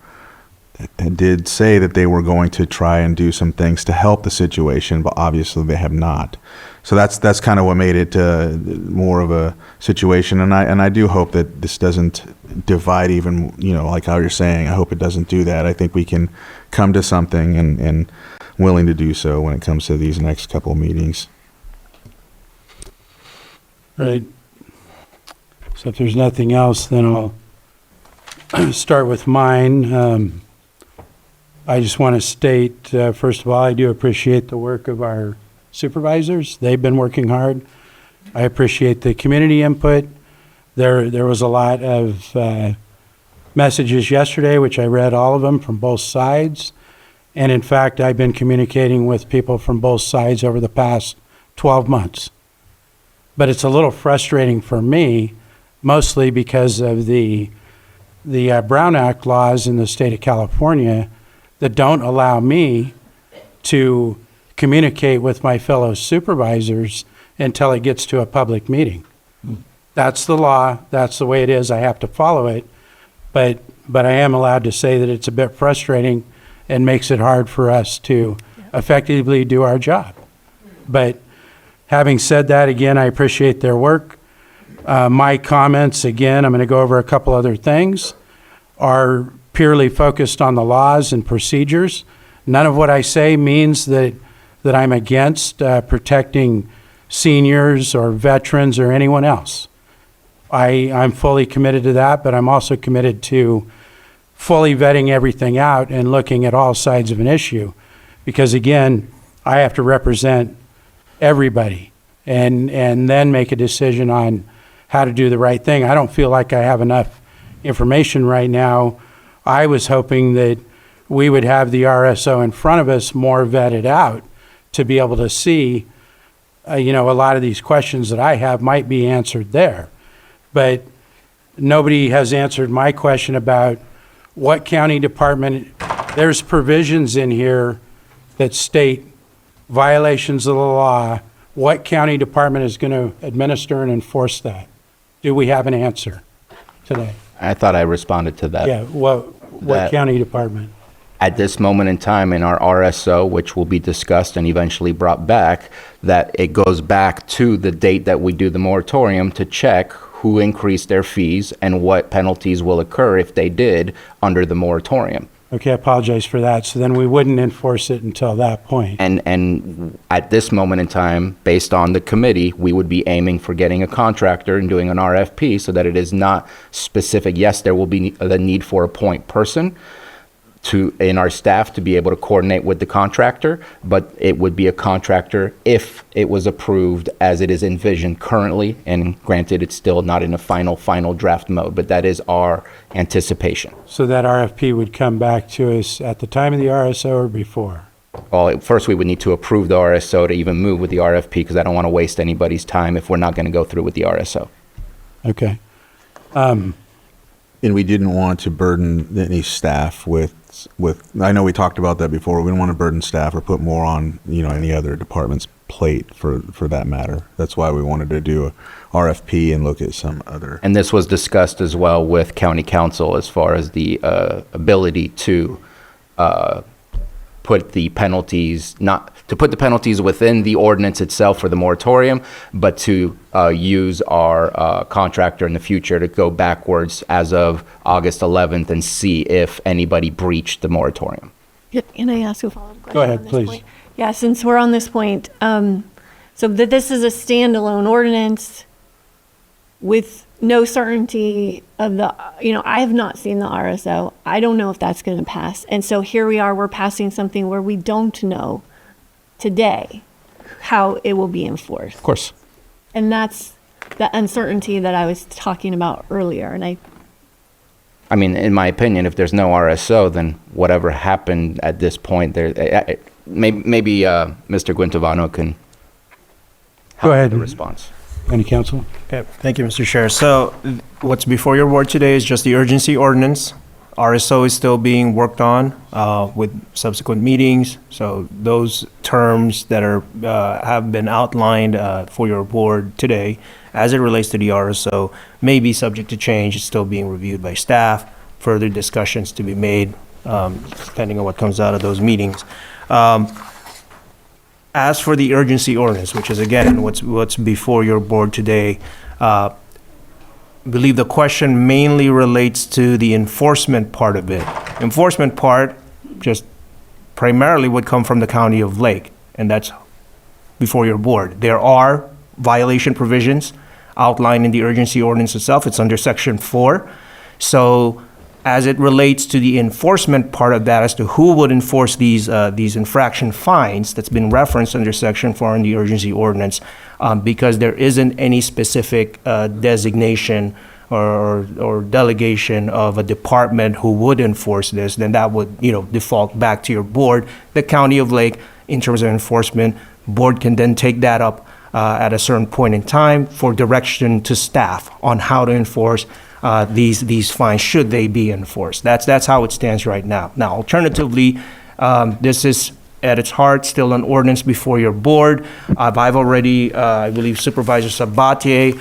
S12: did say that they were going to try and do some things to help the situation, but obviously they have not. So that's kind of what made it more of a situation. And I do hope that this doesn't divide even, like how you're saying. I hope it doesn't do that. I think we can come to something and willing to do so when it comes to these next couple of meetings.
S1: Right. So if there's nothing else, then I'll start with mine. I just want to state, first of all, I do appreciate the work of our supervisors. They've been working hard. I appreciate the community input. There was a lot of messages yesterday, which I read all of them from both sides. And in fact, I've been communicating with people from both sides over the past 12 months. But it's a little frustrating for me, mostly because of the Brown Act laws in the state of California that don't allow me to communicate with my fellow supervisors until it gets to a public meeting. That's the law. That's the way it is. I have to follow it. But I am allowed to say that it's a bit frustrating and makes it hard for us to effectively do our job. But having said that, again, I appreciate their work. My comments, again, I'm going to go over a couple other things, are purely focused on the laws and procedures. None of what I say means that I'm against protecting seniors or veterans or anyone else. I'm fully committed to that, but I'm also committed to fully vetting everything out and looking at all sides of an issue. Because again, I have to represent everybody and then make a decision on how to do the right thing. I don't feel like I have enough information right now. I was hoping that we would have the RSO in front of us more vetted out to be able to see, a lot of these questions that I have might be answered there. But nobody has answered my question about what county department. There's provisions in here that state violations of the law. What county department is going to administer and enforce that? Do we have an answer today?
S3: I thought I responded to that.
S1: Yeah, what county department?
S3: At this moment in time in our RSO, which will be discussed and eventually brought back, that it goes back to the date that we do the moratorium to check who increased their fees and what penalties will occur if they did under the moratorium.
S1: Okay, I apologize for that. So then we wouldn't enforce it until that point.
S3: And at this moment in time, based on the committee, we would be aiming for getting a contractor and doing an RFP so that it is not specific. Yes, there will be the need for a point person in our staff to be able to coordinate with the contractor, but it would be a contractor if it was approved as it is envisioned currently. And granted, it's still not in a final draft mode, but that is our anticipation.
S1: So that RFP would come back to us at the time of the RSO or before?
S3: Well, first we would need to approve the RSO to even move with the RFP, because I don't want to waste anybody's time if we're not going to go through with the RSO.
S1: Okay.
S12: And we didn't want to burden any staff with, I know we talked about that before, we don't want to burden staff or put more on, any other department's plate for that matter. That's why we wanted to do a RFP and look at some other.
S3: And this was discussed as well with county council as far as the ability to put the penalties, not to put the penalties within the ordinance itself for the moratorium, but to use our contractor in the future to go backwards as of August 11th and see if anybody breached the moratorium.
S6: Can I ask a follow-up question?
S1: Go ahead,
S6: on this
S1: please.
S6: point? Yeah, since we're on this point, so that this is a standalone ordinance with no certainty of I have not seen the RSO. I don't know if that's going to pass. And so here we are, we're passing something where we don't know today how it will be enforced.
S12: Of course.
S6: And that's the uncertainty that I was talking about earlier. And
S3: I mean, in my opinion, if there's no RSO, then whatever happened at this point, maybe Mr. Guintovano can
S1: Go ahead.
S3: the response.
S1: Any counsel?
S14: Okay, thank you, Mr. Chair. So what's before your board today is just the urgency ordinance. RSO is still being worked on with subsequent meetings. So those terms that have been outlined for your board today, as it relates to the RSO, may be subject to change. It's still being reviewed by staff. Further discussions to be made, depending on what comes out of those meetings. As for the urgency ordinance, which is again what's before your board today, I believe the question mainly relates to the enforcement part of it. Enforcement part just primarily would come from the County of Lake, and that's before your board. There are violation provisions outlined in the urgency ordinance itself. It's under Section 4. So as it relates to the enforcement part of that, as to who would enforce these infraction fines that's been referenced under Section 4 in the urgency ordinance, because there isn't any specific designation or delegation of a department who would enforce this, then that would, default back to your board. The County of Lake, in terms of enforcement, board can then take that up at a certain point in time for direction to staff on how to enforce these fines, should they be enforced. That's how it stands right now. Now, alternatively, this is at its heart still an ordinance before your board. I've already, I believe Supervisor Sabatier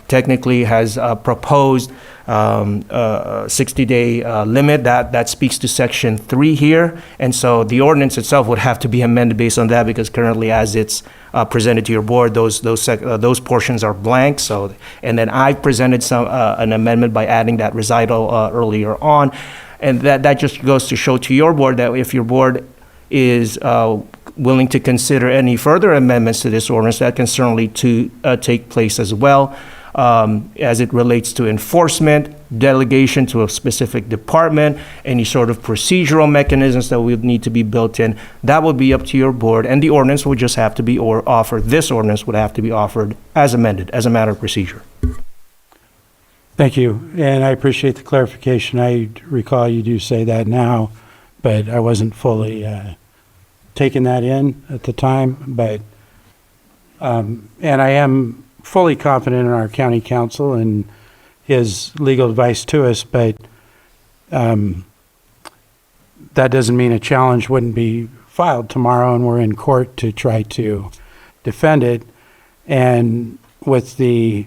S14: technically has proposed a 60-day limit. That speaks to Section 3 here. And so the ordinance itself would have to be amended based on that, because currently as it's presented to your board, those portions are blank. So, and then I presented an amendment by adding that recital earlier on. And that just goes to show to your board that if your board is willing to consider any further amendments to this ordinance, that can certainly take place as well, as it relates to enforcement, delegation to a specific department, any sort of procedural mechanisms that would need to be built in. That would be up to your board, and the ordinance would just have to be offered. This ordinance would have to be offered as amended, as a matter of procedure.
S1: Thank you, and I appreciate the clarification. I recall you do say that now, but I wasn't fully taking that in at the time. But and I am fully confident in our county counsel and his legal advice to us, but that doesn't mean a challenge wouldn't be filed tomorrow, and we're in court to try to defend it. And with the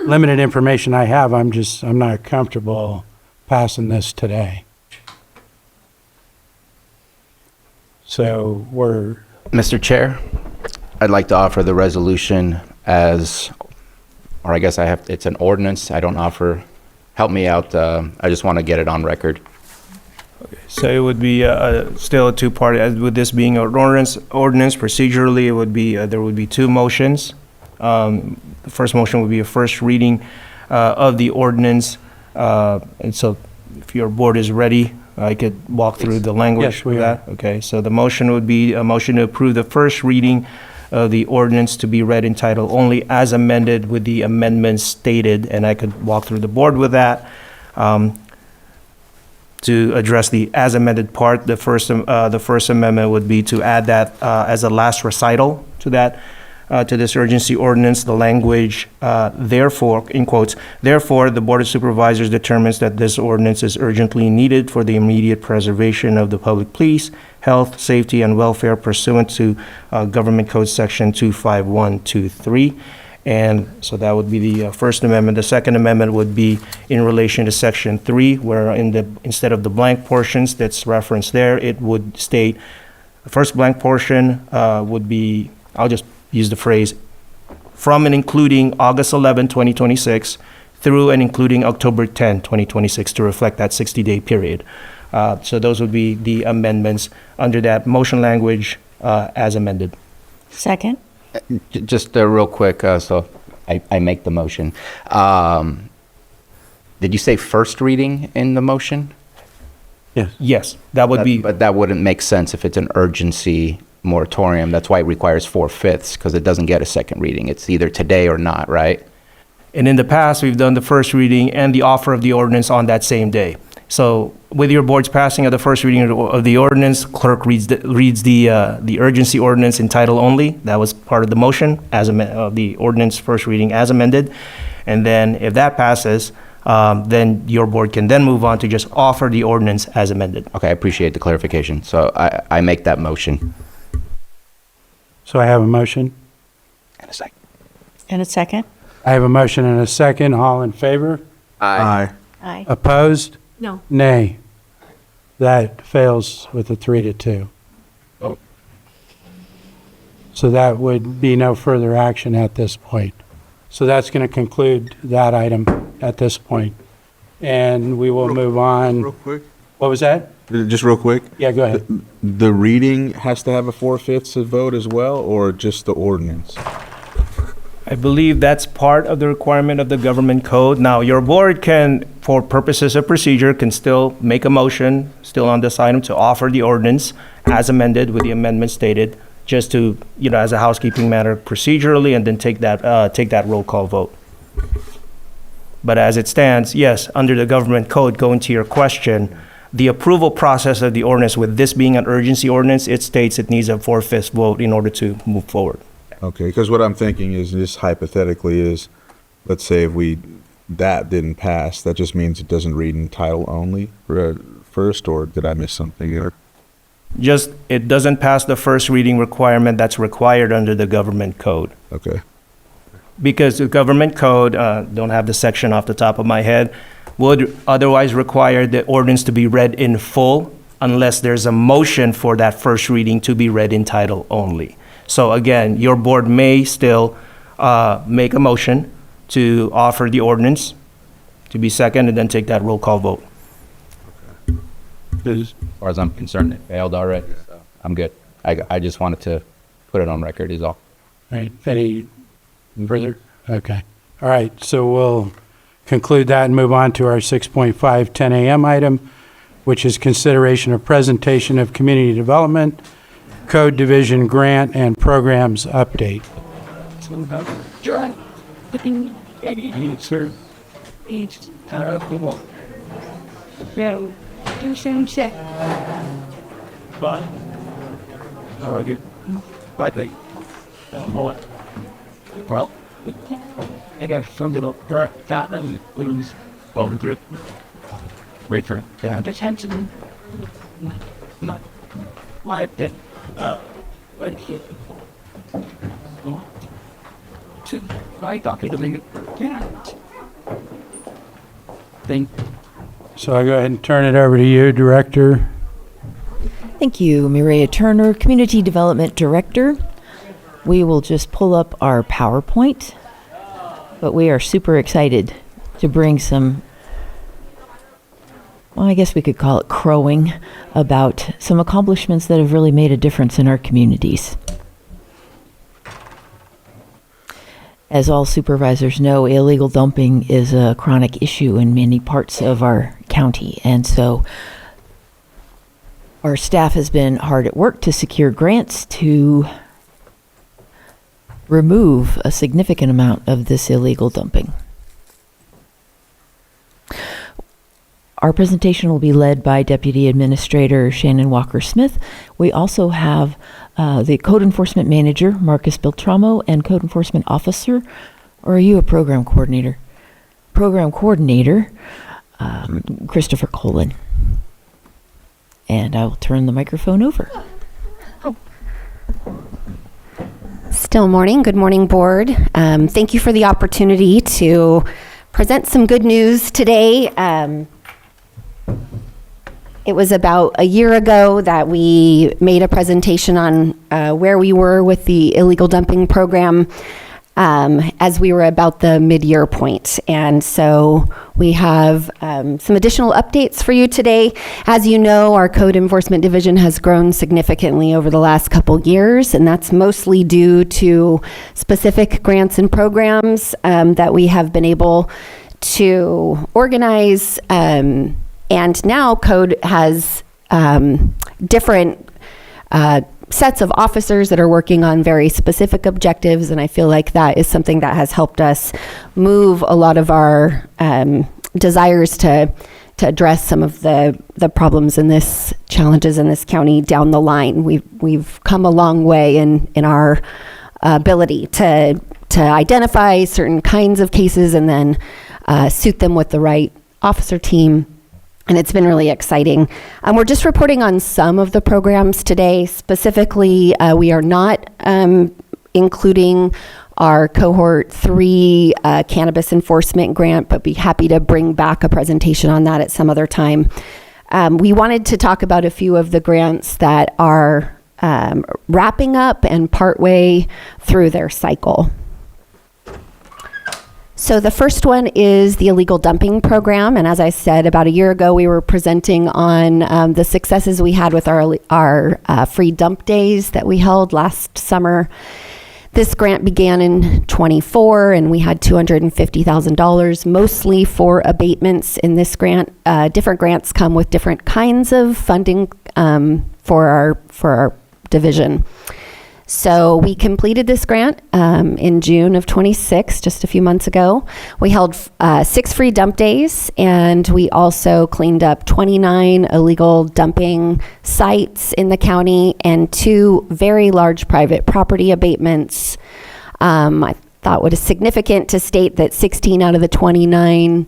S1: limited information I have, I'm not comfortable passing this today. So
S3: Mr. Chair, I'd like to offer the resolution as, or I guess it's an ordinance. I don't offer, help me out. I just want to get it on record.
S14: So it would be still a two-part, with this being an ordinance procedurally, it would be, there would be two motions. The first motion would be a first reading of the ordinance. And so if your board is ready, I could walk through the language
S1: Yes, we
S14: for
S1: are.
S14: that. Okay, so the motion would be a motion to approve the first reading of the ordinance to be read in title only as amended with the amendments stated, and I could walk through the board with that. To address the as amended part, the first amendment would be to add that as a last recital to that, to this urgency ordinance, the language, therefore, in quotes, therefore, the Board of Supervisors determines that this ordinance is urgently needed for the immediate preservation of the public peace, health, safety, and welfare pursuant to Government Code Section 25123. And so that would be the First Amendment. The Second Amendment would be in relation to Section 3, where instead of the blank portions that's referenced there, it would state, the first blank portion would be, I'll just use the phrase, from and including August 11, 2026, through and including October 10, 2026, to reflect that 60-day period. So those would be the amendments under that motion language as amended.
S10: Second.
S3: Just real quick, so I make the motion. Did you say first reading in the motion?
S1: Yes.
S14: Yes, that would be.
S3: But that wouldn't make sense if it's an urgency moratorium. That's why it requires 4/5, because it doesn't get a second reading. It's either today or not, right?
S14: And in the past, we've done the first reading and the offer of the ordinance on that same day. So with your board's passing of the first reading of the ordinance, clerk reads the urgency ordinance in title only. That was part of the motion as of the ordinance first reading as amended. And then if that passes, then your board can then move on to just offer the ordinance as amended.
S3: Okay, I appreciate the clarification. So I make that motion.
S1: I have a motion.
S3: And a second.
S10: And a second.
S1: I have a motion and a second. All in favor?
S12: Aye.
S10: Aye.
S1: Opposed?
S6: No.
S1: Nay. That fails with a 3-2. So that would be no further action at this point. So that's going to conclude that item at this point. And we will move on.
S12: Real quick.
S1: What was that?
S12: Just real quick.
S1: Yeah, go ahead.
S12: The reading has to have a 4/5 vote as well, or just the ordinance?
S14: I believe that's part of the requirement of the government code. Now, your board can, for purposes of procedure, can still make a motion, still on this item, to offer the ordinance as amended with the amendment stated, just to, as a housekeeping matter procedurally, and then take that roll call vote. But as it stands, yes, under the government code, going to your question, the approval process of the ordinance, with this being an urgency ordinance, it states it needs a 4/5 vote in order to move forward.
S12: Okay, because what I'm thinking is, just hypothetically, is, let's say if that didn't pass, that just means it doesn't read in title only first, or did I miss something here?
S14: Just, it doesn't pass the first reading requirement that's required under the government code.
S12: Okay.
S14: Because the government code, don't have the section off the top of my head, would otherwise require the ordinance to be read in full unless there's a motion for that first reading to be read in title only. So again, your board may still make a motion to offer the ordinance to be second and then take that roll call vote.
S3: As far as I'm concerned, it failed already, so I'm good. I just wanted to put it on record is all.
S1: All right, any further? Okay. All right, so we'll conclude that and move on to our 6.5 10 a.m. item, which is consideration of presentation of community development, code division grant and programs update.
S15: Well, I got something up that and lose well through. Wait for it. Yeah, just had to not like that. What is it? I thought it was Thank.
S1: So I go ahead and turn it over to you, Director.
S17: Thank you, Mireya Turner, Community Development Director. We will just pull up our PowerPoint, but we are super excited to bring some, well, I guess we could call it crowing about some accomplishments that have really made a difference in our communities. As all supervisors know, illegal dumping is a chronic issue in many parts of our county, and so our staff has been hard at work to secure grants to remove a significant amount of this illegal dumping. Our presentation will be led by Deputy Administrator Shannon Walker-Smith. We also have the Code Enforcement Manager, Marcus Beltramo, and Code Enforcement Officer, or are you a Program Coordinator? Program Coordinator, Christopher Colin. And I will turn the microphone over.
S23: Still morning. Good morning, board. Thank you for the opportunity to present some good news today. It was about a year ago that we made a presentation on where we were with the illegal dumping program as we were about the mid-year point. And so we have some additional updates for you today. As you know, our Code Enforcement Division has grown significantly over the last couple years, and that's mostly due to specific grants and programs that we have been able to organize. And now Code has different sets of officers that are working on very specific objectives, and I feel like that is something that has helped us move a lot of our desires to address some of the problems in this challenges in this county down the line. We've come a long way in our ability to identify certain kinds of cases and then suit them with the right officer team. And it's been really exciting. We're just reporting on some of the programs today. Specifically, we are not including our Cohort 3 cannabis enforcement grant, but be happy to bring back a presentation on that at some other time. We wanted to talk about a few of the grants that are wrapping up and partway through their cycle. So the first one is the illegal dumping program. And as I said, about a year ago, we were presenting on the successes we had with our free dump days that we held last summer. This grant began in '24, and we had $250,000, mostly for abatements in this grant. Different grants come with different kinds of funding for our division. So we completed this grant in June of '26, just a few months ago. We held 6 free dump days, and we also cleaned up 29 illegal dumping sites in the county and 2 very large private property abatements. I thought it was significant to state that 16 out of the 29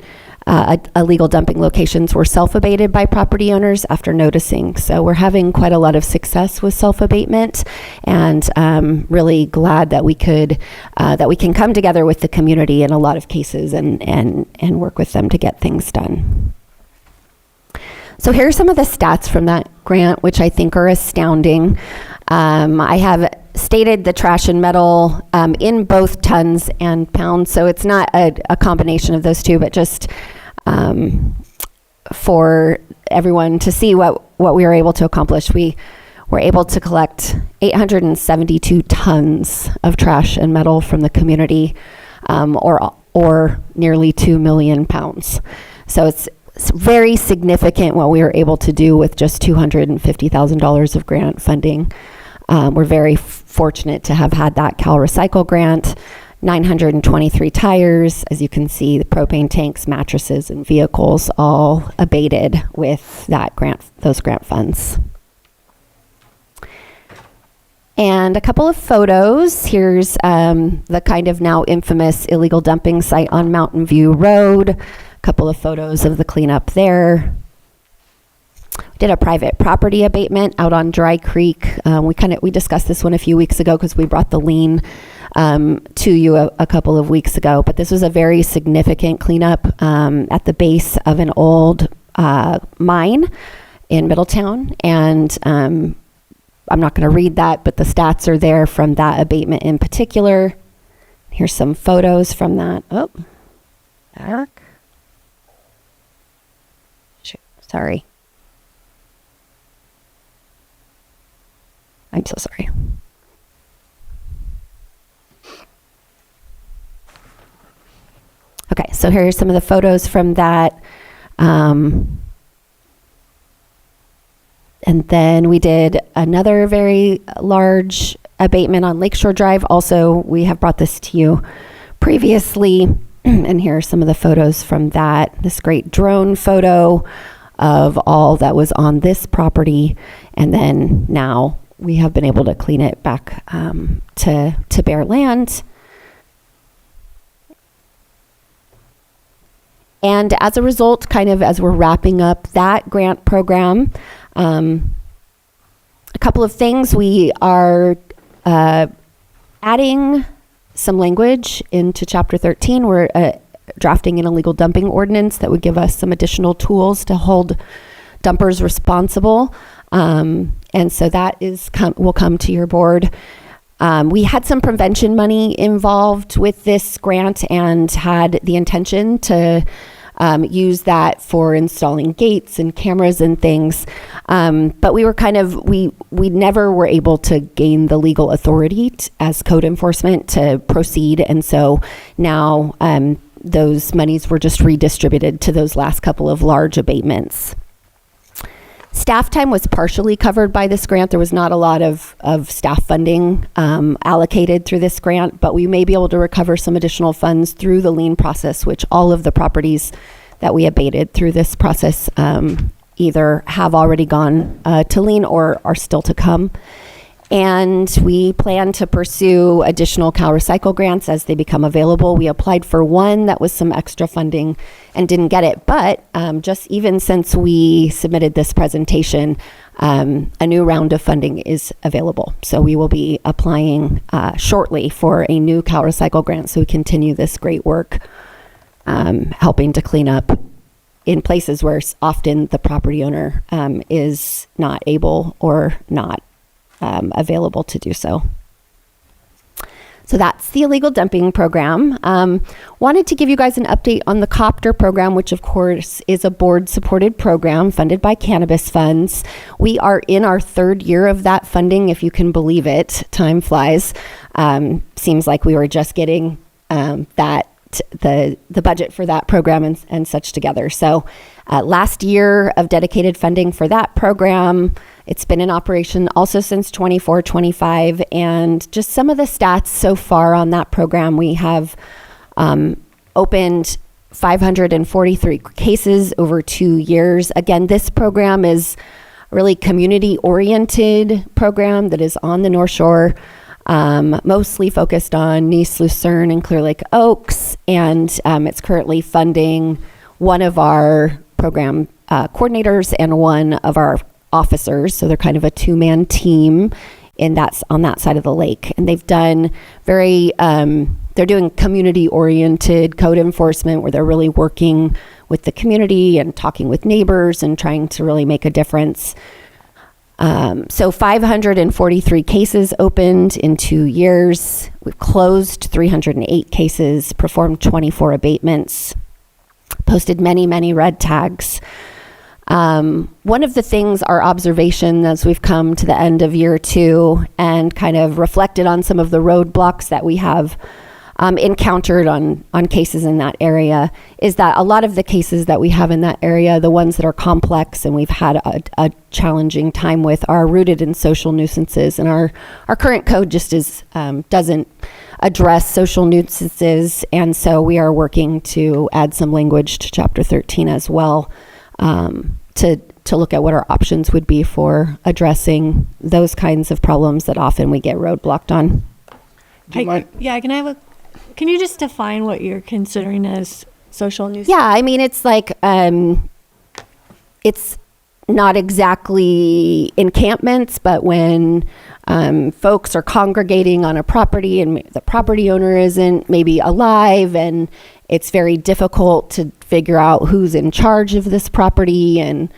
S23: illegal dumping locations were self-abated by property owners after noticing. So we're having quite a lot of success with self-abatement, and really glad that we can come together with the community in a lot of cases and work with them to get things done. So here are some of the stats from that grant, which I think are astounding. I have stated the trash and metal in both tons and pounds, so it's not a combination of those two, but just for everyone to see what we were able to accomplish. We were able to collect 872 tons of trash and metal from the community, or nearly 2 million pounds. So it's very significant what we were able to do with just $250,000 of grant funding. We're very fortunate to have had that Cal Recycle grant. 923 tires, as you can see, the propane tanks, mattresses, and vehicles all abated with those grant funds. And a couple of photos. Here's the kind of now infamous illegal dumping site on Mountain View Road. A couple of photos of the cleanup there. Did a private property abatement out on Dry Creek. We discussed this one a few weeks ago because we brought the lien to you a couple of weeks ago. But this was a very significant cleanup at the base of an old mine in Middletown. And I'm not going to read that, but the stats are there from that abatement in particular. Here's some photos from that. Oh, back. Sorry. I'm so sorry. Okay, so here are some of the photos from that. And then we did another very large abatement on Lakeshore Drive. Also, we have brought this to you previously. And here are some of the photos from that. This great drone photo of all that was on this property. And then now we have been able to clean it back to bare land. And as a result, kind of as we're wrapping up that grant program, a couple of things. We are adding some language into Chapter 13. We're drafting an illegal dumping ordinance that would give us some additional tools to hold dumpers responsible. And so that will come to your board. We had some prevention money involved with this grant and had the intention to use that for installing gates and cameras and things. But we were we never were able to gain the legal authority as code enforcement to proceed. And so now those monies were just redistributed to those last couple of large abatements. Staff time was partially covered by this grant. There was not a lot of staff funding allocated through this grant, but we may be able to recover some additional funds through the lien process, which all of the properties that we abated through this process either have already gone to lien or are still to come. And we plan to pursue additional Cal Recycle grants as they become available. We applied for one that was some extra funding and didn't get it. But just even since we submitted this presentation, a new round of funding is available. So we will be applying shortly for a new Cal Recycle grant so we continue this great work helping to clean up in places where often the property owner is not able or not available to do so. So that's the illegal dumping program. Wanted to give you guys an update on the Copter program, which of course is a board-supported program funded by cannabis funds. We are in our third year of that funding, if you can believe it. Time flies. Seems like we were just getting the budget for that program and such together. So last year of dedicated funding for that program. It's been in operation also since 24-25, and just some of the stats so far on that program, we have opened 543 cases over 2 years. Again, this program is a really community-oriented program that is on the North Shore, mostly focused on Nice, Lucerne, and Clear Lake Oaks, and it's currently funding one of our program coordinators and one of our officers, so they're kind of a two-man team on that side of the lake. And they've done they're doing community-oriented code enforcement where they're really working with the community and talking with neighbors and trying to really make a difference. So 543 cases opened in 2 years. We've closed 308 cases, performed 24 abatements, posted many, many red tags. One of the things, our observation as we've come to the end of year 2 and kind of reflected on some of the roadblocks that we have encountered on cases in that area, is that a lot of the cases that we have in that area, the ones that are complex and we've had a challenging time with, are rooted in social nuisances. And our current code just doesn't address social nuisances. And so we are working to add some language to Chapter 13 as well, to look at what our options would be for addressing those kinds of problems that often we get roadblocked on.
S7: Can you just define what you're considering as social nuisance?
S23: Yeah, I mean, it's like, it's not exactly encampments, but when folks are congregating on a property and the property owner isn't maybe alive, and it's very difficult to figure out who's in charge of this property, and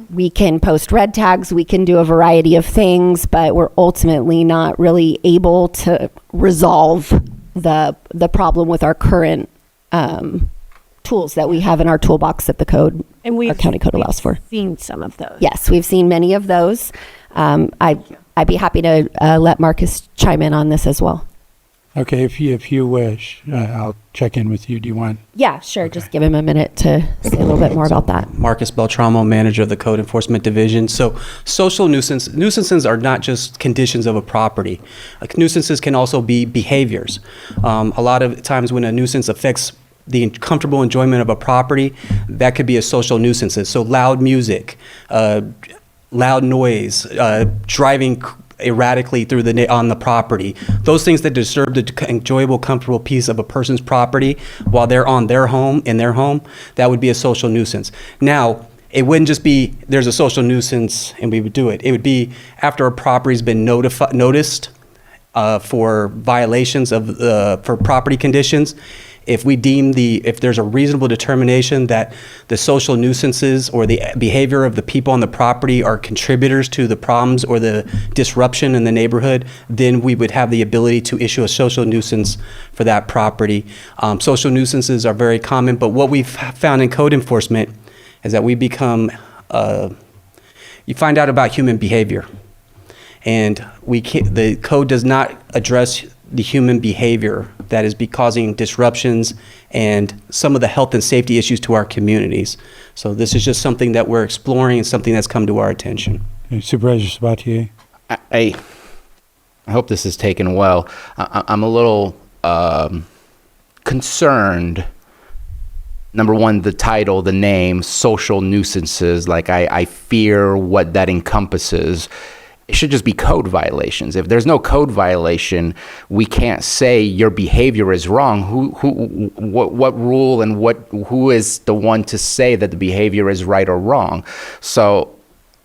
S23: we can post red tags, we can do a variety of things, but we're ultimately not really able to resolve the problem with our current tools that we have in our toolbox that our county code allows for.
S7: Seen some of those.
S23: Yes, we've seen many of those. I'd be happy to let Marcus chime in on this as well.
S1: Okay, if you wish, I'll check in with you. Do you want?
S23: Yeah, sure. Okay. Just give him a minute to say a little bit more about that.
S18: Marcus Beltramo, manager of the Code Enforcement Division. So social nuisances are not just conditions of a property. Nuisances can also be behaviors. A lot of times when a nuisance affects the comfortable enjoyment of a property, that could be a social nuisance. So loud music, loud noise, driving erratically on the property, those things that disturb the enjoyable, comfortable piece of a person's property while they're in their home, that would be a social nuisance. Now, it wouldn't just be there's a social nuisance and we would do it. It would be after a property's been noticed for violations for property conditions. If we deem if there's a reasonable determination that the social nuisances or the behavior of the people on the property are contributors to the problems or the disruption in the neighborhood, then we would have the ability to issue a social nuisance for that property. Social nuisances are very common, but what we've found in code enforcement is that we become, you find out about human behavior. And the code does not address the human behavior that is causing disruptions and some of the health and safety issues to our communities. So this is just something that we're exploring and something that's come to our attention.
S1: Okay, Supervisor Sabatier.
S3: I hope this is taken well. I'm a little concerned. Number one, the title, the name, social nuisances, like I fear what that encompasses. It should just be code violations. If there's no code violation, we can't say your behavior is wrong. What rule and who is the one to say that the behavior is right or wrong? So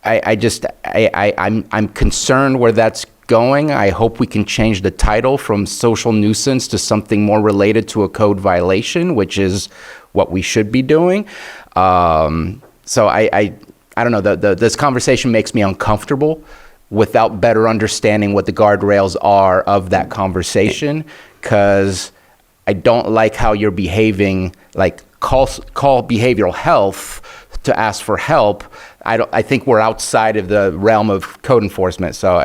S3: I'm concerned where that's going. I hope we can change the title from social nuisance to something more related to a code violation, which is what we should be doing. So I don't know. This conversation makes me uncomfortable without better understanding what the guardrails are of that conversation, because I don't like how you're behaving, like call behavioral health to ask for help. I think we're outside of the realm of code enforcement, so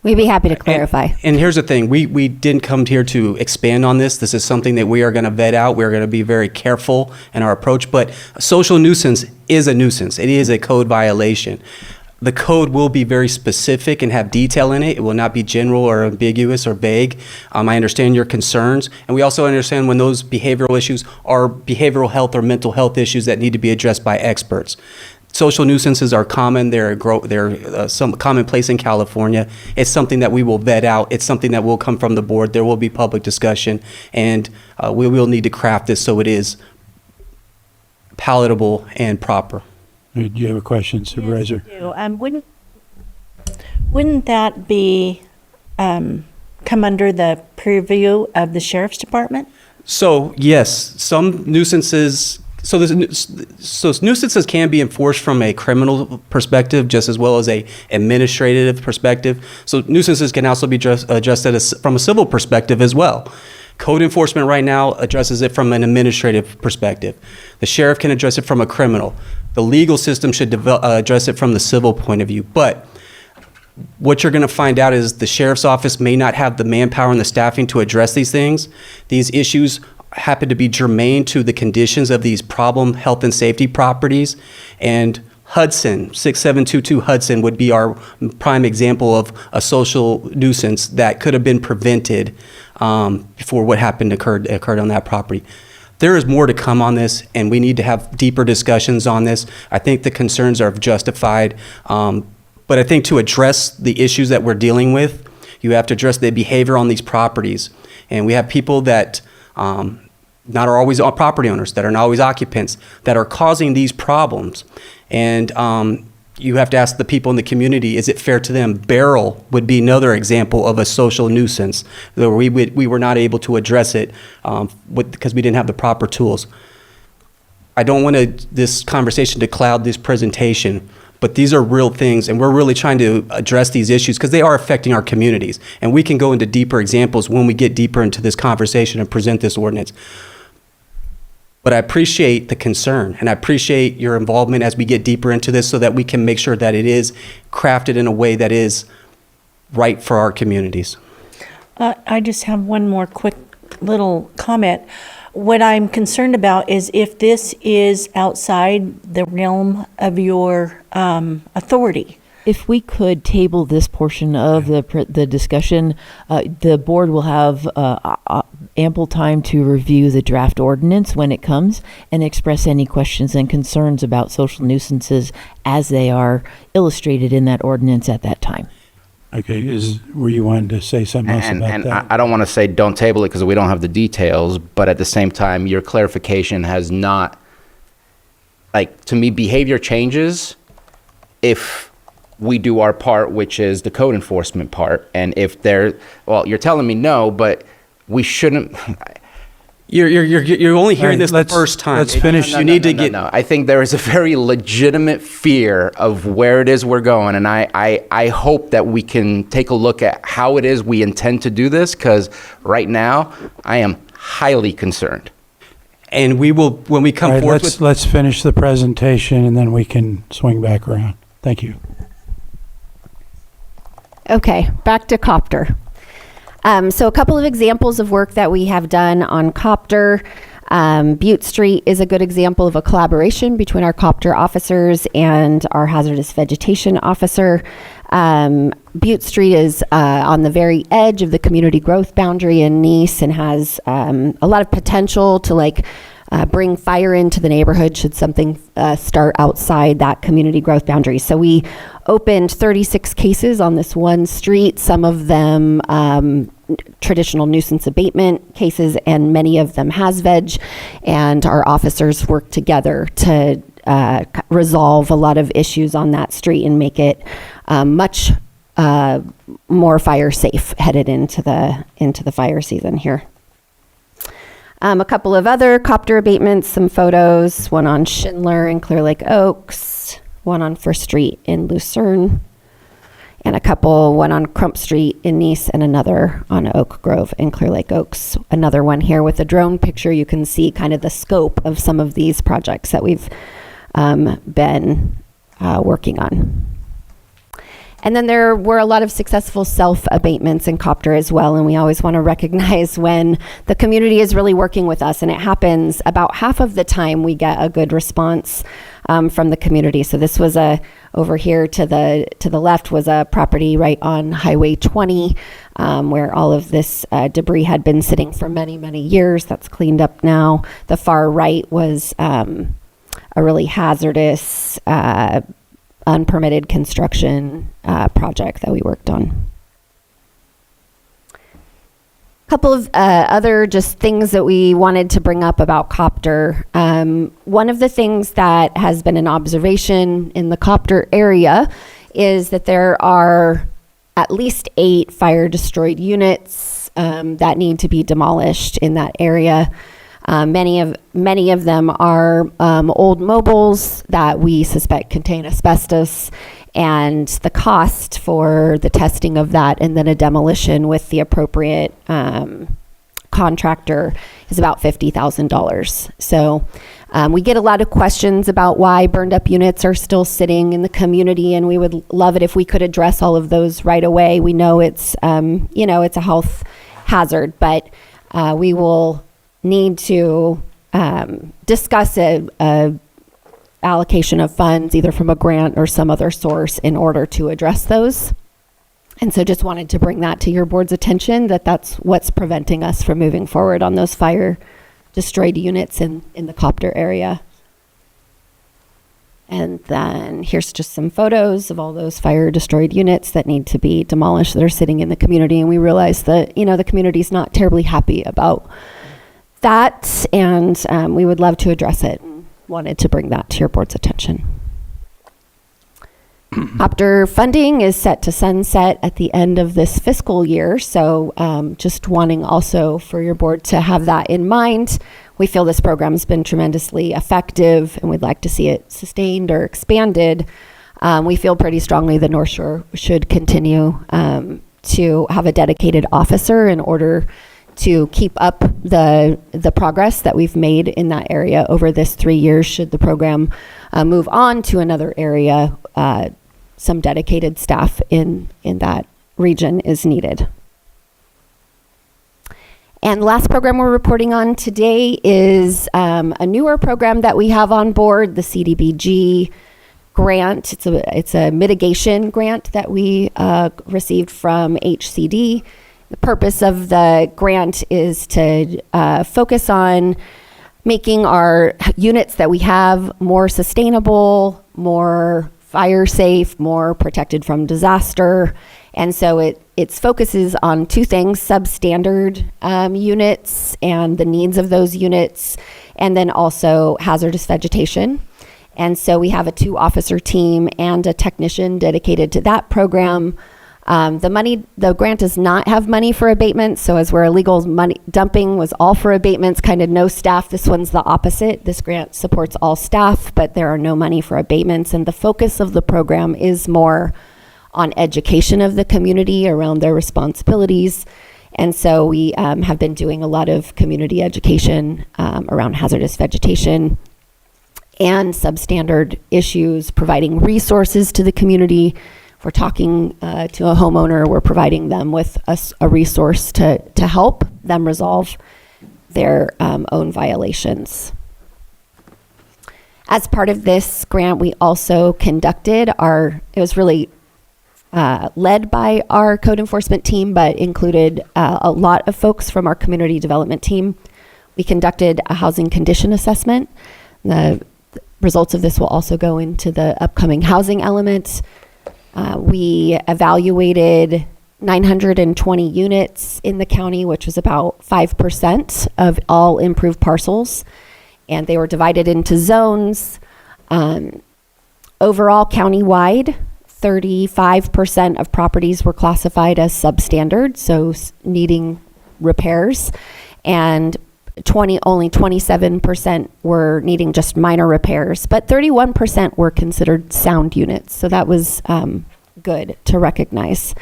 S23: We'd be happy to clarify.
S18: And here's the thing, we didn't come here to expand on this. This is something that we are going to vet out. We're going to be very careful in our approach, but a social nuisance is a nuisance. It is a code violation. The code will be very specific and have detail in it. It will not be general or ambiguous or vague. I understand your concerns, and we also understand when those behavioral issues are behavioral health or mental health issues that need to be addressed by experts. Social nuisances are common. They're some commonplace in California. It's something that we will vet out. It's something that will come from the board. There will be public discussion, and we will need to craft this so it is palatable and proper.
S1: Do you have a question, Supervisor?
S10: Yes, I do. Wouldn't that be come under the purview of the sheriff's department?
S18: So yes, some nuisances. So nuisances can be enforced from a criminal perspective just as well as a administrative perspective. So nuisances can also be adjusted from a civil perspective as well. Code enforcement right now addresses it from an administrative perspective. The sheriff can address it from a criminal. The legal system should address it from the civil point of view. But what you're going to find out is the sheriff's office may not have the manpower and the staffing to address these things. These issues happen to be germane to the conditions of these problem health and safety properties. And Hudson, 6722 Hudson would be our prime example of a social nuisance that could have been prevented before what happened occurred on that property. There is more to come on this, and we need to have deeper discussions on this. I think the concerns are justified, but I think to address the issues that we're dealing with, you have to address the behavior on these properties. And we have people that not are always property owners, that are not always occupants, that are causing these problems. And you have to ask the people in the community, is it fair to them? Barrel would be another example of a social nuisance where we were not able to address it because we didn't have the proper tools. I don't want this conversation to cloud this presentation, but these are real things, and we're really trying to address these issues because they are affecting our communities. And we can go into deeper examples when we get deeper into this conversation and present this ordinance. But I appreciate the concern, and I appreciate your involvement as we get deeper into this so that we can make sure that it is crafted in a way that is right for our communities.
S10: I just have one more quick little comment. What I'm concerned about is if this is outside the realm of your authority.
S17: If we could table this portion of the discussion, the board will have ample time to review the draft ordinance when it comes and express any questions and concerns about social nuisances as they are illustrated in that ordinance at that time.
S1: Okay, were you wanting to say something else about that?
S3: I don't want to say don't table it because we don't have the details, but at the same time, your clarification has not, to me, behavior changes if we do our part, which is the code enforcement part. And if you're telling me no, but we shouldn't.
S18: You're only hearing this the first time.
S1: Let's finish.
S3: No. I think there is a very legitimate fear of where it is we're going, and I hope that we can take a look at how it is we intend to do this, because right now I am highly concerned.
S18: And we will, when we come forth
S1: let's finish the presentation, and then we can swing back around. Thank you.
S23: Okay, back to Copter. So a couple of examples of work that we have done on Copter. Butte Street is a good example of a collaboration between our Copter officers and our hazardous vegetation officer. Butte Street is on the very edge of the community growth boundary in Nice and has a lot of potential to bring fire into the neighborhood should something start outside that community growth boundary. So we opened 36 cases on this one street, some of them traditional nuisance abatement cases, and many of them has-veg, and our officers worked together to resolve a lot of issues on that street and make it much more fire safe headed into the fire season here. A couple of other Copter abatements, some photos, one on Schindler in Clear Lake Oaks, one on First Street in Lucerne. then a couple, one on Crump Street in Nice and another on Oak Grove in Clear Lake Oaks. Another one here with a drone picture. You can see kind of the scope of some of these projects that we've been working on. And then there were a lot of successful self-abatements in Copter as well, and we always want to recognize when the community is really working with us, and it happens about half of the time we get a good response from the community. So this was over here to the left was a property right on Highway 20, where all of this debris had been sitting for many, many years. That's cleaned up now. The far right was a really hazardous unpermitted construction project that we worked on. A couple of other just things that we wanted to bring up about Copter. One of the things that has been an observation in the Copter area is that there are at least 8 fire-destroyed units that need to be demolished in that area. Many of them are old mobiles that we suspect contain asbestos, and the cost for the testing of that and then a demolition with the appropriate contractor is about $50,000. So we get a lot of questions about why burned up units are still sitting in the community, and we would love it if we could address all of those right away. We know it's it's a health hazard, but we will need to discuss a allocation of funds either from a grant or some other source in order to address those. And so just wanted to bring that to your board's attention, that that's what's preventing us from moving forward on those fire destroyed units in the Copter area. And then here's just some photos of all those fire destroyed units that need to be demolished that are sitting in the community. And we realize that, the community's not terribly happy about that, and we would love to address it. Wanted to bring that to your board's attention. Copter funding is set to sunset at the end of this fiscal year, so just wanting also for your board to have that in mind. We feel this program's been tremendously effective, and we'd like to see it sustained or expanded. We feel pretty strongly the North Shore should continue to have a dedicated officer in order to keep up the progress that we've made in that area over this 3 years. Should the program move on to another area, some dedicated staff in that region is needed. And the last program we're reporting on today is a newer program that we have on board, the CDBG grant. It's a mitigation grant that we received from HCD. The purpose of the grant is to focus on making our units that we have more sustainable, more fire safe, more protected from disaster. And so it focuses on 2 things: substandard units and the needs of those units, and then also hazardous vegetation. And so we have a 2-officer team and a technician dedicated to that program. The grant does not have money for abatements. So as where illegal money dumping was all for abatements, kind of no staff, this one's the opposite. This grant supports all staff, but there are no money for abatements. And the focus of the program is more on education of the community around their responsibilities. And so we have been doing a lot of community education around hazardous vegetation and substandard issues, providing resources to the community. We're talking to a homeowner, we're providing them with a resource to help them resolve their own violations. As part of this grant, we also conducted it was really led by our code enforcement team, but included a lot of folks from our community development team. We conducted a housing condition assessment. The results of this will also go into the upcoming housing elements. We evaluated 920 units in the county, which was about 5% of all improved parcels, and they were divided into zones. Overall, countywide, 35% of properties were classified as substandard, so needing repairs, and only 27% were needing just minor repairs, but 31% were considered sound units. So that was good to recognize.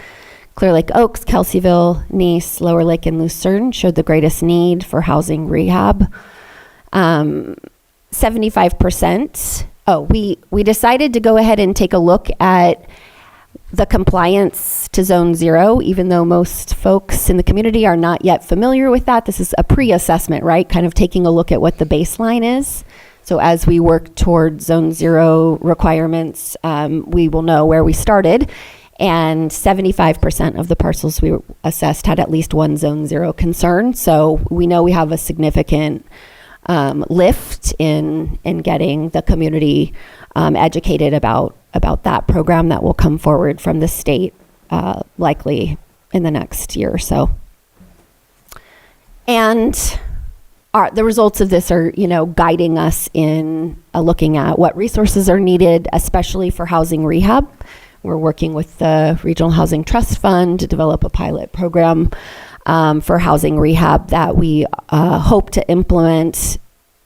S23: Clear Lake Oaks, Kelseyville, Nice, Lower Lake, and Lucerne showed the greatest need for housing rehab. 75%. We decided to go ahead and take a look at the compliance to Zone 0, even though most folks in the community are not yet familiar with that. This is a pre-assessment, right? Kind of taking a look at what the baseline is. So as we work toward Zone 0 requirements, we will know where we started. And 75% of the parcels we assessed had at least one Zone 0 concern. So we know we have a significant lift in getting the community educated about that program that will come forward from the state likely in the next year or so. And the results of this are, guiding us in looking at what resources are needed, especially for housing rehab. We're working with the Regional Housing Trust Fund to develop a pilot program for housing rehab that we hope to implement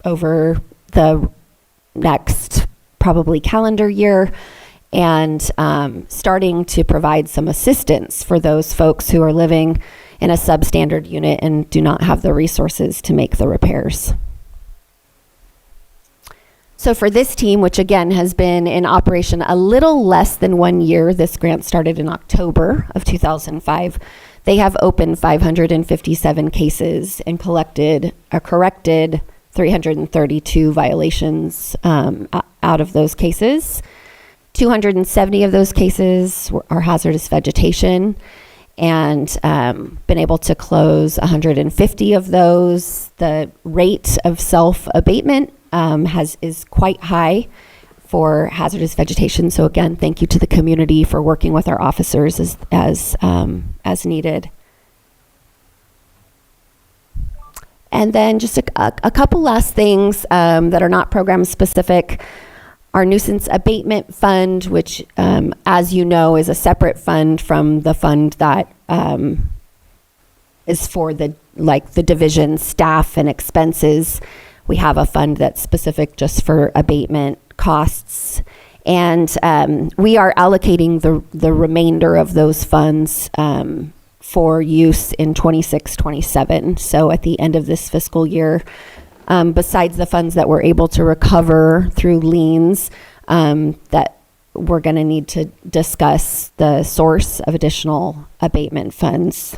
S23: over the next probably calendar year, and starting to provide some assistance for those folks who are living in a substandard unit and do not have the resources to make the repairs. So for this team, which again has been in operation a little less than 1 year, this grant started in October of 2005, they have opened 557 cases and corrected 332 violations out of those cases. 270 of those cases are hazardous vegetation, and been able to close 150 of those. The rate of self-abatement is quite high for hazardous vegetation. So again, thank you to the community for working with our officers as needed. And then just a couple last things that are not program specific. Our nuisance abatement fund, which, as you know, is a separate fund from the fund that is for the division staff and expenses. We have a fund that's specific just for abatement costs. And we are allocating the remainder of those funds for use in 26-27. So at the end of this fiscal year, besides the funds that we're able to recover through liens, that we're going to need to discuss the source of additional abatement funds.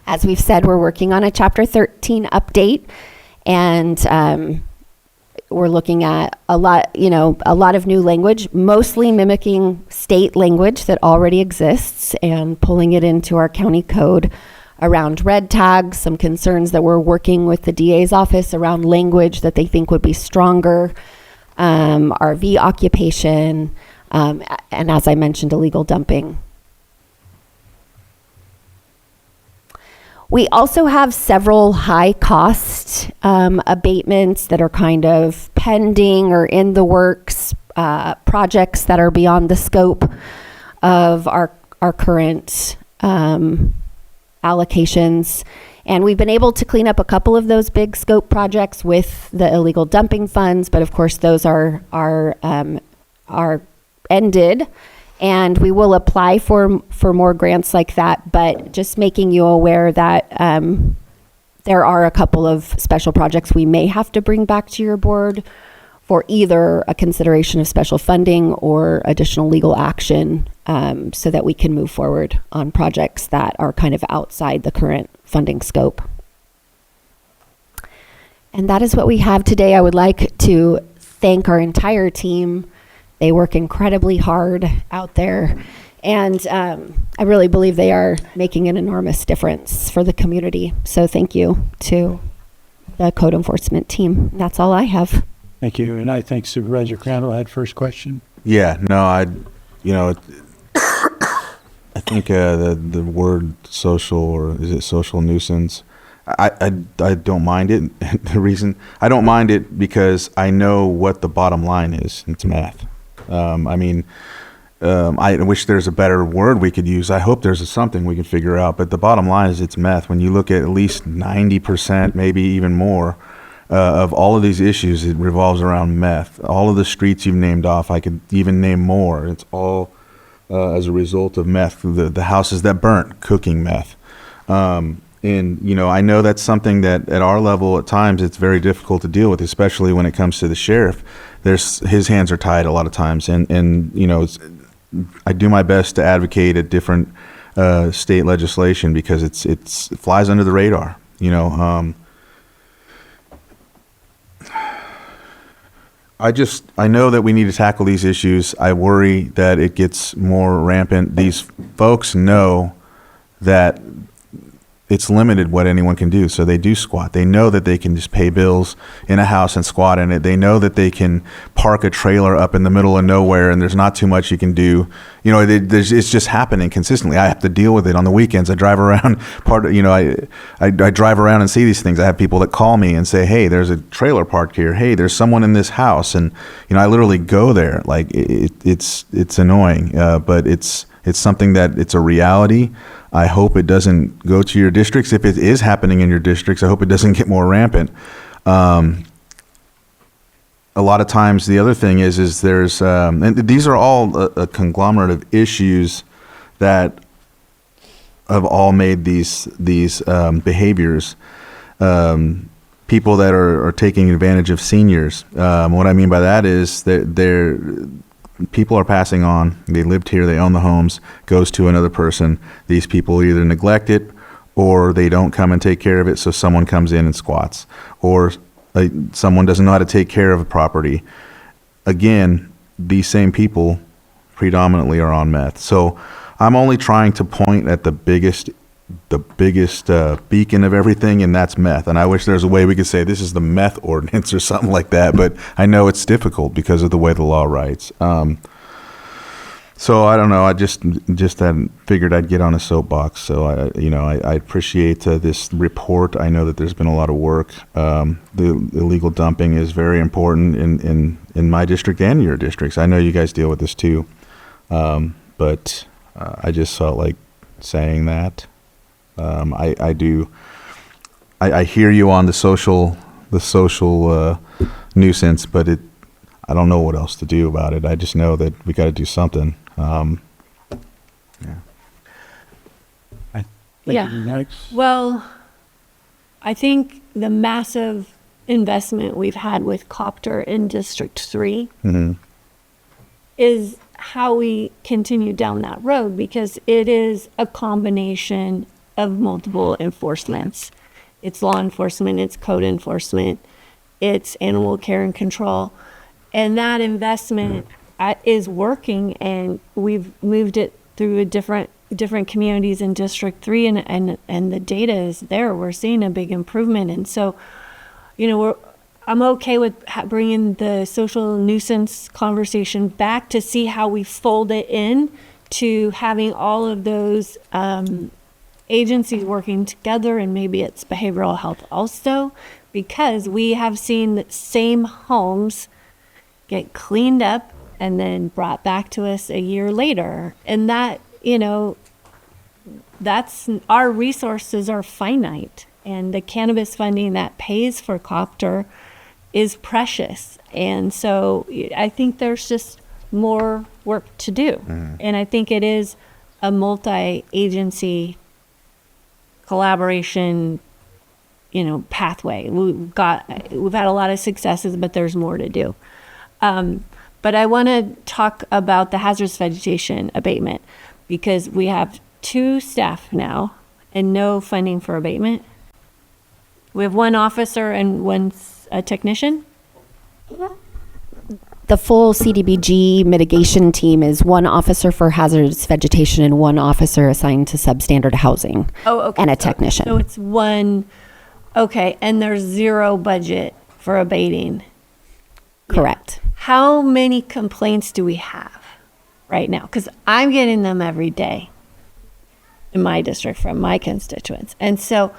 S23: As we've said, we're working on a Chapter 13 update, and we're looking at a lot of new language, mostly mimicking state language that already exists and pulling it into our county code around red tags, some concerns that we're working with the DA's office around language that they think would be stronger, RV occupation, and as I mentioned, illegal dumping. We also have several high-cost abatements that are kind of pending or in the works, projects that are beyond the scope of our current allocations. And we've been able to clean up a couple of those big scope projects with the illegal dumping funds, but of course those are ended. And we will apply for more grants like that, but just making you aware that there are a couple of special projects we may have to bring back to your board for either a consideration of special funding or additional legal action, so that we can move forward on projects that are kind of outside the current funding scope. And that is what we have today. I would like to thank our entire team. They work incredibly hard out there, and I really believe they are making an enormous difference for the community. So thank you to the code enforcement team. That's all I have.
S1: Thank you. And I think Supervisor Crandall had first question.
S12: Yeah, no, I think the word social, or is it social nuisance? I don't mind it. The reason I don't mind it because I know what the bottom line is. It's math. I wish there's a better word we could use. I hope there's something we can figure out. But the bottom line is it's meth. When you look at least 90%, maybe even more, of all of these issues, it revolves around meth. All of the streets you've named off, I could even name more. It's all as a result of meth, the houses that burnt cooking meth. And, you know, I know that's something that at our level at times it's very difficult to deal with, especially when it comes to the sheriff. His hands are tied a lot of times. And you know, I do my best to advocate at different state legislation because it flies under the radar, you know. I know that we need to tackle these issues. I worry that it gets more rampant. These folks know that it's limited what anyone can do, so they do squat. They know that they can just pay bills in a house and squat in it. They know that they can park a trailer up in the middle of nowhere and there's not too much you can do. You know, it's just happening consistently. I have to deal with it on the weekends. I drive around, I drive around and see these things. I have people that call me and say, hey, there's a trailer parked here. Hey, there's someone in this house. And, you know, I literally go there. Like, it's annoying, but it's something that it's a reality. I hope it doesn't go to your districts. If it is happening in your districts, I hope it doesn't get more rampant. A lot of times the other thing is there's, and these are all a conglomerate of issues that have all made these behaviors. People that are taking advantage of seniors. What I mean by that is that people are passing on. They lived here, they own the homes, goes to another person. These people either neglect it or they don't come and take care of it, so someone comes in and squats. Or someone doesn't know how to take care of a property. Again, these same people predominantly are on meth. So I'm only trying to point at the biggest beacon of everything, and that's meth. And I wish there's a way we could say this is the meth ordinance or something like that, but I know it's difficult because of the way the law writes. So I don't know. I just hadn't figured I'd get on a soapbox. So I appreciate this report. I know that there's been a lot of work. The illegal dumping is very important in my district and your districts. I know you guys deal with this too, but I just felt like saying that. I hear you on the social nuisance, but I don't know what else to do about it. I just know that we got to do something.
S7: Well, I think the massive investment we've had with Copter in District 3 is how we continue down that road, because it is a combination of multiple enforcements. It's law enforcement, it's code enforcement, it's animal care and control. And that investment is working, and we've moved it through different communities in District 3, and the data is there. We're seeing a big improvement. And so, you know, I'm okay with bringing the social nuisance conversation back to see how we fold it in to having all of those agencies working together, and maybe it's behavioral health also, because we have seen the same homes get cleaned up and then brought back to us a year later. And that, you know, that's, our resources are finite, and the cannabis funding that pays for Copter is precious. And so I think there's just more work to do. And I think it is a multi-agency collaboration, you know, pathway. We've had a lot of successes, but there's more to do. But I want to talk about the hazardous vegetation abatement, because we have 2 staff now and no funding for abatement. We have 1 officer and 1 technician.
S23: The full CDBG mitigation team is 1 officer for hazardous vegetation and 1 officer assigned to substandard housing.
S7: Oh, okay.
S23: And a technician.
S7: So it's 1, okay, and there's 0 budget for abating.
S23: Correct.
S7: How many complaints do we have right now? Because I'm getting them every day in my district from my constituents. And so,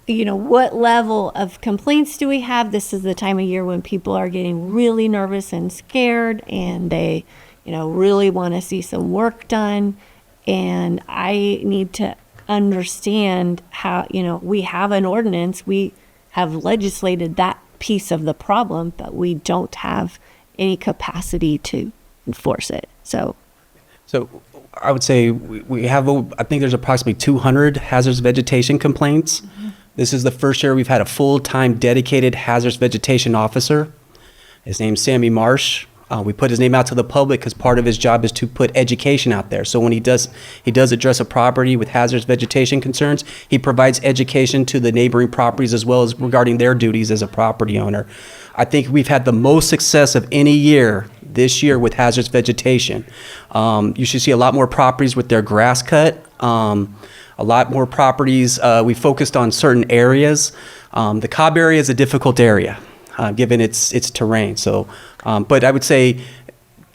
S7: you know, what level of complaints do we have? This is the time of year when people are getting really nervous and scared, and they, you know, really want to see some work done. And I need to understand how, you know, we have an ordinance, we have legislated that piece of the problem, but we don't have any capacity to enforce it. So
S18: So I would say we have, I think there's approximately 200 hazardous vegetation complaints. This is the first year we've had a full-time dedicated hazardous vegetation officer. His name's Sammy Marsh. We put his name out to the public because part of his job is to put education out there. So when he does address a property with hazardous vegetation concerns, he provides education to the neighboring properties as well as regarding their duties as a property owner. I think we've had the most success of any year this year with hazardous vegetation. You should see a lot more properties with their grass cut. A lot more properties, we focused on certain areas. The Cobb area is a difficult area, given its terrain. So, but I would say,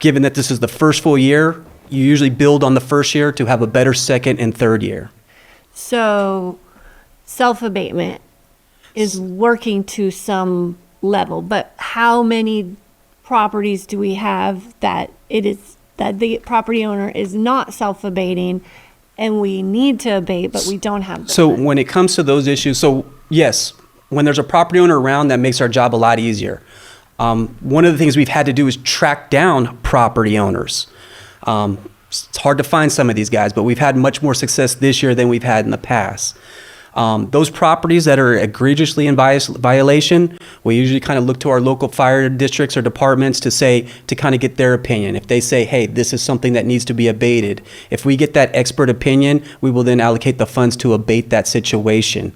S18: given that this is the first full year, you usually build on the first year to have a better second and third year.
S7: So self-abatement is working to some level, but how many properties do we have that the property owner is not self-abating and we need to abate, but we don't have the
S18: So
S7: funds?
S18: when it comes to those issues, so yes, when there's a property owner around, that makes our job a lot easier. One of the things we've had to do is track down property owners. It's hard to find some of these guys, but we've had much more success this year than we've had in the past. Those properties that are egregiously in violation, we usually kind of look to our local fire districts or departments to kind of get their opinion. If they say, hey, this is something that needs to be abated, if we get that expert opinion, we will then allocate the funds to abate that situation.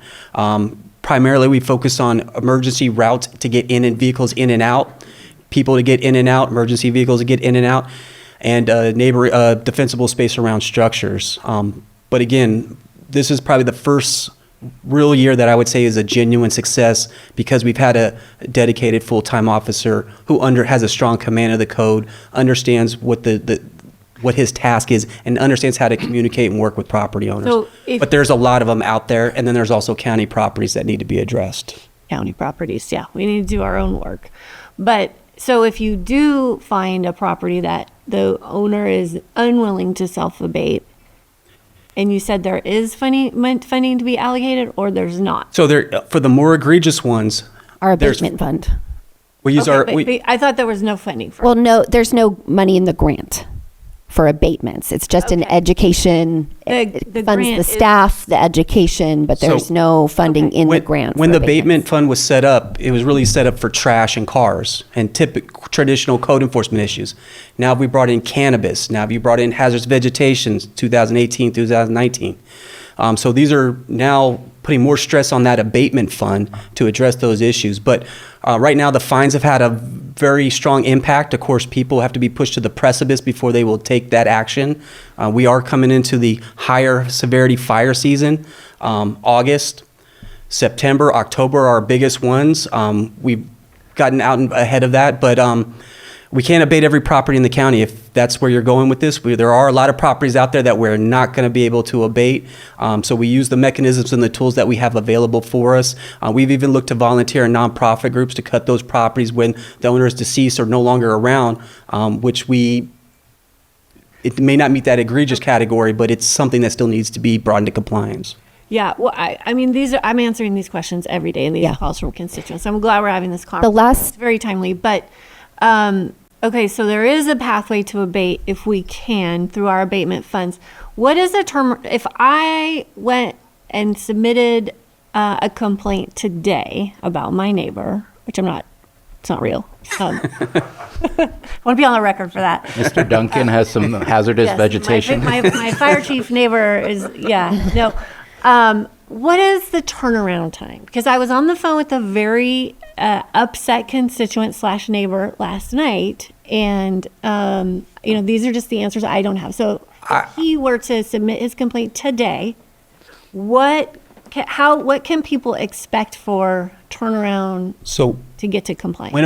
S18: Primarily, we focus on emergency routes to get in and vehicles in and out, people to get in and out, emergency vehicles to get in and out, and defensible space around structures. But again, this is probably the first real year that I would say is a genuine success because we've had a dedicated full-time officer who has a strong command of the code, understands what what his task is, and understands how to communicate and work with property owners.
S7: So
S18: but there's a lot of them out there, and then there's also county properties that need to be addressed.
S7: County properties, yeah, we need to do our own work. But so if you do find a property that the owner is unwilling to self-abate, and you said there is funding to be allocated, or there's not?
S18: So there, for the more egregious ones,
S23: Our abatement fund.
S18: we use
S7: But I thought there was no funding for.
S23: Well, no, there's no money in the grant for abatements. It's just an education. It
S7: The
S23: funds
S7: grant
S23: the
S7: is-
S23: staff, the education, but there's
S18: So-
S23: no funding in the grant.
S18: When
S23: for
S18: the abatement fund was set up, it was really set up for trash and cars and traditional code enforcement issues. Now we brought in cannabis. Now we brought in hazardous vegetation, 2018, 2019. So these are now putting more stress on that abatement fund to address those issues. But right now, the fines have had a very strong impact. Of course, people have to be pushed to the precipice before they will take that action. We are coming into the higher severity fire season. August, September, October are our biggest ones. We've gotten out ahead of that, but we can't abate every property in the county if that's where you're going with this. There are a lot of properties out there that we're not going to be able to abate. So we use the mechanisms and the tools that we have available for us. We've even looked to volunteer and nonprofit groups to cut those properties when the owner is deceased or no longer around, it may not meet that egregious category, but it's something that still needs to be brought into compliance.
S7: Yeah, well, I mean, I'm answering these questions every day in these calls from constituents. I'm glad we're having this conversation. It's very timely, but okay, so there is a pathway to abate if we can through our abatement funds. What is the term, if I went and submitted a complaint today about my neighbor, which it's not real. I want to be on the record for that.
S3: Mr. Duncan has some hazardous
S7: Yes,
S3: vegetation.
S7: My fire chief neighbor is, no. What is the turnaround time? Because I was on the phone with a very upset constituent / neighbor last night, and these are just the answers I don't have. So if he were to submit his complaint today, what can people expect for turnaround to get to complaint?
S18: When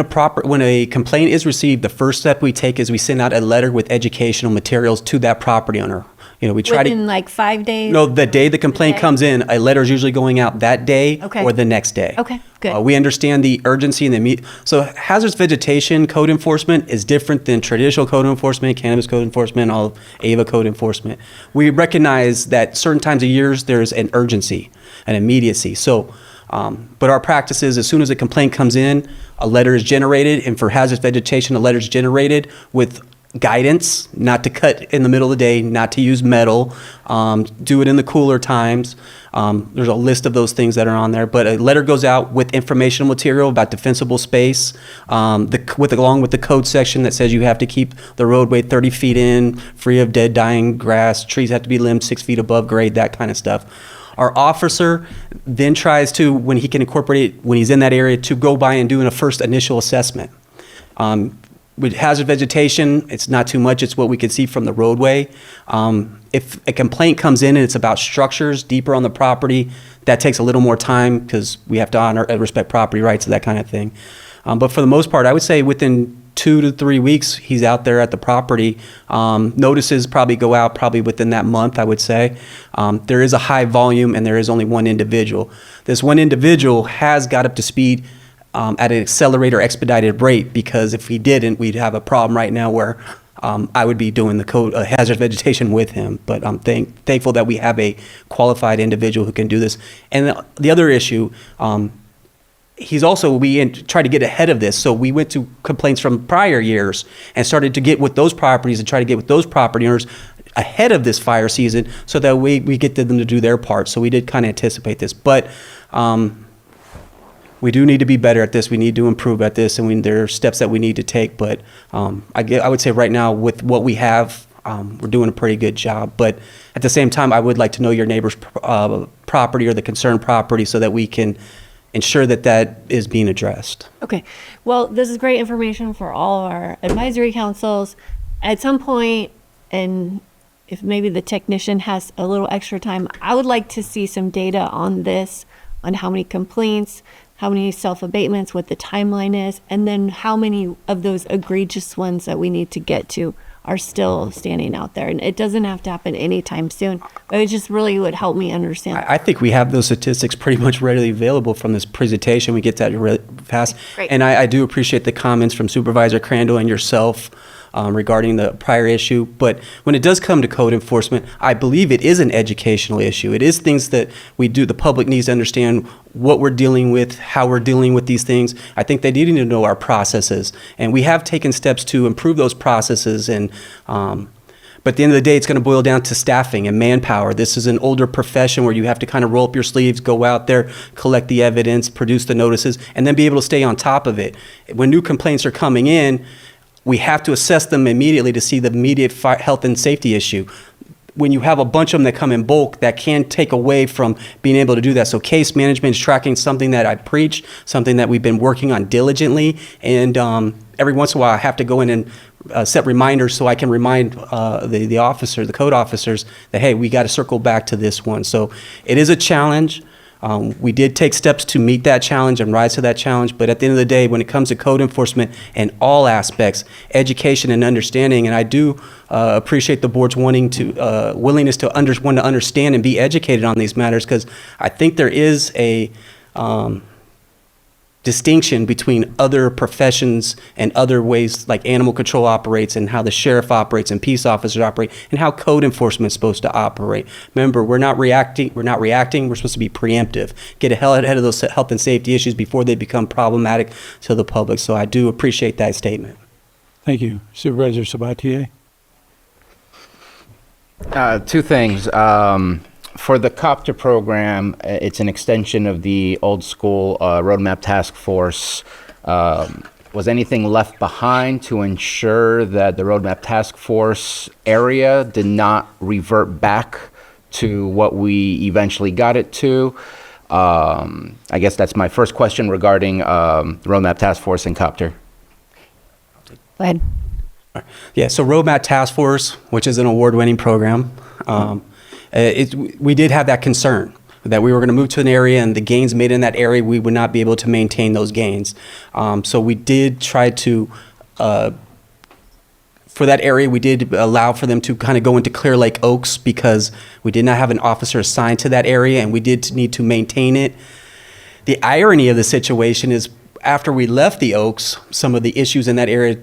S18: a complaint is received, the first step we take is we send out a letter with educational materials to that property owner. We try
S7: Within like 5 days?
S18: No, the day the complaint comes in, a letter is usually going out that day or the next day.
S7: Okay, good.
S18: We understand the urgency and so hazardous vegetation code enforcement is different than traditional code enforcement, cannabis code enforcement, all of AVA code enforcement. We recognize that certain times of years there's an urgency, an immediacy. So, but our practice is as soon as a complaint comes in, a letter is generated, and for hazardous vegetation, a letter is generated with guidance not to cut in the middle of the day, not to use metal, do it in the cooler times. There's a list of those things that are on there, but a letter goes out with informational material about defensible space, along with the code section that says you have to keep the roadway 30 feet in, free of dead, dying grass, trees have to be limbed 6 feet above grade, that kind of stuff. Our officer then tries to, when he can incorporate, when he's in that area, to go by and do a first initial assessment. With hazard vegetation, it's not too much. It's what we can see from the roadway. If a complaint comes in and it's about structures deeper on the property, that takes a little more time because we have to honor and respect property rights and that kind of thing. But for the most part, I would say within 2 to 3 weeks, he's out there at the property. Notices probably go out probably within that month, I would say. There is a high volume and there is only one individual. This one individual has got up to speed at an accelerated or expedited rate, because if he didn't, we'd have a problem right now where I would be doing the code hazard vegetation with him. But I'm thankful that we have a qualified individual who can do this. And the other issue, he's also, we tried to get ahead of this. So we went to complaints from prior years and started to get with those properties and try to get with those property owners ahead of this fire season so that we get them to do their part. So we did kind of anticipate this. But we do need to be better at this. We need to improve at this, and there are steps that we need to take. But I would say right now, with what we have, we're doing a pretty good job. But at the same time, I would like to know your neighbor's property or the concerned property so that we can ensure that that is being addressed.
S7: Okay. Well, this is great information for all of our advisory councils. At some point, and if maybe the technician has a little extra time, I would like to see some data on this, on how many complaints, how many self-abatements, what the timeline is, and then how many of those egregious ones that we need to get to are still standing out there. And it doesn't have to happen anytime soon, but it just really would help me understand.
S18: I think we have those statistics pretty much readily available from this presentation. We get that really fast.
S7: Great.
S18: And I do appreciate the comments from Supervisor Crandall and yourself regarding the prior issue. But when it does come to code enforcement, I believe it is an educational issue. It is things that we do, the public needs to understand what we're dealing with, how we're dealing with these things. I think they need to know our processes. And we have taken steps to improve those processes. And but at the end of the day, it's going to boil down to staffing and manpower. This is an older profession where you have to kind of roll up your sleeves, go out there, collect the evidence, produce the notices, and then be able to stay on top of it. When new complaints are coming in, we have to assess them immediately to see the immediate health and safety issue. When you have a bunch of them that come in bulk, that can take away from being able to do that. So case management is tracking something that I preach, something that we've been working on diligently. And every once in a while, I have to go in and set reminders so I can remind the officer, the code officers, that, hey, we got to circle back to this one. So it is a challenge. We did take steps to meet that challenge and rise to that challenge, but at the end of the day, when it comes to code enforcement in all aspects, education and understanding, and I do appreciate the board's willingness to understand and be educated on these matters, because I think there is a distinction between other professions and other ways like animal control operates and how the sheriff operates and peace officers operate and how code enforcement is supposed to operate. Remember, we're not reacting, we're supposed to be preemptive. Get ahead of those health and safety issues before they become problematic to the public. So I do appreciate that statement.
S1: Thank you. Supervisor Sabatier?
S3: Two things. For the copter program, it's an extension of the old school roadmap task force. Was anything left behind to ensure that the roadmap task force area did not revert back to what we eventually got it to? I guess that's my first question regarding the roadmap task force and copter.
S17: Go ahead.
S18: Yeah, so Roadmap Task Force, which is an award-winning program, we did have that concern that we were going to move to an area and the gains made in that area, we would not be able to maintain those gains. So we did try to, for that area, we did allow for them to kind of go into Clear Lake Oaks because we did not have an officer assigned to that area and we did need to maintain it. The irony of the situation is after we left the Oaks, some of the issues in that area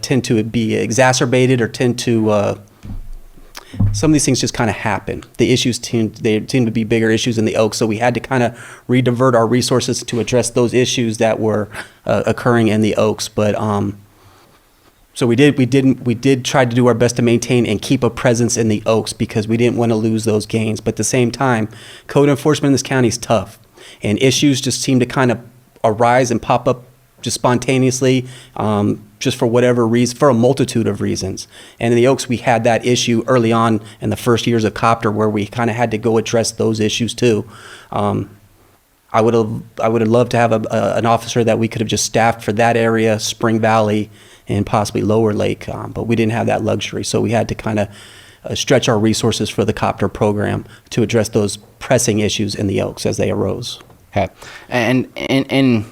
S18: tend to be exacerbated or tend to some of these things just kind of happen. The issues seem to be bigger issues in the Oaks, so we had to kind of redivert our resources to address those issues that were occurring in the Oaks. But So we did try to do our best to maintain and keep a presence in the Oaks because we didn't want to lose those gains. But at the same time, code enforcement in this county is tough, and issues just seem to kind of arise and pop up just spontaneously, just for whatever reason, for a multitude of reasons. And in the Oaks, we had that issue early on in the first years of Copter, where we kind of had to go address those issues too. I would have loved to have an officer that we could have just staffed for that area, Spring Valley, and possibly Lower Lake, but we didn't have that luxury, so we had to kind of stretch our resources for the Copter program to address those pressing issues in the Oaks as they arose.
S3: Okay, and in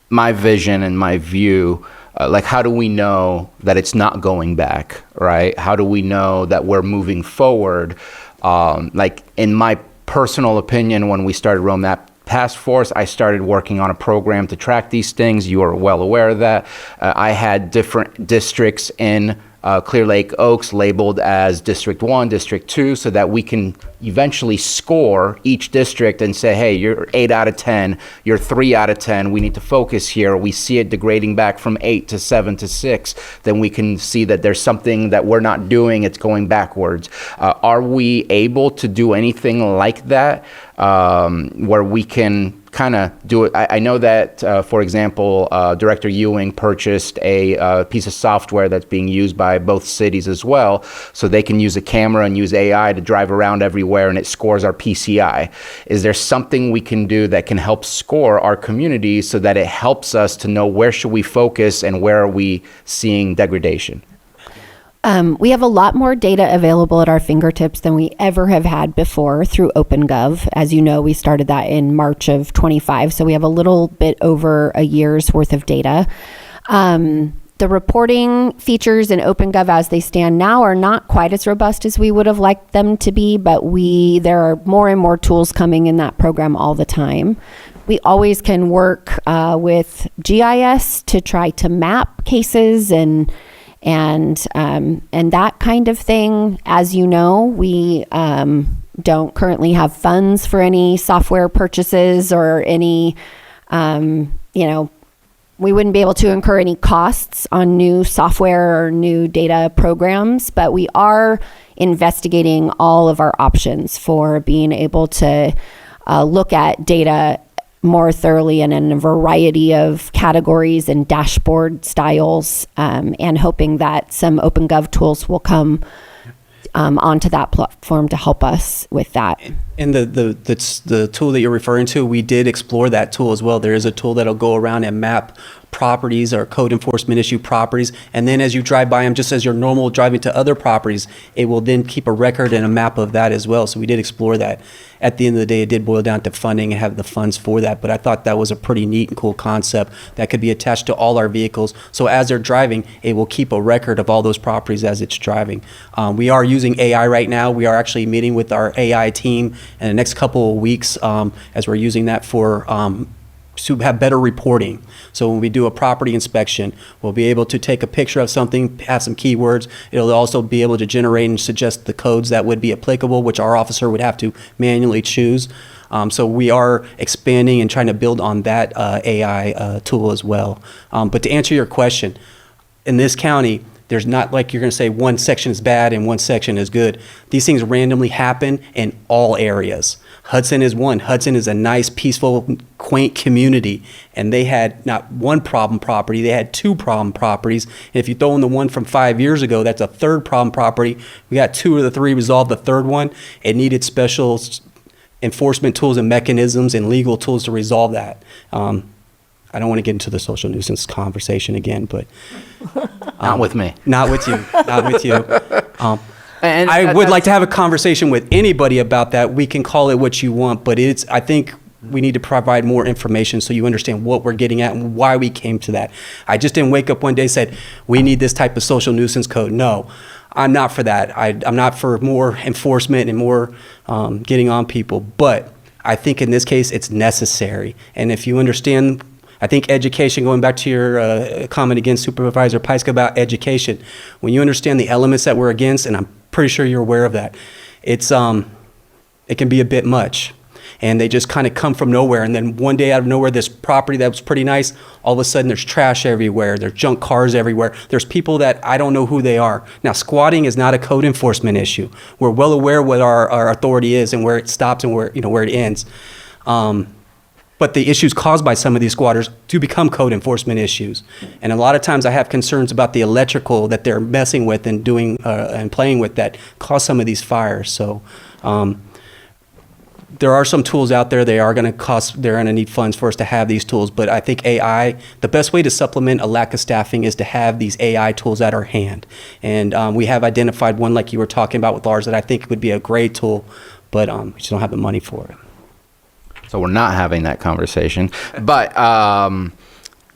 S3: my vision and my view, like, how do we know that it's not going back, right? How do we know that we're moving forward? Like, in my personal opinion, when we started RoamNap Task Force, I started working on a program to track these things. You are well aware of that. I had different districts in Clear Lake Oaks labeled as District 1, District 2, so that we can eventually score each district and say, hey, you're 8 out of 10, you're 3 out of 10, we need to focus here. We see it degrading back from 8 to 7 to 6, then we can see that there's something that we're not doing, it's going backwards. Are we able to do anything like that, where we can kind of do it? I know that, for example, Director Ewing purchased a piece of software that's being used by both cities as well, so they can use a camera and use AI to drive around everywhere, and it scores our PCI. Is there something we can do that can help score our community so that it helps us to know where should we focus and where are we seeing degradation?
S23: We have a lot more data available at our fingertips than we ever have had before through OpenGov. As you know, we started that in March of 25, so we have a little bit over a year's worth of data. The reporting features in OpenGov as they stand now are not quite as robust as we would have liked them to be, but there are more and more tools coming in that program all the time. We always can work with GIS to try to map cases and that kind of thing. As you know, we don't currently have funds for any software purchases or any, we wouldn't be able to incur any costs on new software or new data programs, but we are investigating all of our options for being able to look at data more thoroughly and in a variety of categories and dashboard styles, and hoping that some OpenGov tools will come onto that platform to help us with that.
S18: And the tool that you're referring to, we did explore that tool as well. There is a tool that'll go around and map properties or code enforcement issue properties, and then as you drive by them, just as you're normal driving to other properties, it will then keep a record and a map of that as well. So we did explore that. At the end of the day, it did boil down to funding and have the funds for that, but I thought that was a pretty neat and cool concept that could be attached to all our vehicles. So as they're driving, it will keep a record of all those properties as it's driving. We are using AI right now. We are actually meeting with our AI team in the next couple of weeks, as we're using that for to have better reporting. So when we do a property inspection, we'll be able to take a picture of something, have some keywords. It'll also be able to generate and suggest the codes that would be applicable, which our officer would have to manually choose. So we are expanding and trying to build on that AI tool as well. But to answer your question, in this county, there's not like you're going to say one section is bad and one section is good. These things randomly happen in all areas. Hudson is one. Hudson is a nice, peaceful, quaint community, and they had not one problem property, they had 2 problem properties. And if you throw in the one from 5 years ago, that's a 3rd problem property. We got 2 of the 3 resolved. The 3rd one, it needed special enforcement tools and mechanisms and legal tools to resolve that. I don't want to get into the social nuisance conversation again, but
S3: not with me.
S18: Not with you. Not with you. And I would like to have a conversation with anybody about that. We can call it what you want, but I think we need to provide more information so you understand what we're getting at and why we came to that. I just didn't wake up one day and said, we need this type of social nuisance code. No, I'm not for that. I'm not for more enforcement and more getting on people. But I think in this case, it's necessary. And if you understand, I think education, going back to your comment against Supervisor Pyska about education, when you understand the elements that we're against, and I'm pretty sure you're aware of that, it can be a bit much. and they just kind of come from nowhere. And then one day out of nowhere, this property that was pretty nice, all of a sudden there's trash everywhere, there's junk cars everywhere, there's people that I don't know who they are. Now, squatting is not a code enforcement issue. We're well aware what our authority is and where it stops and where it ends. But the issues caused by some of these squatters do become code enforcement issues. And a lot of times I have concerns about the electrical that they're messing with and doing and playing with that cause some of these fires. So there are some tools out there. They're going to need funds for us to have these tools. But I think AI, the best way to supplement a lack of staffing is to have these AI tools at our hand. And we have identified one like you were talking about with Lars that I think would be a great tool, but we just don't have the money for it.
S3: So we're not having that conversation. But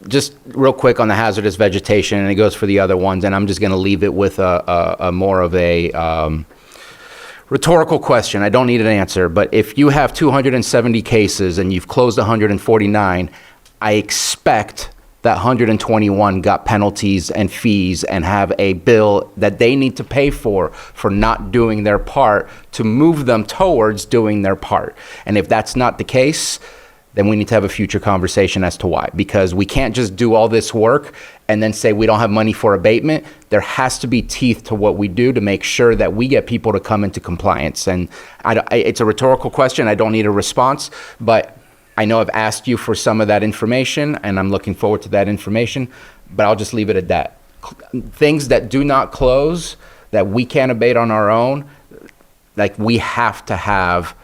S3: just real quick on the hazardous vegetation, and it goes for the other ones, and I'm just going to leave it with a more of a rhetorical question. I don't need an answer, but if you have 270 cases and you've closed 149, I expect that 121 got penalties and fees and have a bill that they need to pay for not doing their part to move them towards doing their part. And if that's not the case, then we need to have a future conversation as to why. Because we can't just do all this work and then say we don't have money for abatement. There has to be teeth to what we do to make sure that we get people to come into compliance. And it's a rhetorical question. I don't need a response, but I know I've asked you for some of that information, and I'm looking forward to that information, but I'll just leave it at that. Things that do not close, that we can't abate on our own, like we have to have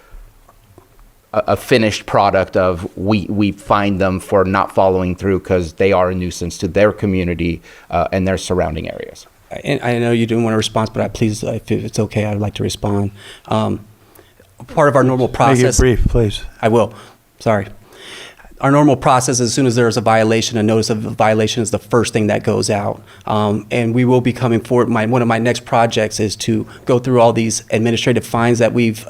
S3: a finished product of we find them for not following through because they are a nuisance to their community and their surrounding areas.
S18: And I know you didn't want a response, but please, if it's okay, I'd like to respond. Part of our normal process.
S1: Make it brief, please.
S18: I will. Sorry. Our normal process, as soon as there's a violation, a notice of a violation is the first thing that goes out. And we will be coming forward. One of my next projects is to go through all these administrative fines that we've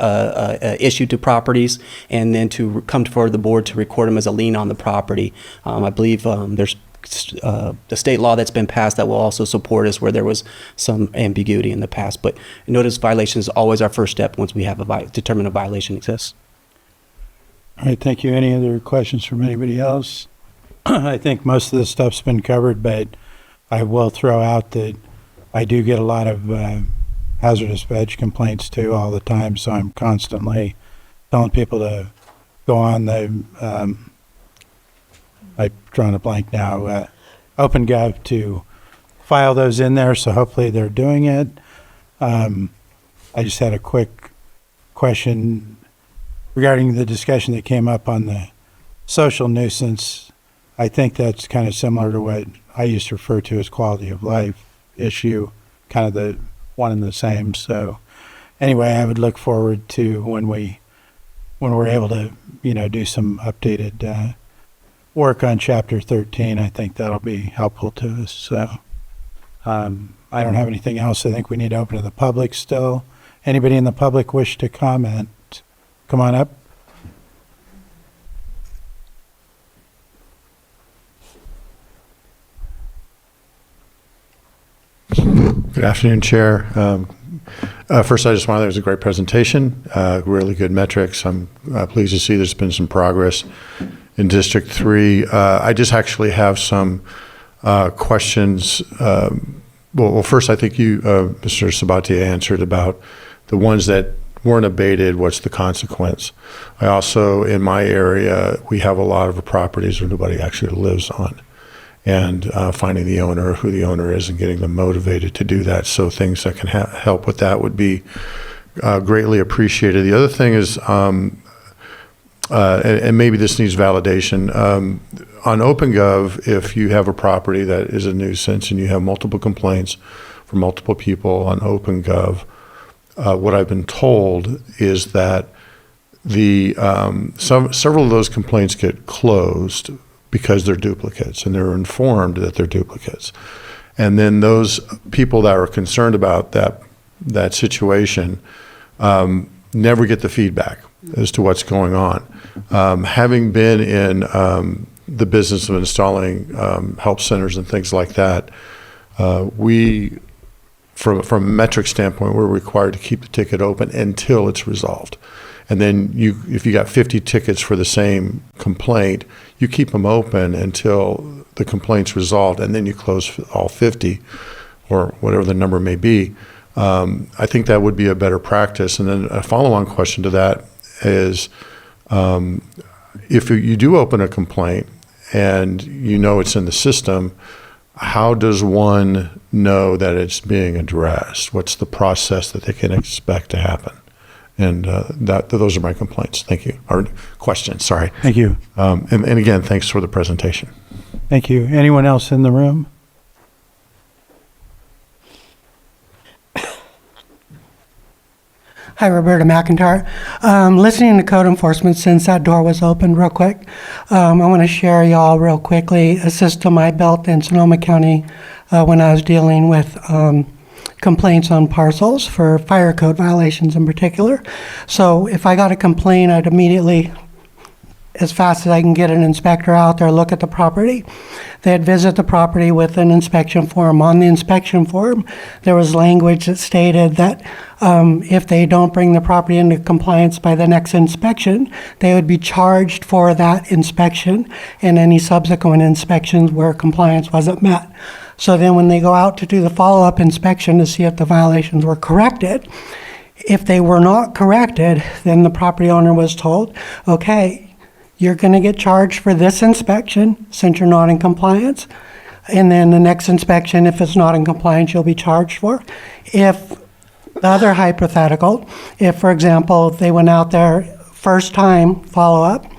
S18: issued to properties, and then to come before the board to record them as a lien on the property. I believe there's the state law that's been passed that will also support us where there was some ambiguity in the past. But notice violation is always our first step once we have determine a violation exists.
S1: All right, thank you. Any other questions from anybody else? I think most of the stuff's been covered, but I will throw out that I do get a lot of hazardous veg complaints too all the time, so I'm constantly telling people to go on the, I've drawn a blank now, OpenGov to file those in there, so hopefully they're doing it. I just had a quick question regarding the discussion that came up on the social nuisance. I think that's kind of similar to what I used to refer to as quality of life issue, kind of the one and the same. So anyway, I would look forward to when we're able to, do some updated work on Chapter 13. I think that'll be helpful to us. So I don't have anything else. I think we need to open to the public still. Anybody in the public wish to comment? Come on up.
S22: Good afternoon, Chair. First, I just want to say it was a great presentation, really good metrics. I'm pleased to see there's been some progress in District 3. I just actually have some questions. Well, first, I think you, Mr. Sabatier, answered about the ones that weren't abated, what's the consequence? I also, in my area, we have a lot of properties where nobody actually lives on. And finding the owner, who the owner is, and getting them motivated to do that. So things that can help with that would be greatly appreciated. The other thing is, and maybe this needs validation, on OpenGov, if you have a property that is a nuisance and you have multiple complaints from multiple people on OpenGov, what I've been told is that several of those complaints get closed because they're duplicates, and they're informed that they're duplicates. And then those people that are concerned about that situation never get the feedback as to what's going on. Having been in the business of installing help centers and things like that, we from a metric standpoint, we're required to keep the ticket open until it's resolved. And then if you got 50 tickets for the same complaint, you keep them open until the complaint's resolved, and then you close all 50 or whatever the number may be. I think that would be a better practice. And then a follow-on question to that is, if you do open a complaint and you know it's in the system, how does one know that it's being addressed? What's the process that they can expect to happen? And those are my complaints. Thank you. Or questions, sorry.
S1: Thank you.
S22: And again, thanks for the presentation.
S1: Thank you. Anyone else in the room?
S8: Hi, Roberta McIntyre. Listening to code enforcement since that door was opened real quick, I want to share y'all real quickly a system I built in Sonoma County when I was dealing with complaints on parcels for fire code violations in particular. So if I got a complaint, I'd immediately, as fast as I can get an inspector out there, look at the property. They'd visit the property with an inspection form. On the inspection form, there was language that stated that if they don't bring the property into compliance by the next inspection, they would be charged for that inspection and any subsequent inspections where compliance wasn't met. So then when they go out to do the follow-up inspection to see if the violations were corrected, if they were not corrected, then the property owner was told, okay, you're going to get charged for this inspection since you're not in compliance. And then the next inspection, if it's not in compliance, you'll be charged for. If the other hypothetical, if, for example, they went out there first time follow-up,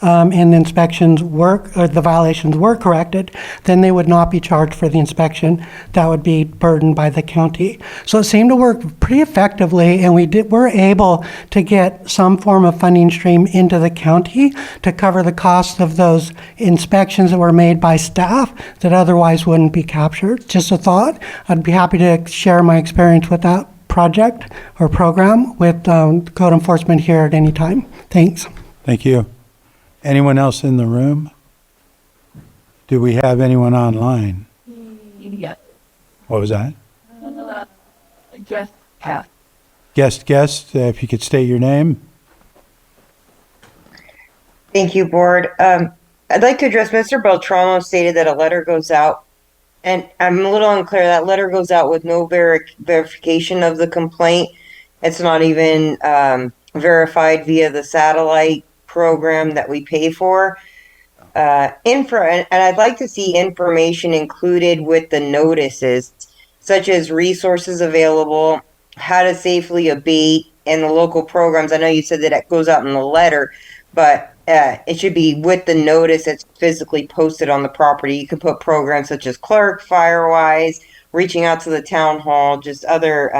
S8: and the inspections were, or the violations were corrected, then they would not be charged for the inspection. That would be burdened by the county. So it seemed to work pretty effectively, and were able to get some form of funding stream into the county to cover the cost of those inspections that were made by staff that otherwise wouldn't be captured. Just a thought. I'd be happy to share my experience with that project or program with code enforcement here at any time. Thanks.
S1: Thank you. Anyone else in the room? Do we have anyone online?
S15: Yeah.
S1: What was that?
S15: Just half.
S1: Guest, if you could state your name.
S11: Thank you, Board. I'd like to address Mr. Beltramo stated that a letter goes out, and I'm a little unclear. That letter goes out with no verification of the complaint. It's not even verified via the satellite program that we pay for. And I'd like to see information included with the notices, such as resources available, how to safely abate, and the local programs. I know you said that it goes out in the letter, but it should be with the notice that's physically posted on the property. You can put programs such as clerk, Firewise, reaching out to the town hall, just other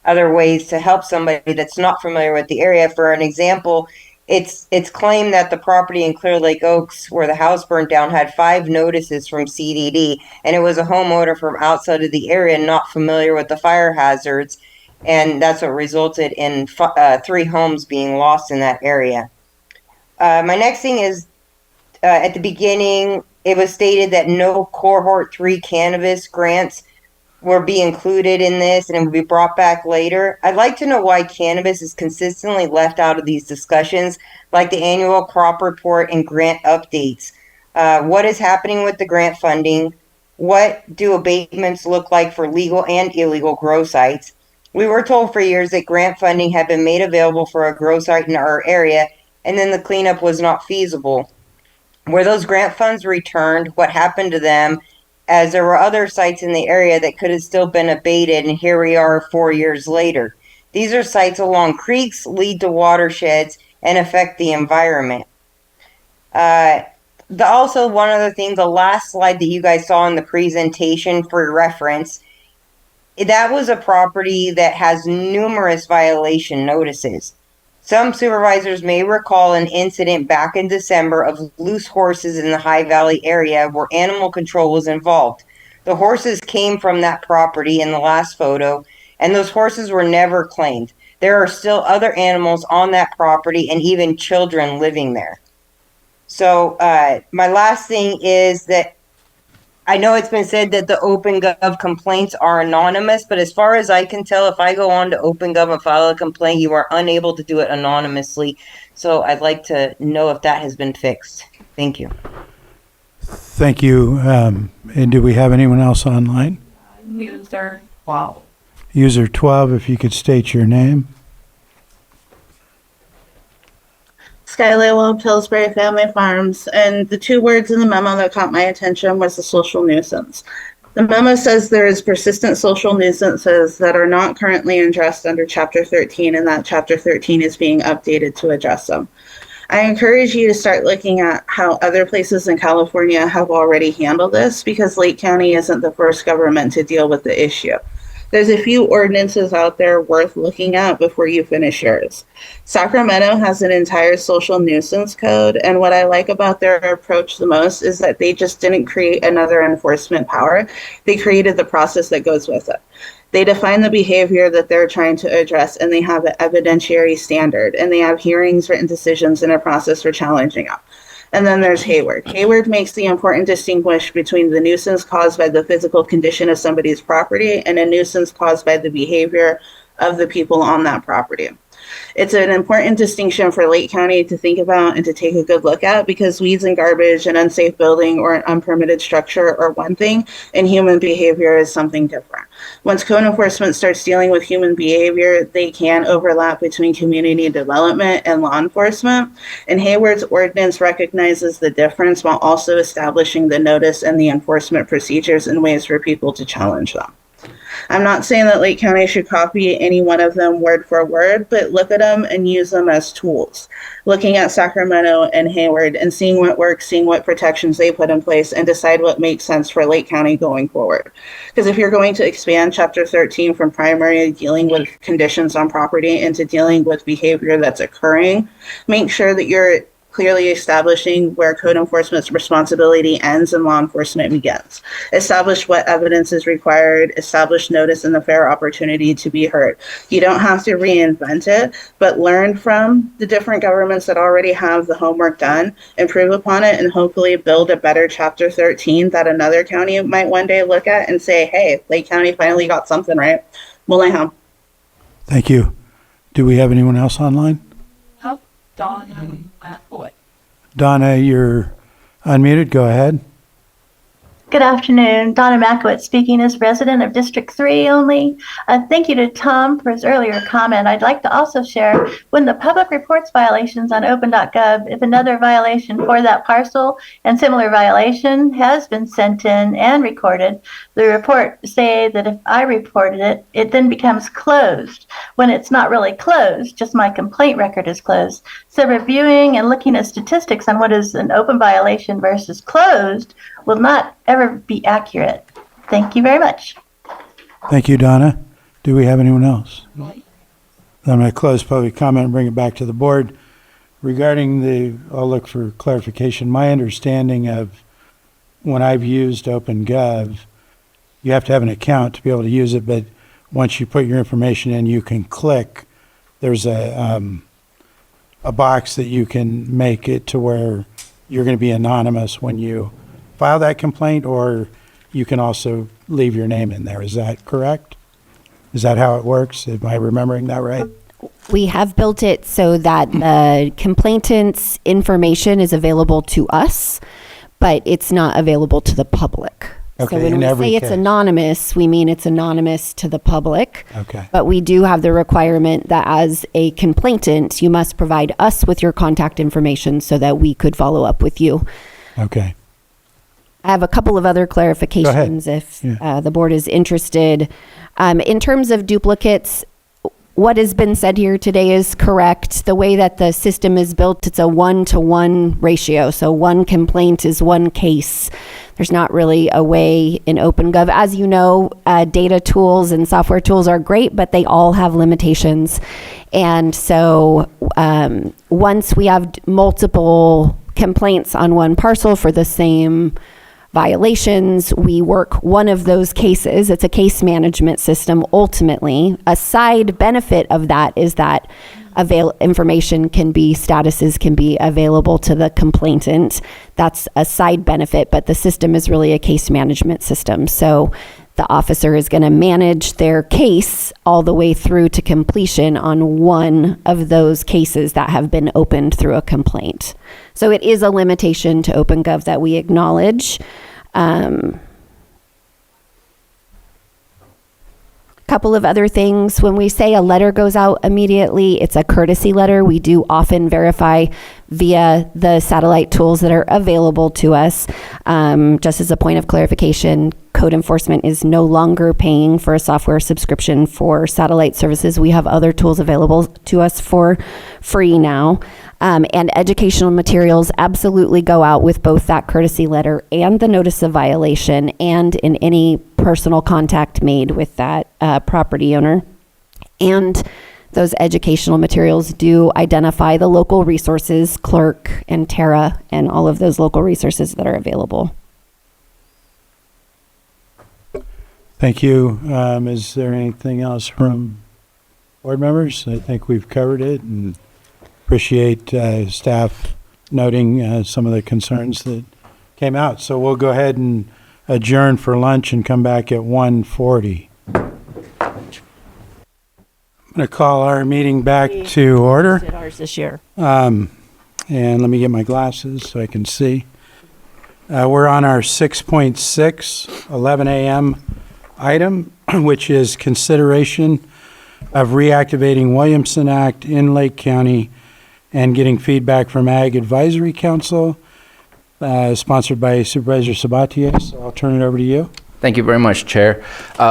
S11: ways to help somebody that's not familiar with the area. For an example, it's claimed that the property in Clear Lake Oaks, where the house burned down, had 5 notices from CDD, and it was a homeowner from outside of the area not familiar with the fire hazards, and that's what resulted in 3 homes being lost in that area. My next thing is, at the beginning, it was stated that no cohort 3 cannabis grants will be included in this and it will be brought back later. I'd like to know why cannabis is consistently left out of these discussions, like the annual crop report and grant updates. What is happening with the grant funding? What do abatements look like for legal and illegal grow sites? We were told for years that grant funding had been made available for a grow site in our area, and then the cleanup was not feasible. Were those grant funds returned? What happened to them? As there were other sites in the area that could have still been abated, and here we are 4 years later. These are sites along creeks, lead to watersheds, and affect the environment. Also, one other thing, the last slide that you guys saw in the presentation for reference, that was a property that has numerous violation notices. Some supervisors may recall an incident back in December of loose horses in the High Valley area where animal control was involved. The horses came from that property in the last photo, and those horses were never claimed. There are still other animals on that property and even children living there. So my last thing is that I know it's been said that the OpenGov complaints are anonymous, but as far as I can tell, if I go on to OpenGov and file a complaint, you are unable to do it anonymously. So I'd like to know if that has been fixed. Thank you.
S1: Thank you. And do we have anyone else online?
S19: User 12.
S1: User 12, if you could state your name.
S20: Skylar Pillsbury Family Farms, and the two words in the memo that caught my attention was the social nuisance. The memo says there is persistent social nuisances that are not currently addressed under Chapter 13, and that Chapter 13 is being updated to address them. I encourage you to start looking at how other places in California have already handled this, because Lake County isn't the first government to deal with the issue. There's a few ordinances out there worth looking at before you finish yours. Sacramento has an entire social nuisance code, and what I like about their approach the most is that they just didn't create another enforcement power. They created the process that goes with it. They define the behavior that they're trying to address, and they have an evidentiary standard, and they have hearings, written decisions, and a process for challenging them. And then there's Hayward. Hayward makes the important distinguish between the nuisance caused by the physical condition of somebody's property and a nuisance caused by the behavior of the people on that property. It's an important distinction for Lake County to think about and to take a good look at, because weeds and garbage and unsafe building or an unpermitted structure are one thing, and human behavior is something different. Once code enforcement starts dealing with human behavior, they can overlap between community development and law enforcement. And Hayward's ordinance recognizes the difference while also establishing the notice and the enforcement procedures and ways for people to challenge them. I'm not saying that Lake County should copy any one of them word for word, but look at them and use them as tools. Looking at Sacramento and Hayward and seeing what works, seeing what protections they put in place, and decide what makes sense for Lake County going forward. Because if you're going to expand Chapter 13 from primary dealing with conditions on property into dealing with behavior that's occurring, make sure that you're clearly establishing where code enforcement's responsibility ends and law enforcement begins. Establish what evidence is required, establish notice and the fair opportunity to be heard. You don't have to reinvent it, but learn from the different governments that already have the homework done, improve upon it, and hopefully build a better Chapter 13 that another county might one day look at and say, hey, Lake County finally got something right. Mulayham.
S1: Thank you. Do we have anyone else online? Donna, you're unmuted. Go ahead.
S21: Good afternoon. Donna Makowitz speaking as resident of District 3 only. Thank you to Tom for his earlier comment. I'd like to also share, when the public reports violations on open.gov, if another violation for that parcel and similar violation has been sent in and recorded, the report say that if I reported it, it then becomes closed. When it's not really closed, just my complaint record is closed. So reviewing and looking at statistics on what is an open violation versus closed will not ever be accurate. Thank you very much.
S1: Thank you, Donna. Do we have anyone else? I'm going to close public comment and bring it back to the board. Regarding I'll look for clarification. My understanding of when I've used OpenGov, you have to have an account to be able to use it, but once you put your information in, you can click. There's a box that you can make it to where you're going to be anonymous when you file that complaint, or you can also leave your name in there. Is that correct? Is that how it works? Am I remembering that right?
S23: We have built it so that the complainant's information is available to us, but it's not available to the public.
S1: Okay,
S23: so when
S1: in
S23: we
S1: every
S23: say it's
S1: case.
S23: anonymous, we mean it's anonymous to the public.
S1: Okay.
S23: But we do have the requirement that as a complainant, you must provide us with your contact information so that we could follow up with you.
S1: Okay.
S23: I have a couple of other clarifications if the board is interested. In terms of duplicates, what has been said here today is correct. The way that the system is built, it's a 1-to-1 ratio. So one complaint is one case. There's not really a way in OpenGov. As you know, data tools and software tools are great, but they all have limitations. And so once we have multiple complaints on one parcel for the same violations, we work one of those cases. It's a case management system ultimately. A side benefit of that is that information can be, statuses can be available to the complainant. That's a side benefit, but the system is really a case management system. So the officer is going to manage their case all the way through to completion on one of those cases that have been opened through a complaint. So it is a limitation to OpenGov that we acknowledge. Couple of other things. When we say a letter goes out immediately, it's a courtesy letter. We do often verify via the satellite tools that are available to us. Just as a point of clarification, code enforcement is no longer paying for a software subscription for satellite services. We have other tools available to us for free now. And educational materials absolutely go out with both that courtesy letter and the notice of violation, and in any personal contact made with that property owner. And those educational materials do identify the local resources, clerk and Tara, and all of those local resources that are available.
S1: Thank you. Is there anything else from board members? I think we've covered it, and appreciate staff noting some of the concerns that came out. So we'll go ahead and adjourn for lunch and come back at 1:40. I'm going to call our meeting back to order.
S7: Did ours this year.
S1: And let me get my glasses so I can see. We're on our 6.6, 11 a.m. item, which is consideration of reactivating Williamson Act in Lake County and getting feedback from Ag Advisory Council, sponsored by Supervisor Sabatier. So I'll turn it over to you.
S3: Thank you very much, Chair.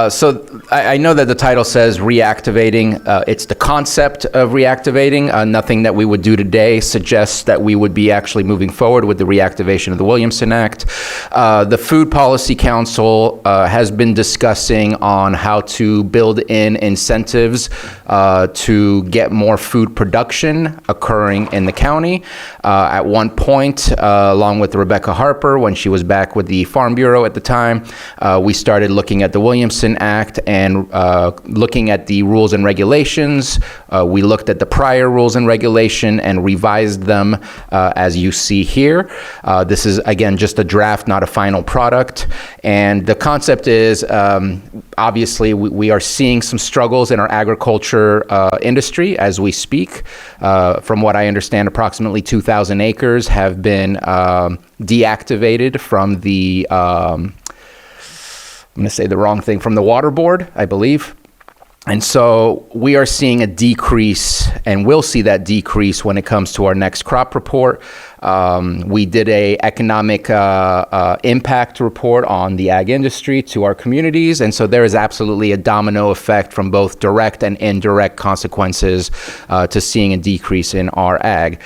S3: So I know that the title says reactivating. It's the concept of reactivating. Nothing that we would do today suggests that we would be actually moving forward with the reactivation of the Williamson Act. The Food Policy Council has been discussing on how to build in incentives to get more food production occurring in the county. At one point, along with Rebecca Harper, when she was back with the Farm Bureau at the time, we started looking at the Williamson Act and looking at the rules and regulations. We looked at the prior rules and regulation and revised them as you see here. This is, again, just a draft, not a final product. And the concept is, obviously, we are seeing some struggles in our agriculture industry as we speak. From what I understand, approximately 2,000 acres have been deactivated from the I'm going to say the wrong thing, from the water board, I believe. And so we are seeing a decrease, and we'll see that decrease when it comes to our next crop report. We did a economic impact report on the ag industry to our communities, and so there is absolutely a domino effect from both direct and indirect consequences to seeing a decrease in our ag.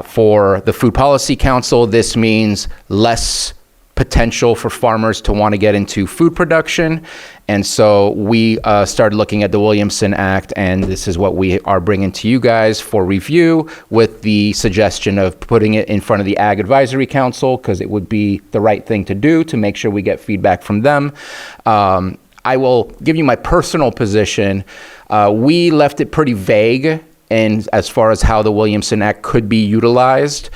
S3: For the Food Policy Council, this means less potential for farmers to want to get into food production. And so we started looking at the Williamson Act, and this is what we are bringing to you guys for review, with the suggestion of putting it in front of the Ag Advisory Council, because it would be the right thing to do to make sure we get feedback from them. I will give you my personal position. We left it pretty vague as far as how the Williamson Act could be utilized.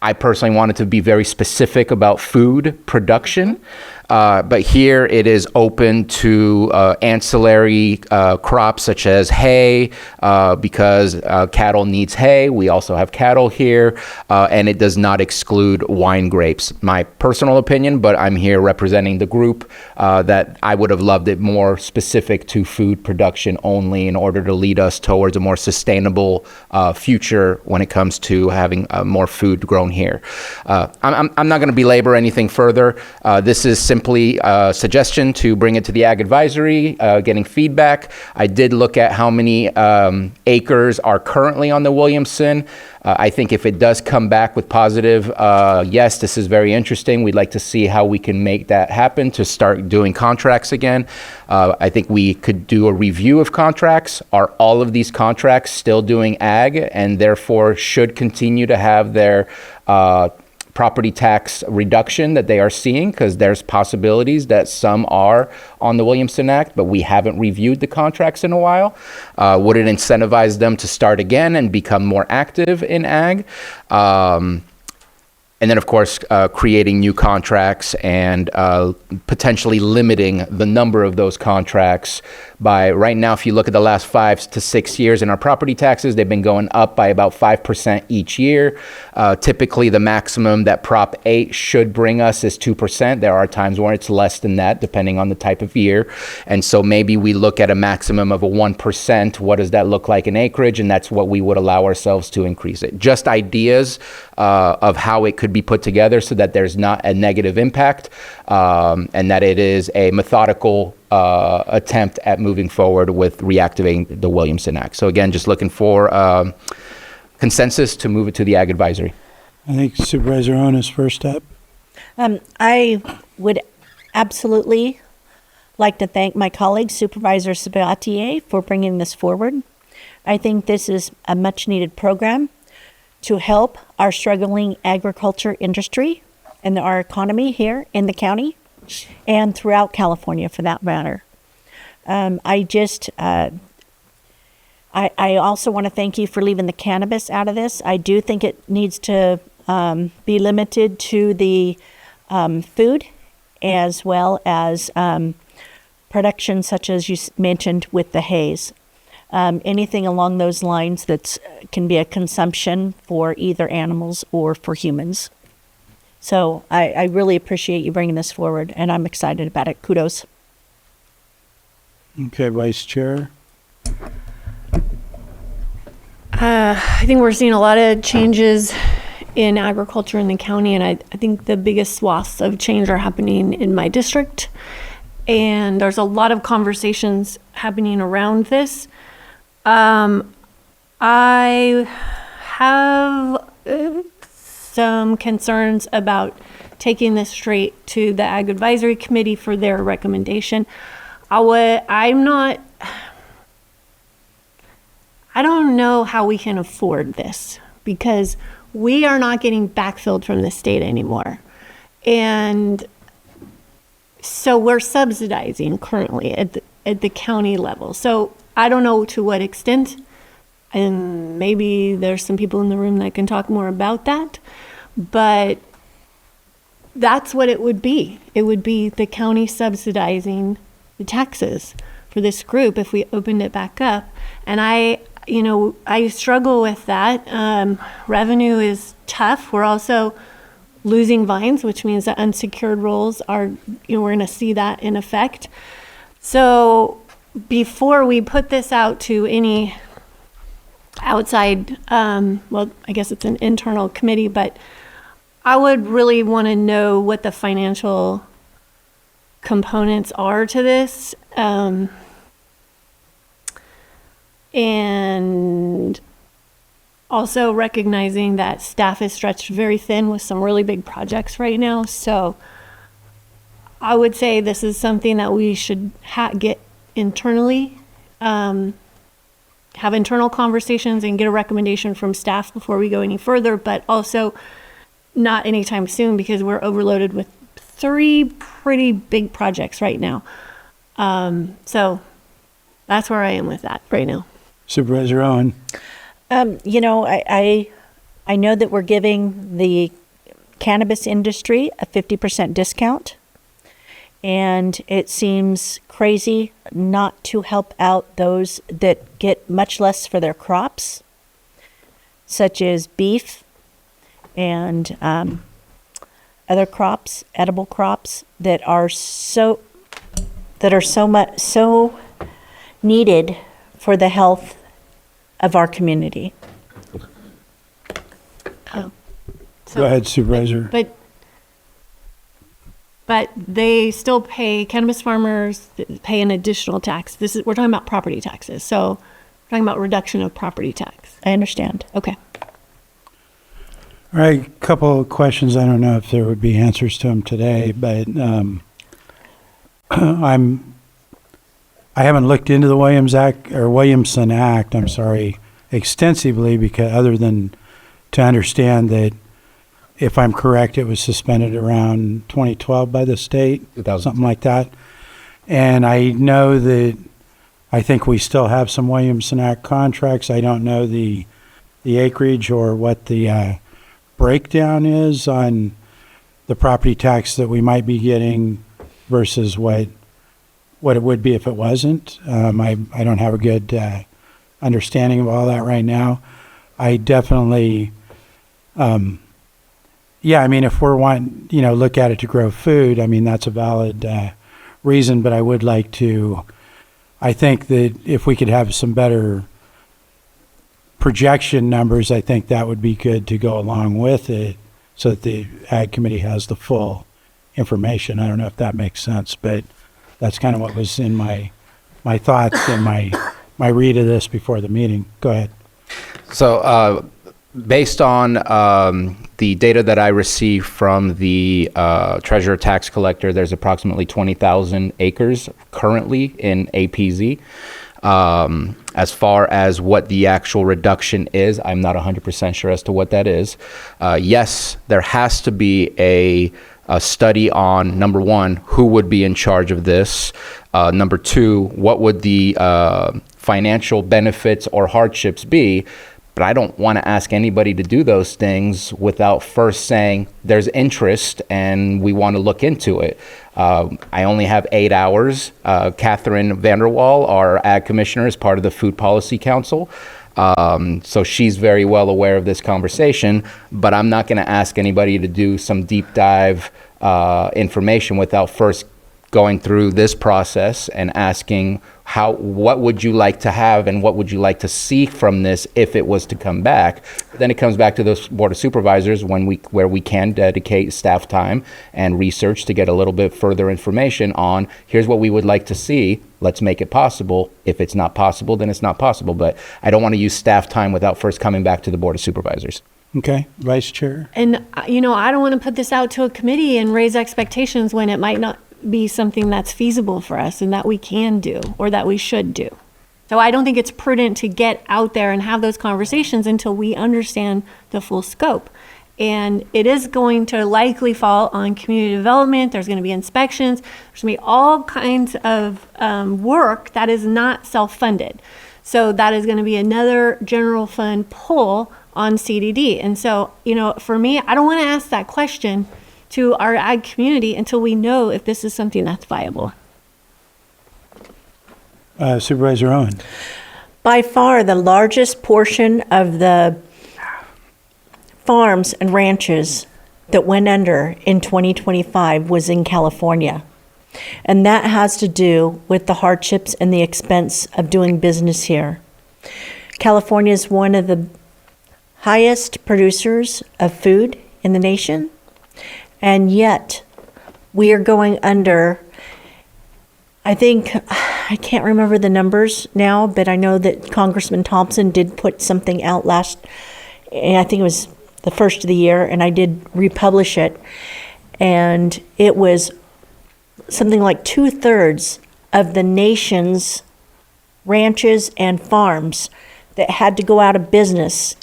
S3: I personally wanted to be very specific about food production, but here it is open to ancillary crops such as hay, because cattle needs hay. We also have cattle here, and it does not exclude wine grapes. My personal opinion, but I'm here representing the group, that I would have loved it more specific to food production only in order to lead us towards a more sustainable future when it comes to having more food grown here. I'm not going to belabor anything further. This is simply a suggestion to bring it to the Ag Advisory, getting feedback. I did look at how many acres are currently on the Williamson. I think if it does come back with positive, yes, this is very interesting. We'd like to see how we can make that happen to start doing contracts again. I think we could do a review of contracts. Are all of these contracts still doing ag, and therefore should continue to have their property tax reduction that they are seeing, because there's possibilities that some are on the Williamson Act, but we haven't reviewed the contracts in a while. Would it incentivize them to start again and become more active in ag? And then, of course, creating new contracts and potentially limiting the number of those contracts by, right now, if you look at the last 5 to 6 years in our property taxes, they've been going up by about 5% each year. Typically, the maximum that Prop 8 should bring us is 2%. There are times where it's less than that, depending on the type of year. And so maybe we look at a maximum of a 1%. What does that look like in acreage? And that's what we would allow ourselves to increase it. Just ideas of how it could be put together so that there's not a negative impact, and that it is a methodical attempt at moving forward with reactivating the Williamson Act. So again, just looking for consensus to move it to the Ag Advisory.
S1: I think Supervisor Owen is first up.
S10: I would absolutely like to thank my colleague, Supervisor Sabatier, for bringing this forward. I think this is a much needed program to help our struggling agriculture industry and our economy here in the county and throughout California, for that matter. I also want to thank you for leaving the cannabis out of this. I do think it needs to be limited to the food, as well as production such as you mentioned with the haze. Anything along those lines that can be a consumption for either animals or for humans. So I really appreciate you bringing this forward, and I'm excited about it. Kudos.
S1: Okay, Vice Chair.
S7: I think we're seeing a lot of changes in agriculture in the county, and I think the biggest swaths of change are happening in my district. And there's a lot of conversations happening around this. I have some concerns about taking this straight to the Ag Advisory Committee for their recommendation. I don't know how we can afford this, because we are not getting backfilled from the state anymore. And so we're subsidizing currently at the county level. So I don't know to what extent, and maybe there's some people in the room that can talk more about that, but that's what it would be. It would be the county subsidizing the taxes for this group if we opened it back up. And I struggle with that. Revenue is tough. We're also losing vines, which means that unsecured rolls are, we're going to see that in effect. So before we put this out to any outside, well, I guess it's an internal committee, but I would really want to know what the financial components are to this. And also recognizing that staff is stretched very thin with some really big projects right now. So I would say this is something that we should get internally, have internal conversations and get a recommendation from staff before we go any further, but also not anytime soon, because we're overloaded with 3 pretty big projects right now. So that's where I am with that right now.
S1: Supervisor Owen.
S10: I know that we're giving the cannabis industry a 50% discount, and it seems crazy not to help out those that get much less for their crops, such as beef and other crops, edible crops that are so needed for the health of our community.
S1: Go ahead, Supervisor.
S7: But they still pay, cannabis farmers pay an additional tax. We're talking about property taxes. So we're talking about reduction of property tax.
S10: I understand.
S7: Okay.
S1: All right, a couple of questions. I don't know if there would be answers to them today, but I haven't looked into the Williamson Act, extensively, because other than to understand that if I'm correct, it was suspended around 2012 by the state,
S3: 2000.
S1: something like that. And I know that, I think we still have some Williamson Act contracts. I don't know the acreage or what the breakdown is on the property tax that we might be getting versus what it would be if it wasn't. I don't have a good understanding of all that right now. I definitely, yeah, I mean, if we're wanting, look at it to grow food, I mean, that's a valid reason, but I would like to, I think that if we could have some better projection numbers, I think that would be good to go along with it so that the Ag Committee has the full information. I don't know if that makes sense, but that's kind of what was in my thoughts and my read of this before the meeting. Go ahead.
S3: So based on the data that I received from the treasurer tax collector, there's approximately 20,000 acres currently in APZ. As far as what the actual reduction is, I'm not 100% sure as to what that is. Yes, there has to be a study on, number one, who would be in charge of this. Number two, what would the financial benefits or hardships be? But I don't want to ask anybody to do those things without first saying there's interest and we want to look into it. I only have 8 hours. Catherine Vanderwall, our ag commissioner, is part of the Food Policy Council. So she's very well aware of this conversation, but I'm not going to ask anybody to do some deep dive information without first going through this process and asking what would you like to have and what would you like to see from this if it was to come back. Then it comes back to the Board of Supervisors where we can dedicate staff time and research to get a little bit further information on here's what we would like to see. Let's make it possible. If it's not possible, then it's not possible. But I don't want to use staff time without first coming back to the Board of Supervisors.
S1: Okay, Vice Chair.
S7: And, I don't want to put this out to a committee and raise expectations when it might not be something that's feasible for us and that we can do or that we should do. So I don't think it's prudent to get out there and have those conversations until we understand the full scope. And it is going to likely fall on community development. There's going to be inspections. There's going to be all kinds of work that is not self-funded. So that is going to be another general fund pull on CDD. And so, for me, I don't want to ask that question to our ag community until we know if this is something that's viable.
S1: Supervisor Owen.
S10: By far, the largest portion of the farms and ranches that went under in 2025 was in California. And that has to do with the hardships and the expense of doing business here. California is one of the highest producers of food in the nation. And yet, we are going under, I can't remember the numbers now, but I know that Congressman Thompson did put something out I think it was the first of the year, and I did republish it. And it was something like 2/3 of the nation's ranches and farms that had to go out of business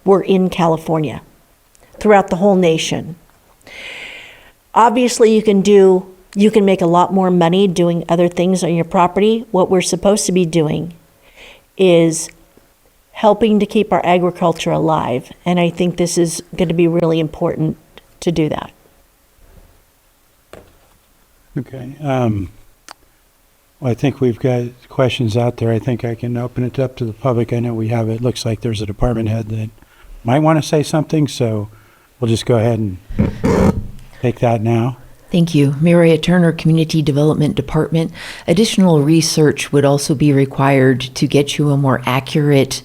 S10: were in California throughout the whole nation. Obviously, you can make a lot more money doing other things on your property. What we're supposed to be doing is helping to keep our agriculture alive. And I think this is going to be really important to do that.
S1: Okay. Well, I think we've got questions out there. I think I can open it up to the public. I know it looks like there's a department head that might want to say something, so we'll just go ahead and take that now.
S17: Thank you. Mariah Turner, Community Development Department. Additional research would also be required to get you a more accurate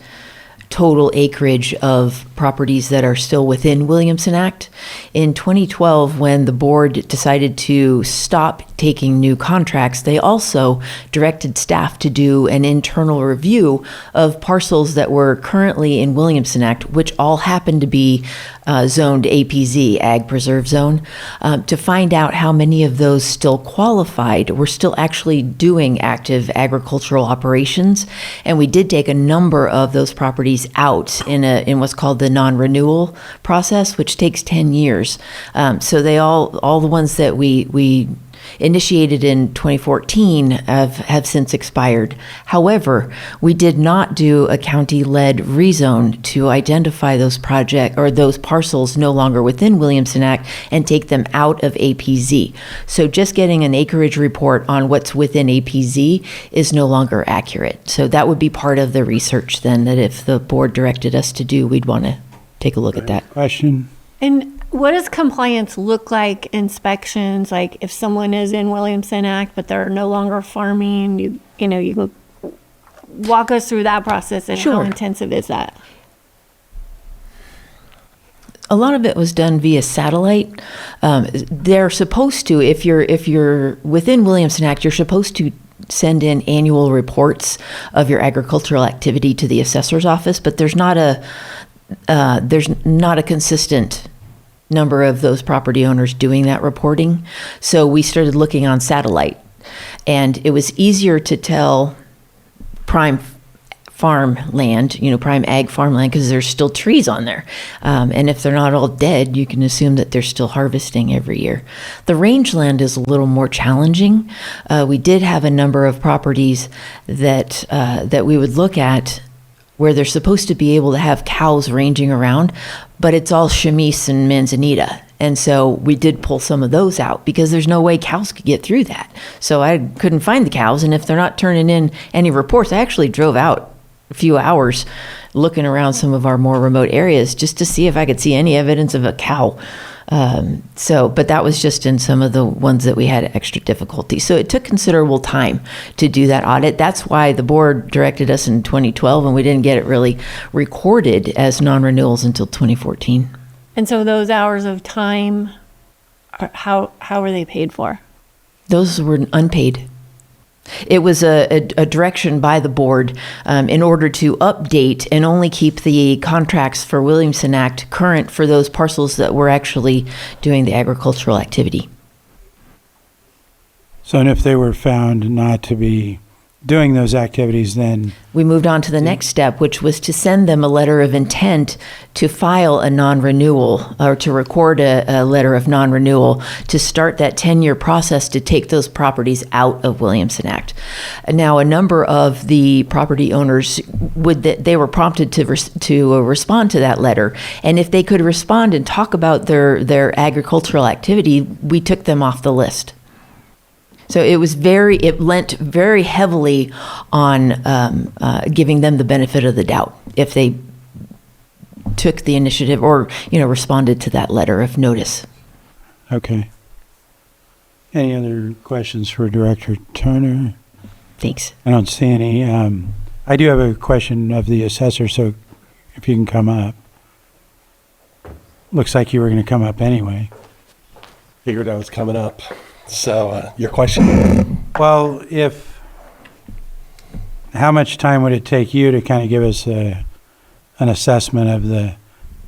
S17: total acreage of properties that are still within Williamson Act. In 2012, when the board decided to stop taking new contracts, they also directed staff to do an internal review of parcels that were currently in Williamson Act, which all happened to be zoned APZ, Ag Preserve Zone, to find out how many of those still qualified, were still actually doing active agricultural operations. And we did take a number of those properties properties out in what's called the non-renewal process, which takes 10 years. So they all the ones that we initiated in 2014 have since expired. However, we did not do a county-led rezone to identify those project or those parcels no longer within Williamson Act and take them out of APZ. So just getting an acreage report on what's within APZ is no longer accurate. So that would be part of the research then, that if the board directed us to do, we'd want to take a look at that.
S1: Question?
S7: And what does compliance look like, inspections? Like if someone is in Williamson Act, but they're no longer farming, you can walk us through that process and how
S17: Sure.
S7: intensive is that?
S17: A lot of it was done via satellite. They're supposed to, if you're within Williamson Act, you're supposed to send in annual reports of your agricultural activity to the assessor's office, but there's not a consistent number of those property owners doing that reporting. So we started looking on satellite, and it was easier to tell prime farmland, prime ag farmland, because there's still trees on there. And if they're not all dead, you can assume that they're still harvesting every year. The rangeland is a little more challenging. We did have a number of properties that we would look at where they're supposed to be able to have cows ranging around, but it's all chamise and manzanita. And so we did pull some of those out because there's no way cows could get through that. So I couldn't find the cows, and if they're not turning in any reports, I actually drove out a few hours looking around some of our more remote areas just to see if I could see any evidence of a cow. But that was just in some of the ones that we had extra difficulty. So it took considerable time to do that audit. That's why the board directed us in 2012, and we didn't get it really recorded as non-renewals until 2014.
S7: And so those hours of time, how were they paid for?
S17: Those were unpaid. It was a direction by the board in order to update and only keep the contracts for Williamson Act current for those parcels that were actually doing the agricultural activity.
S1: So, and if they were found not to be doing those activities, then
S17: we moved on to the next step, which was to send them a letter of intent to file a non-renewal or to record a letter of non-renewal to start that 10-year process to take those properties out of Williamson Act. Now, a number of the property owners they were prompted to respond to that letter, and if they could respond and talk about their agricultural activity, we took them off the list. So it lent very heavily on giving them the benefit of the doubt if they took the initiative or, responded to that letter of notice.
S1: Okay. Any other questions for Director Turner?
S17: Thanks.
S1: I don't see any. I do have a question of the assessor, so if you can come up. Looks like you were going to come up anyway.
S5: Figured I was coming up. So, your question?
S1: Well, how much time would it take you to kind of give us an assessment of the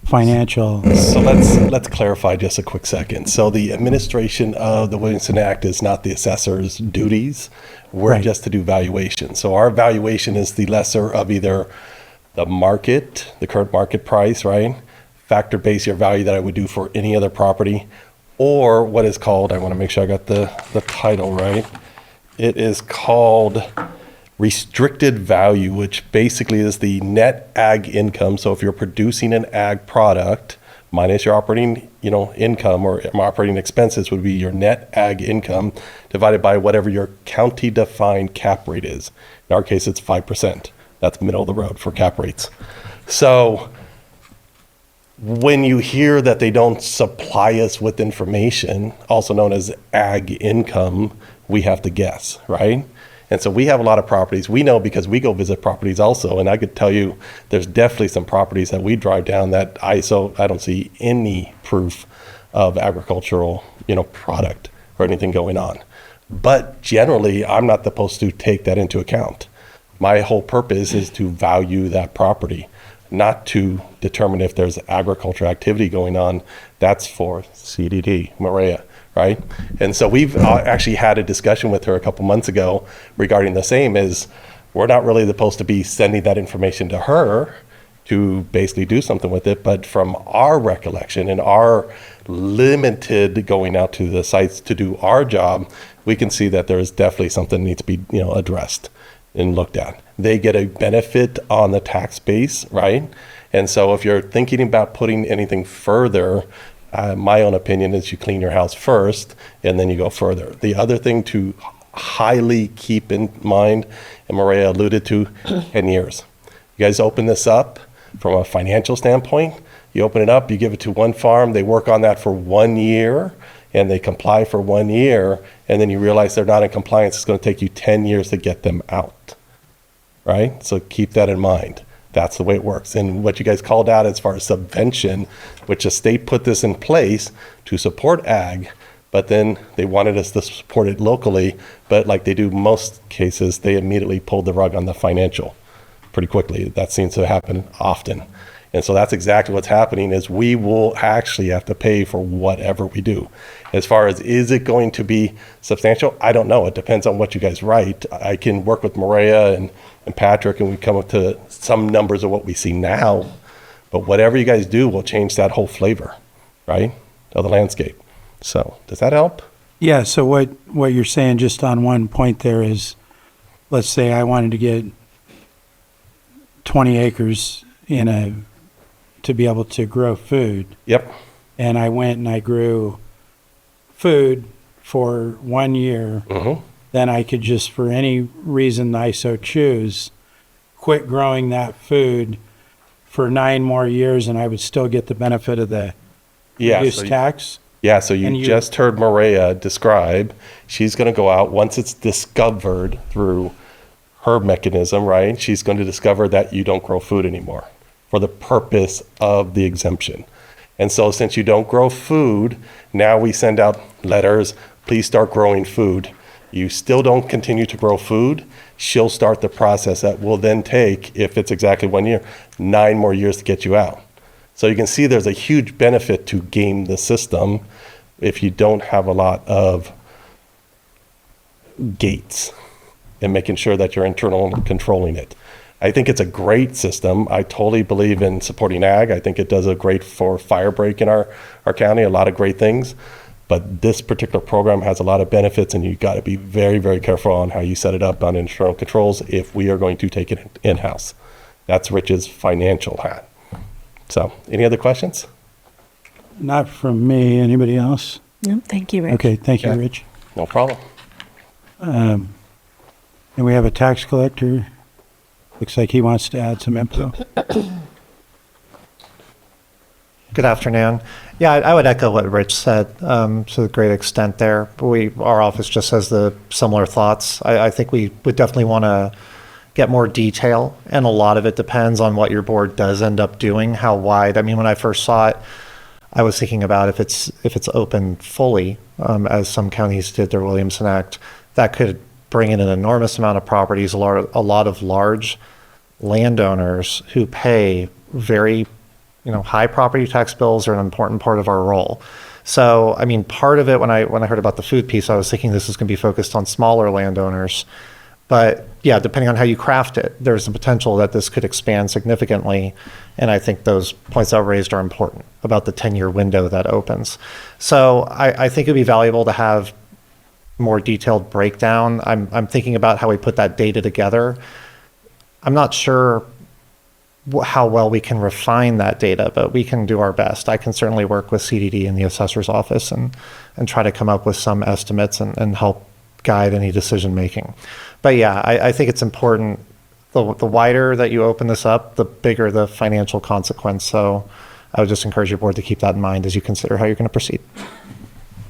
S1: financial?
S5: So let's clarify just a quick second. So the administration of the Williamson Act is not the assessor's duties. We're just to do valuation. So our valuation is the lesser of either the market, the current market price, right? Factor base your value that I would do for any other property, or what is called, I want to make sure I got the title right. It is called restricted value, which basically is the net ag income. So if you're producing an ag product minus your operating, income or operating expenses would be your net ag income divided by whatever your county defined cap rate is. In our case, it's 5%. That's middle of the road for cap rates. So when you hear that they don't supply us with information, also known as ag income, we have to guess, right? And so we have a lot of properties. We know because we go visit properties also, and I could tell you there's definitely some properties that we drive down that I don't see any proof of agricultural, product or anything going on. But generally, I'm not supposed to take that into account. My whole purpose is to value that property, not to determine if there's agriculture activity going on. That's for CDD, Maria, right? And so we've actually had a discussion with her a couple months ago regarding the same. Is we're not really supposed to be sending that information to her. to basically do something with it. But from our recollection and our limited going out to the sites to do our job, we can see that there is definitely something that needs to be, addressed and looked at. They get a benefit on the tax base, right? And so if you're thinking about putting anything further, my own opinion is you clean your house first and then you go further. The other thing to highly keep in mind, and Maria alluded to, 10 years. You guys open this up from a financial standpoint. You open it up, you give it to one farm, they work on that for 1 year, and they comply for 1 year, and then you realize they're not in compliance. It's going to take you 10 years to get them out, right? So keep that in mind. That's the way it works. And what you guys called out as far as subvention, which the state put this in place to support ag, but then they wanted us to support it locally, but like they do most cases, they immediately pulled the rug on the financial pretty quickly. That seems to happen often. And so that's exactly what's happening is we will actually have to pay for whatever we do. As far as, is it going to be substantial? I don't know. It depends on what you guys write. I can work with Maria and Patrick and we come up to some numbers of what we see now, but whatever you guys do will change that whole flavor, right, of the landscape. So does that help?
S1: Yeah, so what you're saying just on one point there is, let's say I wanted to get 20 acres to be able to grow food.
S5: Yep.
S1: And I went and I grew food for 1 year.
S5: Mm-hmm.
S1: Then I could just, for any reason I so choose, quit growing that food for 9 more years and I would still get the benefit of the reduced tax.
S5: Yeah, so you just heard Maria describe, she's going to go out once it's discovered through her mechanism, right? She's going to discover that you don't grow food anymore for the purpose of the exemption. And so since you don't grow food, now we send out letters, please start growing food. You still don't continue to grow food, she'll start the process that will then take, if it's exactly 1 year, 9 more years to get you out. So you can see there's a huge benefit to game the system if you don't have a lot of gates and making sure that you're internal controlling it. I think it's a great system. I totally believe in supporting ag. I think it does a great for fire break in our county, a lot of great things. But this particular program has a lot of benefits and you got to be very, very careful on how you set it up on internal controls if we are going to take it in-house. That's Rich's financial hat. So, any other questions?
S1: Not from me. Anybody else?
S10: No, thank you, Rich.
S1: Okay, thank you, Rich.
S5: No problem.
S1: And we have a tax collector. Looks like he wants to add some info.
S2: Good afternoon. Yeah, I would echo what Rich said to a great extent there. Our office just has the similar thoughts. I think we would definitely want to get more detail, and a lot of it depends on what your board does end up doing, how wide. I mean, when I first saw it, I was thinking about if it's open fully, as some counties did their Williamson Act, that could bring in an enormous amount of properties, a lot of large landowners who pay very high property tax bills are an important part of our role. So, I mean, part of it, when I heard about the food piece, I was thinking this is going to be focused on smaller landowners. But yeah, depending on how you craft it, there's the potential that this could expand significantly. And I think those points that were raised are important about the 10-year window that opens. So I think it'd be valuable to have more detailed breakdown. I'm thinking about how we put that data together. I'm not sure how well we can refine that data, but we can do our best. I can certainly work with CDD in the assessor's office and try to come up with some estimates and help guide any decision making. But yeah, I think it's important. The wider that you open this up, the bigger the financial consequence. So I would just encourage your board to keep that in mind as you consider how you're going to proceed.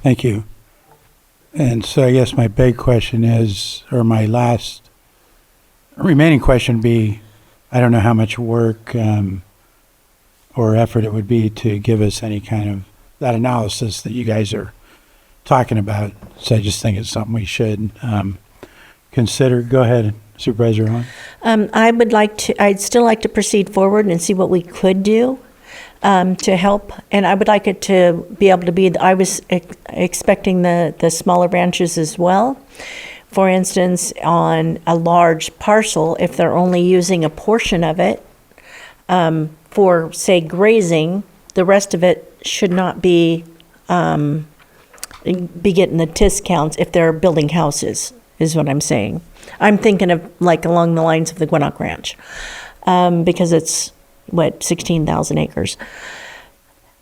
S1: Thank you. And so I guess my big question is, or my last remaining question would be, I don't know how much work or effort it would be to give us any kind of that analysis that you guys are talking about. So I just think it's something we should consider. Go ahead, Supervisor Hahn.
S10: I'd still like to proceed forward and see what we could do to help. And I would like it to be able to be, I was expecting the smaller branches as well. For instance, on a large parcel, if they're only using a portion of it, for, say, grazing, the rest of it should not be getting the discounts if they're building houses, is what I'm saying. I'm thinking of like along the lines of the Gwinnett Ranch, because it's, 16,000 acres.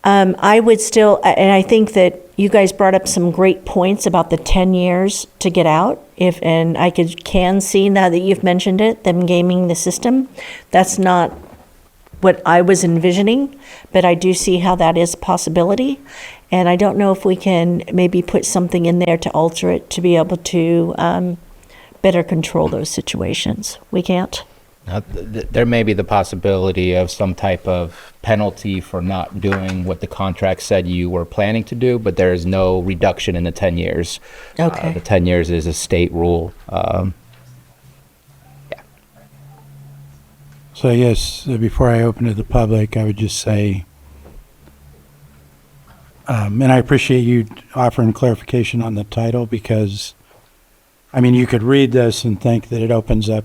S10: I would still, and I think that you guys brought up some great points about the 10 years to get out. And I can see now that you've mentioned it, them gaming the system. That's not what I was envisioning, but I do see how that is a possibility. And I don't know if we can maybe put something in there to alter it to be able to better control those situations. We can't?
S3: There may be the possibility of some type of penalty for not doing what the contract said you were planning to do, but there is no reduction in the 10 years.
S10: Okay.
S3: The 10 years is a state rule.
S1: So yes, before I open to the public, I would just say, and I appreciate you offering clarification on the title, because, I mean, you could read this and think that it opens up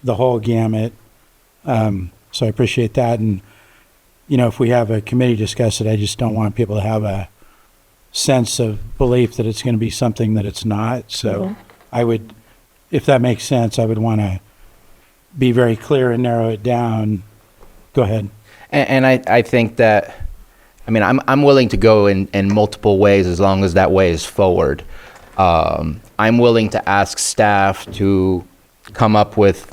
S1: the whole gamut. So I appreciate that. And, you know, if we have a committee discuss it, I just don't want people to have a sense of belief that it's going to be something that it's not. So I would, if that makes sense, I would want to be very clear and narrow it down. Go ahead.
S3: And I think that, I mean, I'm willing to go in multiple ways as long as that way is forward. I'm willing to ask staff to come up with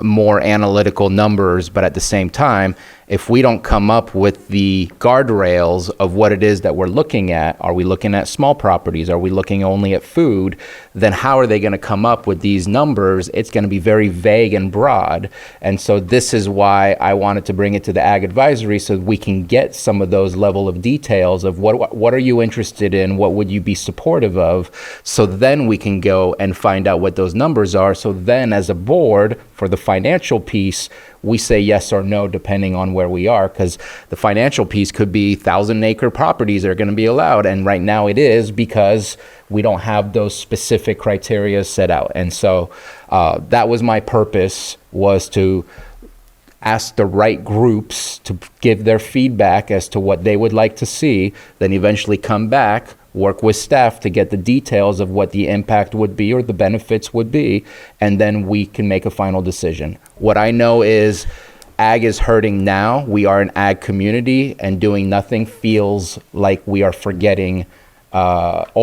S3: more analytical numbers, but at the same time, if we don't come up with the guardrails of what it is that we're looking at, are we looking at small properties? Are we looking only at food? Then how are they going to come up with these numbers? It's going to be very vague and broad. And so this is why I wanted to bring it to the Ag Advisory, so we can get some of those level of details of what are you interested in? What would you be supportive of? So then we can go and find out what those numbers are. So then as a board, for the financial piece, we say yes or no depending on where we are, because the financial piece could be 1,000-acre properties that are going to be allowed, and right now it is because we don't have those specific criteria set out. And so that was my purpose, was to ask the right groups to give their feedback as to what they would like to see, then eventually come back, work with staff to get the details of what the impact would be or the benefits would be, and then we can make a final decision. What I know is ag is hurting now. We are an ag community, and doing nothing feels like we are forgetting, it's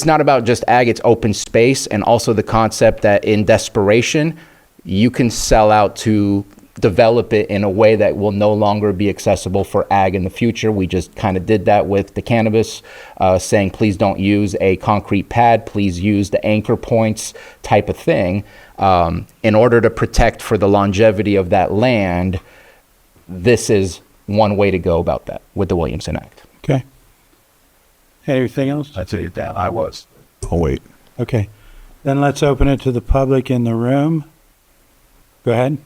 S3: not about just ag, it's open space, and also the concept that in desperation, you can sell out to develop it in a way that will no longer be accessible for ag in the future. We just kind of did that with the cannabis, saying please don't use a concrete pad, please use the anchor points type of thing. In order to protect for the longevity of that land, this is one way to go about that with the Williamson Act.
S1: Okay. Anything else?
S15: That's it. That I was.
S12: I'll wait.
S1: Okay. Then let's open it to the public in the room. Go ahead.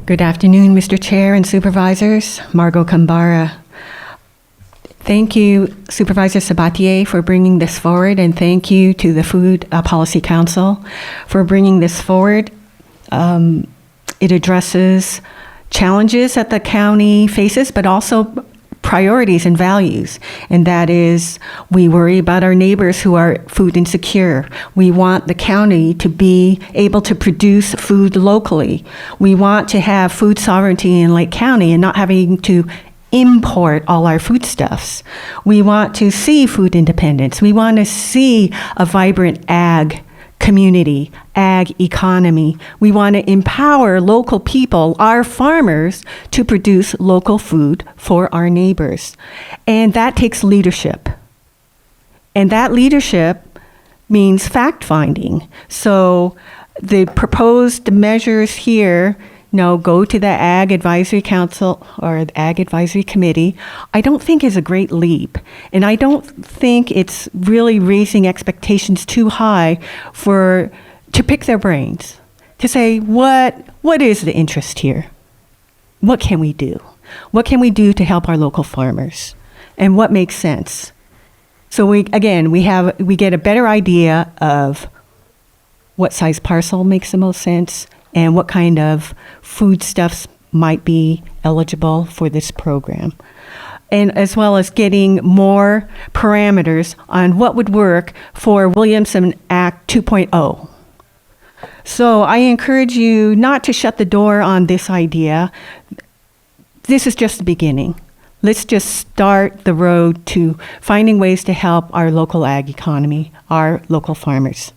S4: Good afternoon, Mr. Chair and Supervisors. Margot Kambara. Thank you, Supervisor Sabatier, for bringing this forward, and thank you to the Food Policy Council for bringing this forward. It addresses challenges that the county faces, but also priorities and values, and that is, we worry about our neighbors who are food insecure. We want the county to be able to produce food locally. We want to have food sovereignty in Lake County and not having to import all our foodstuffs. We want to see food independence. We want to see a vibrant ag community, ag economy. We want to empower local people, our farmers, to produce local food for our neighbors. And that takes leadership. And that leadership means fact-finding. So the proposed measures here go to the Ag Advisory Council or the Ag Advisory Committee, I don't think is a great leap. And I don't think it's really raising expectations too high to pick their brains, to say, what is the interest here? What can we do? What can we do to help our local farmers? And what makes sense? So we get a better idea of what size parcel makes the most sense and what kind of foodstuffs might be eligible for this program. And as well as getting more parameters on what would work for Williamson Act 2.0. So I encourage you not to shut the door on this idea. This is just the beginning. Let's just start the road to finding ways to help our local ag economy, our local farmers.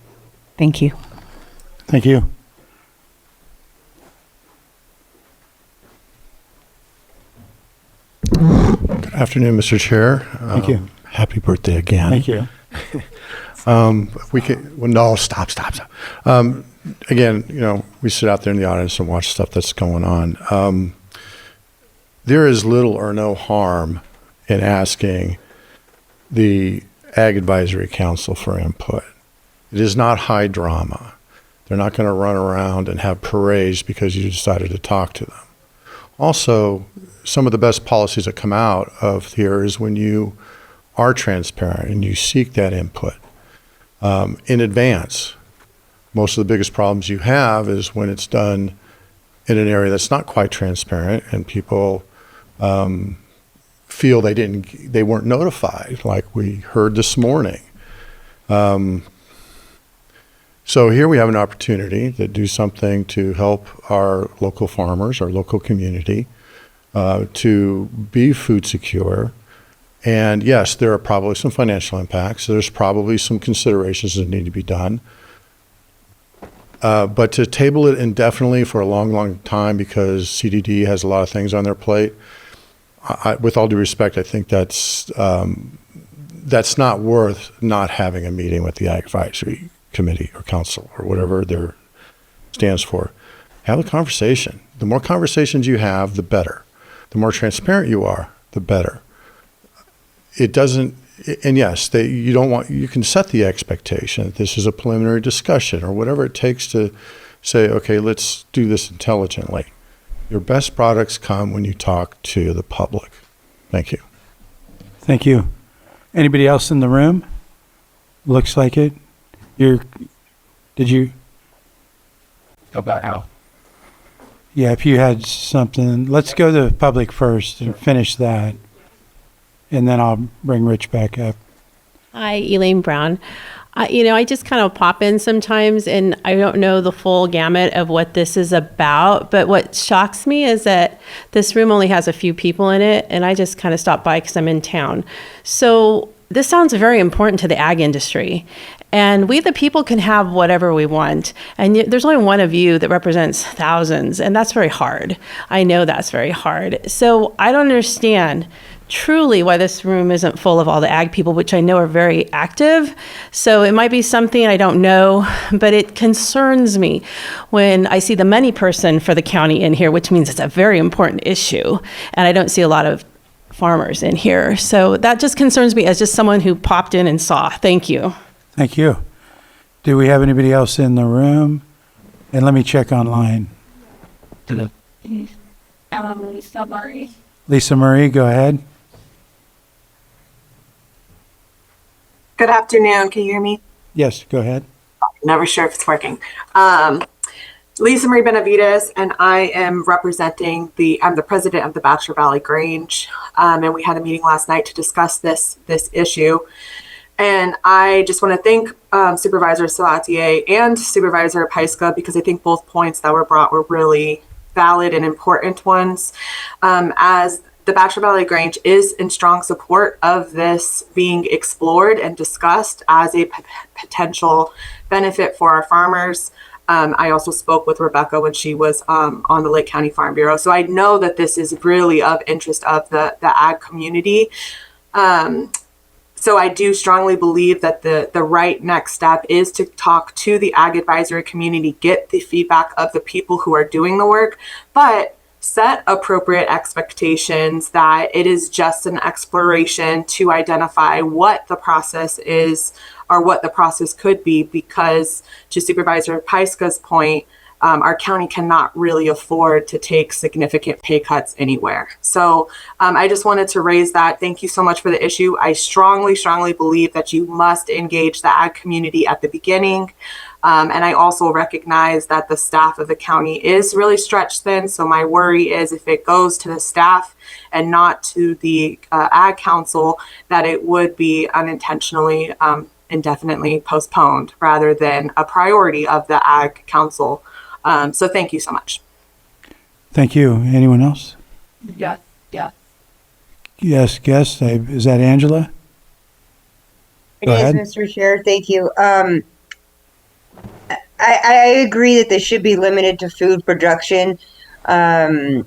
S4: Thank you.
S1: Thank you.
S22: Good afternoon, Mr. Chair.
S1: Thank you.
S22: Happy birthday again.
S1: Thank you.
S22: We can, well, no, stop. Again, we sit out there in the audience and watch stuff that's going on. There is little or no harm in asking the Ag Advisory Council for input. It is not high drama. They're not going to run around and have parades because you decided to talk to them. Also, some of the best policies that come out of here is when you are transparent and you seek that input in advance. Most of the biggest problems you have is when it's done in an area that's not quite transparent and people feel they weren't notified, like we heard this morning. So here we have an opportunity to do something to help our local farmers, our local community, to be food secure. And yes, there are probably some financial impacts. There's probably some considerations that need to be done. But to table it indefinitely for a long, long time because CDD has a lot of things on their plate, with all due respect, I think that's not worth not having a meeting with the Ag Advisory Committee or Council or whatever their stands for. Have a conversation. The more conversations you have, the better. The more transparent you are, the better. It doesn't, and yes, you can set the expectation. This is a preliminary discussion or whatever it takes to say, okay, let's do this intelligently. Your best products come when you talk to the public. Thank you.
S1: Thank you. Anybody else in the room? Looks like it. Did you?
S15: About how?
S1: Yeah, if you had something, let's go to the public first and finish that. And then I'll bring Rich back up.
S6: Hi, Elaine Brown. I just kind of pop in sometimes and I don't know the full gamut of what this is about. But what shocks me is that this room only has a few people in it. And I just kind of stopped by because I'm in town. So this sounds very important to the ag industry. And we, the people, can have whatever we want. And there's only one of you that represents thousands. And that's very hard. I know that's very hard. So I don't understand truly why this room isn't full of all the ag people, which I know are very active. So it might be something I don't know, but it concerns me when I see the money person for the county in here, which means it's a very important issue. And I don't see a lot of farmers in here. So that just concerns me as just someone who popped in and saw. Thank you.
S1: Thank you. Do we have anybody else in the room? And let me check online.
S19: Lisa Murray.
S1: Lisa Marie, go ahead.
S9: Good afternoon. Can you hear me?
S1: Yes, go ahead.
S9: Never sure if it's working. Lisa Marie Benavides, and I am representing I'm the president of the Bachelor Valley Grange, and we had a meeting last night to discuss this issue. And I just want to thank Supervisor Sabatier and Supervisor Pyska because I think both points that were brought were really valid and important ones. As the Bachelor Valley Grange is in strong support of this being explored and discussed as a potential benefit for our farmers. I also spoke with Rebecca when she was on the Lake County Farm Bureau. So I know that this is really of interest of the ag community. So I do strongly believe that the right next step is to talk to the ag advisory community, get the feedback of the people who are doing the work, but set appropriate expectations that it is just an exploration to identify what the process is or what the process could be, because to Supervisor Pyska's point, our county cannot really afford to take significant pay cuts anywhere. So I just wanted to raise that. Thank you so much for the issue. I strongly, strongly believe that you must engage the ag community at the beginning. And I also recognize that the staff of the county is really stretched thin. So my worry is if it goes to the staff and not to the ag council, that it would be unintentionally indefinitely postponed rather than a priority of the ag council. So thank you so much.
S1: Thank you. Anyone else?
S19: Yeah.
S1: Yes, guest. Is that Angela?
S11: It
S1: Go
S11: is,
S1: ahead.
S11: Mr. Chair. Thank you. I agree that this should be limited to food production. And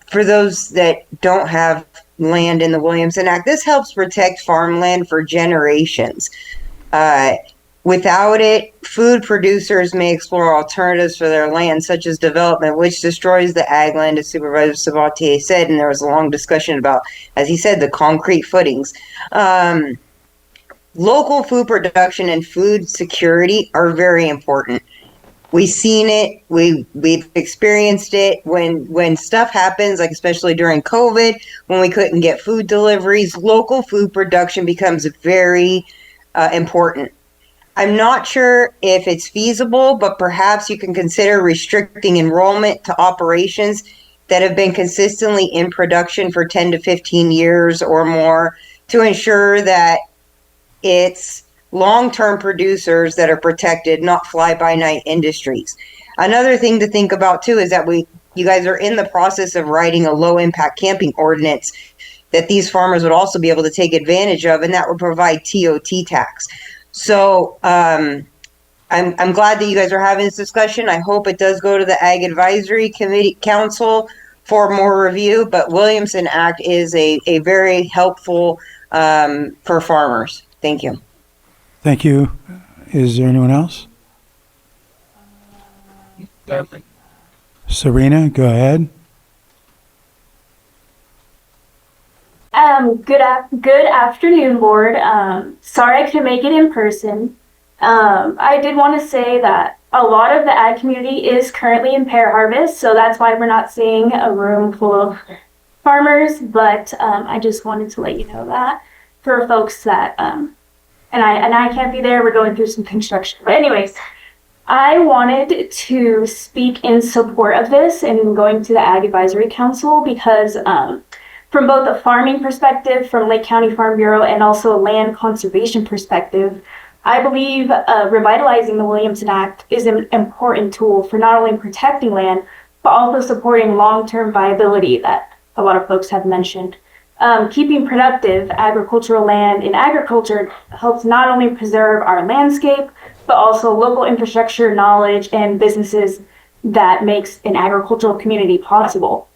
S11: for those that don't have land in the Williamson Act, this helps protect farmland for generations. Without it, food producers may explore alternatives for their land, such as development, which destroys the ag land, as Supervisor Sabatier said, and there was a long discussion about, as he said, the concrete footings. Local food production and food security are very important. We've seen it. We've experienced it when stuff happens, like especially during COVID, when we couldn't get food deliveries. Local food production becomes very important. I'm not sure if it's feasible, but perhaps you can consider restricting enrollment to operations that have been consistently in production for 10 to 15 years or more to ensure that it's long-term producers that are protected, not fly-by-night industries. Another thing to think about too is that you guys are in the process of writing a low-impact camping ordinance that these farmers would also be able to take advantage of, and that would provide TOT tax. So I'm glad that you guys are having this discussion. I hope it does go to the Ag Advisory Committee Council for more review, but Williamson Act is a very helpful for farmers. Thank you.
S1: Thank you. Is there anyone else? Serena, go ahead.
S19: Good afternoon, board. Sorry I couldn't make it in person. I did want to say that a lot of the ag community is currently in pear harvest, so that's why we're not seeing a room full of farmers, but I just wanted to let you know that for folks that, and I can't be there, we're going through some construction. But anyways, I wanted to speak in support of this and going to the Ag Advisory Council because from both a farming perspective from Lake County Farm Bureau and also a land conservation perspective, I believe revitalizing the Williamson Act is an important tool for not only protecting land, but also supporting long-term viability that a lot of folks have mentioned. Keeping productive agricultural land in agriculture helps not only preserve our landscape, but also local infrastructure, knowledge, and businesses that makes an agricultural community possible.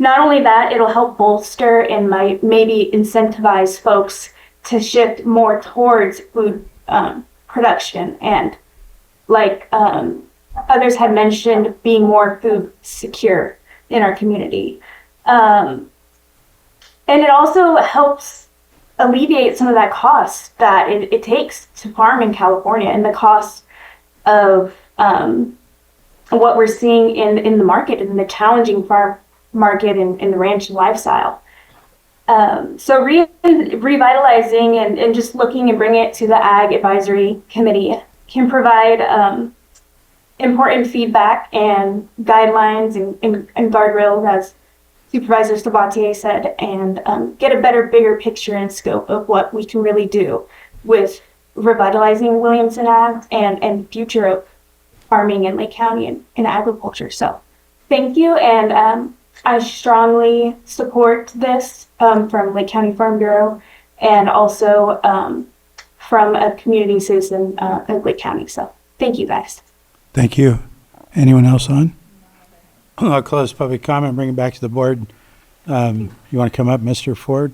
S19: Not only that, it'll help bolster and might maybe incentivize folks to shift more towards food production and, like others had mentioned, being more food secure in our community. And it also helps alleviate some of that cost that it takes to farm in California and the cost of what we're seeing in the market and the challenging farm market and the ranch lifestyle. So revitalizing and just looking and bringing it to the Ag Advisory Committee can provide important feedback and guidelines and guardrails, as Supervisor Sabatier said, and get a better, bigger picture and scope of what we can really do with revitalizing Williamson Act and future of farming in Lake County and agriculture. So thank you, and I strongly support this from Lake County Farm Bureau and also from a community citizen of Lake County. So thank you, guys.
S1: Thank you. Anyone else on? I'll close public comment, bring it back to the board. You want to come up, Mr. Ford?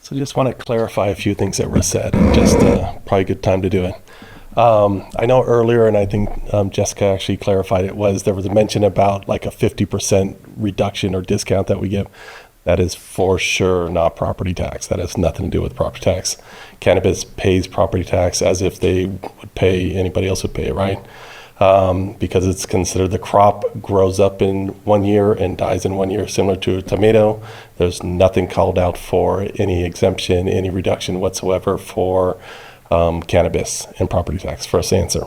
S5: So just want to clarify a few things that were said. Just probably a good time to do it. I know earlier, and I think Jessica actually clarified it, there was a mention about like a 50% reduction or discount that we give. That is for sure not property tax. That has nothing to do with property tax. Cannabis pays property tax as if they would pay, anybody else would pay it, right? Because it's considered the crop grows up in 1 year and dies in 1 year, similar to a tomato. There's nothing called out for any exemption, any reduction whatsoever for cannabis and property tax. First answer.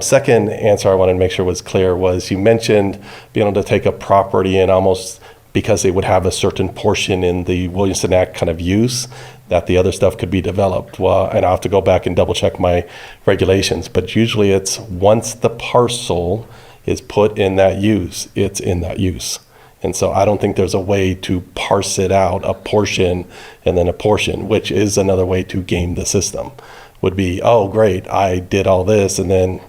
S5: Second answer I wanted to make sure was clear was you mentioned being able to take a property and almost because they would have a certain portion in the Williamson Act kind of use, that the other stuff could be developed. Well, and I'll have to go back and double check my regulations, but usually it's once the parcel is put in that use, it's in that use. And so I don't think there's a way to parse it out, a portion and then a portion, which is another way to game the system. Would be, oh, great, I did all this, and then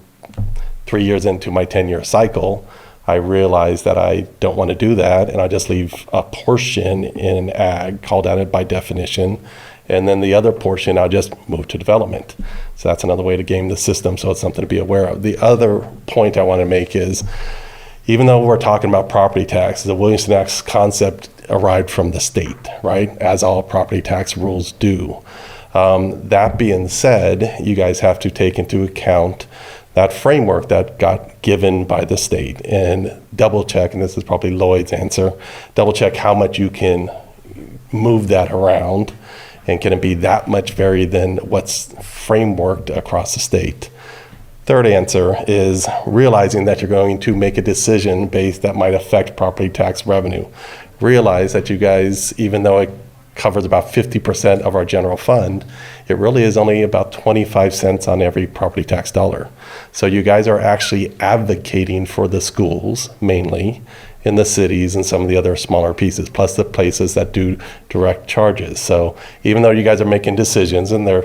S5: 3 years into my 10-year cycle, I realize that I don't want to do that, and I just leave a portion in ag, called out it by definition, and then the other portion I'll just move to development. So that's another way to game the system, so it's something to be aware of. The other point I want to make is, even though we're talking about property tax, the Williamson Act concept arrived from the state, right? As all property tax rules do. That being said, you guys have to take into account that framework that got given by the state and double check, and this is probably Lloyd's answer, double check how much you can move that around, and can it be that much varied than what's frameworked across the state. Third answer is realizing that you're going to make a decision based that might affect property tax revenue. Realize that you guys, even though it covers about 50% of our general fund, it really is only about 25 cents on every property tax dollar. So you guys are actually advocating for the schools, mainly, in the cities and some of the other smaller pieces, plus the places that do direct charges. So even though you guys are making decisions and there's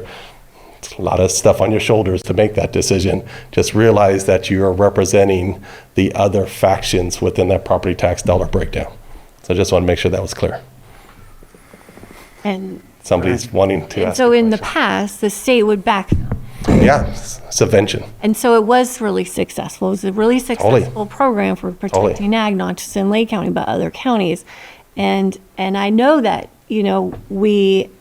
S5: a lot of stuff on your shoulders to make that decision, just realize that you are representing the other factions within that property tax dollar breakdown. So I just want to make sure that was clear.
S7: And
S5: Somebody's wanting to
S7: and
S5: ask.
S7: so in the past, the state would back them.
S5: Yeah, subvention.
S7: And so it was really successful. It was a really successful program for protecting ag, not just in Lake County, but other counties. And I know that, this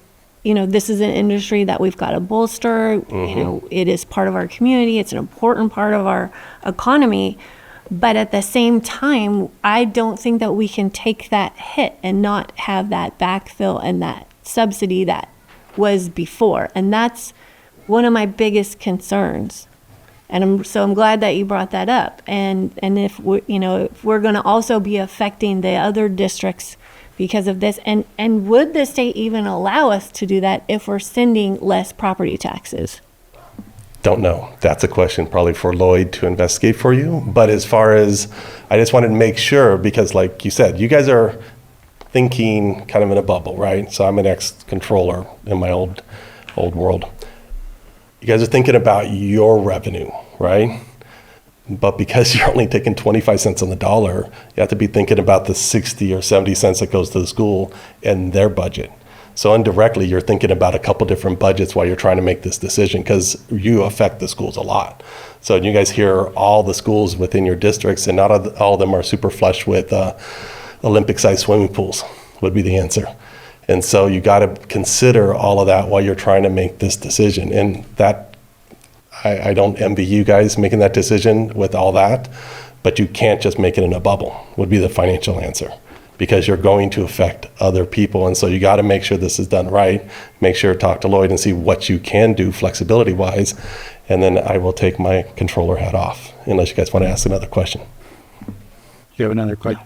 S7: is an industry that we've got to bolster. It is part of our community. It's an important part of our economy. But at the same time, I don't think that we can take that hit and not have that backfill and that subsidy that was before. And that's one of my biggest concerns. And I'm glad that you brought that up. And if we're going to also be affecting the other districts because of this, and would the state even allow us to do that if we're sending less property taxes?
S5: Don't know. That's a question probably for Lloyd to investigate for you. But as far as, I just wanted to make sure, because like you said, you guys are thinking kind of in a bubble, right? So I'm an ex-controller in my old world. You guys are thinking about your revenue, right? But because you're only taking 25 cents on the dollar, you have to be thinking about the 60 or 70 cents that goes to the school and their budget. So indirectly, you're thinking about a couple different budgets while you're trying to make this decision, because you affect the schools a lot. So you guys hear all the schools within your districts, and not all of them are super flush with Olympic-sized swimming pools, would be the answer. And so you got to consider all of that while you're trying to make this decision. And that, I don't envy you guys making that decision with all that, but you can't just make it in a bubble, would be the financial answer, because you're going to affect other people. And so you got to make sure this is done right. Make sure to talk to Lloyd and see what you can do flexibility wise. And then I will take my controller hat off, unless you guys want to ask another question.
S1: You have another question?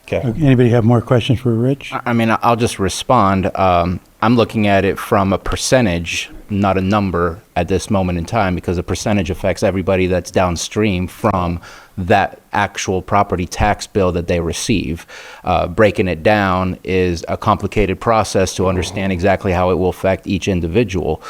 S5: Okay.
S1: Anybody have more questions for Rich?
S3: I mean, I'll just respond. I'm looking at it from a percentage, not a number at this moment in time, because a percentage affects everybody that's downstream from that actual property tax bill that they receive. Breaking it down is a complicated process to understand exactly how it will affect each individual.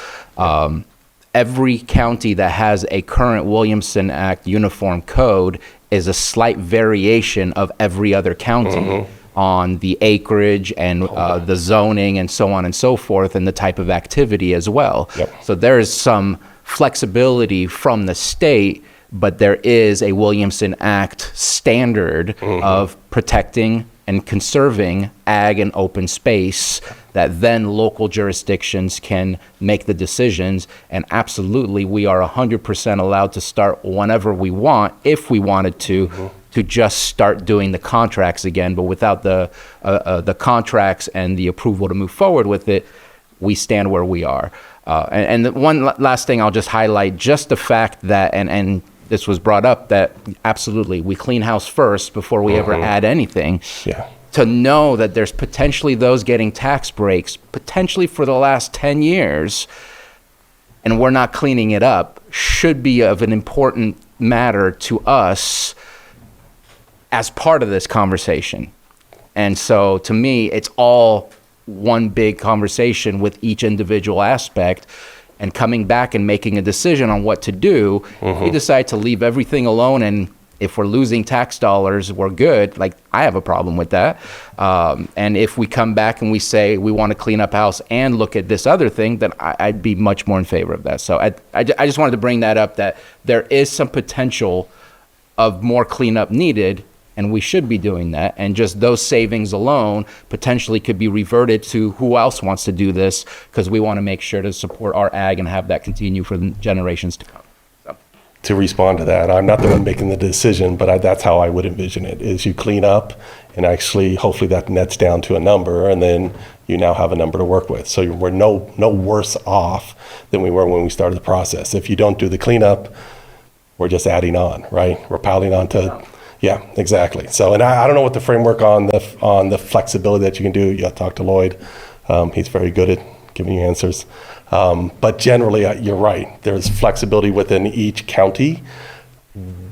S3: Every county that has a current Williamson Act uniform code is a slight variation of every other county on the acreage and the zoning and so on and so forth, and the type of activity as well. So there is some flexibility from the state, but there is a Williamson Act standard of protecting and conserving ag and open space, that then local jurisdictions can make the decisions. And absolutely, we are 100% allowed to start whenever we want, if we wanted to just start doing the contracts again. But without the contracts and the approval to move forward with it, we stand where we are. And the one last thing I'll just highlight, just the fact that, and this was brought up, that absolutely we clean house first before we ever add anything.
S5: Yeah.
S3: To know that there's potentially those getting tax breaks, potentially for the last 10 years, and we're not cleaning it up, should be of an important matter to us as part of this conversation. And so to me, it's all one big conversation with each individual aspect, and coming back and making a decision on what to do. We decide to leave everything alone, and if we're losing tax dollars, we're good. Like, I have a problem with that. And if we come back and we say we want to clean up house and look at this other thing, then I'd be much more in favor of that. So I just wanted to bring that up, that there is some potential of more cleanup needed, and we should be doing that. And just those savings alone potentially could be reverted to who else wants to do this, because we want to make sure to support our ag and have that continue for the generations to come.
S5: To respond to that, I'm not the one making the decision, but that's how I would envision it, is you clean up and actually hopefully that nets down to a number, and then you now have a number to work with. So we're no worse off than we were when we started the process. If you don't do the cleanup, we're just adding on, right? We're piling on to, yeah, exactly. So, and I don't know what the framework on the flexibility that you can do. You have to talk to Lloyd. He's very good at giving you answers. But generally, you're right. There's flexibility within each county.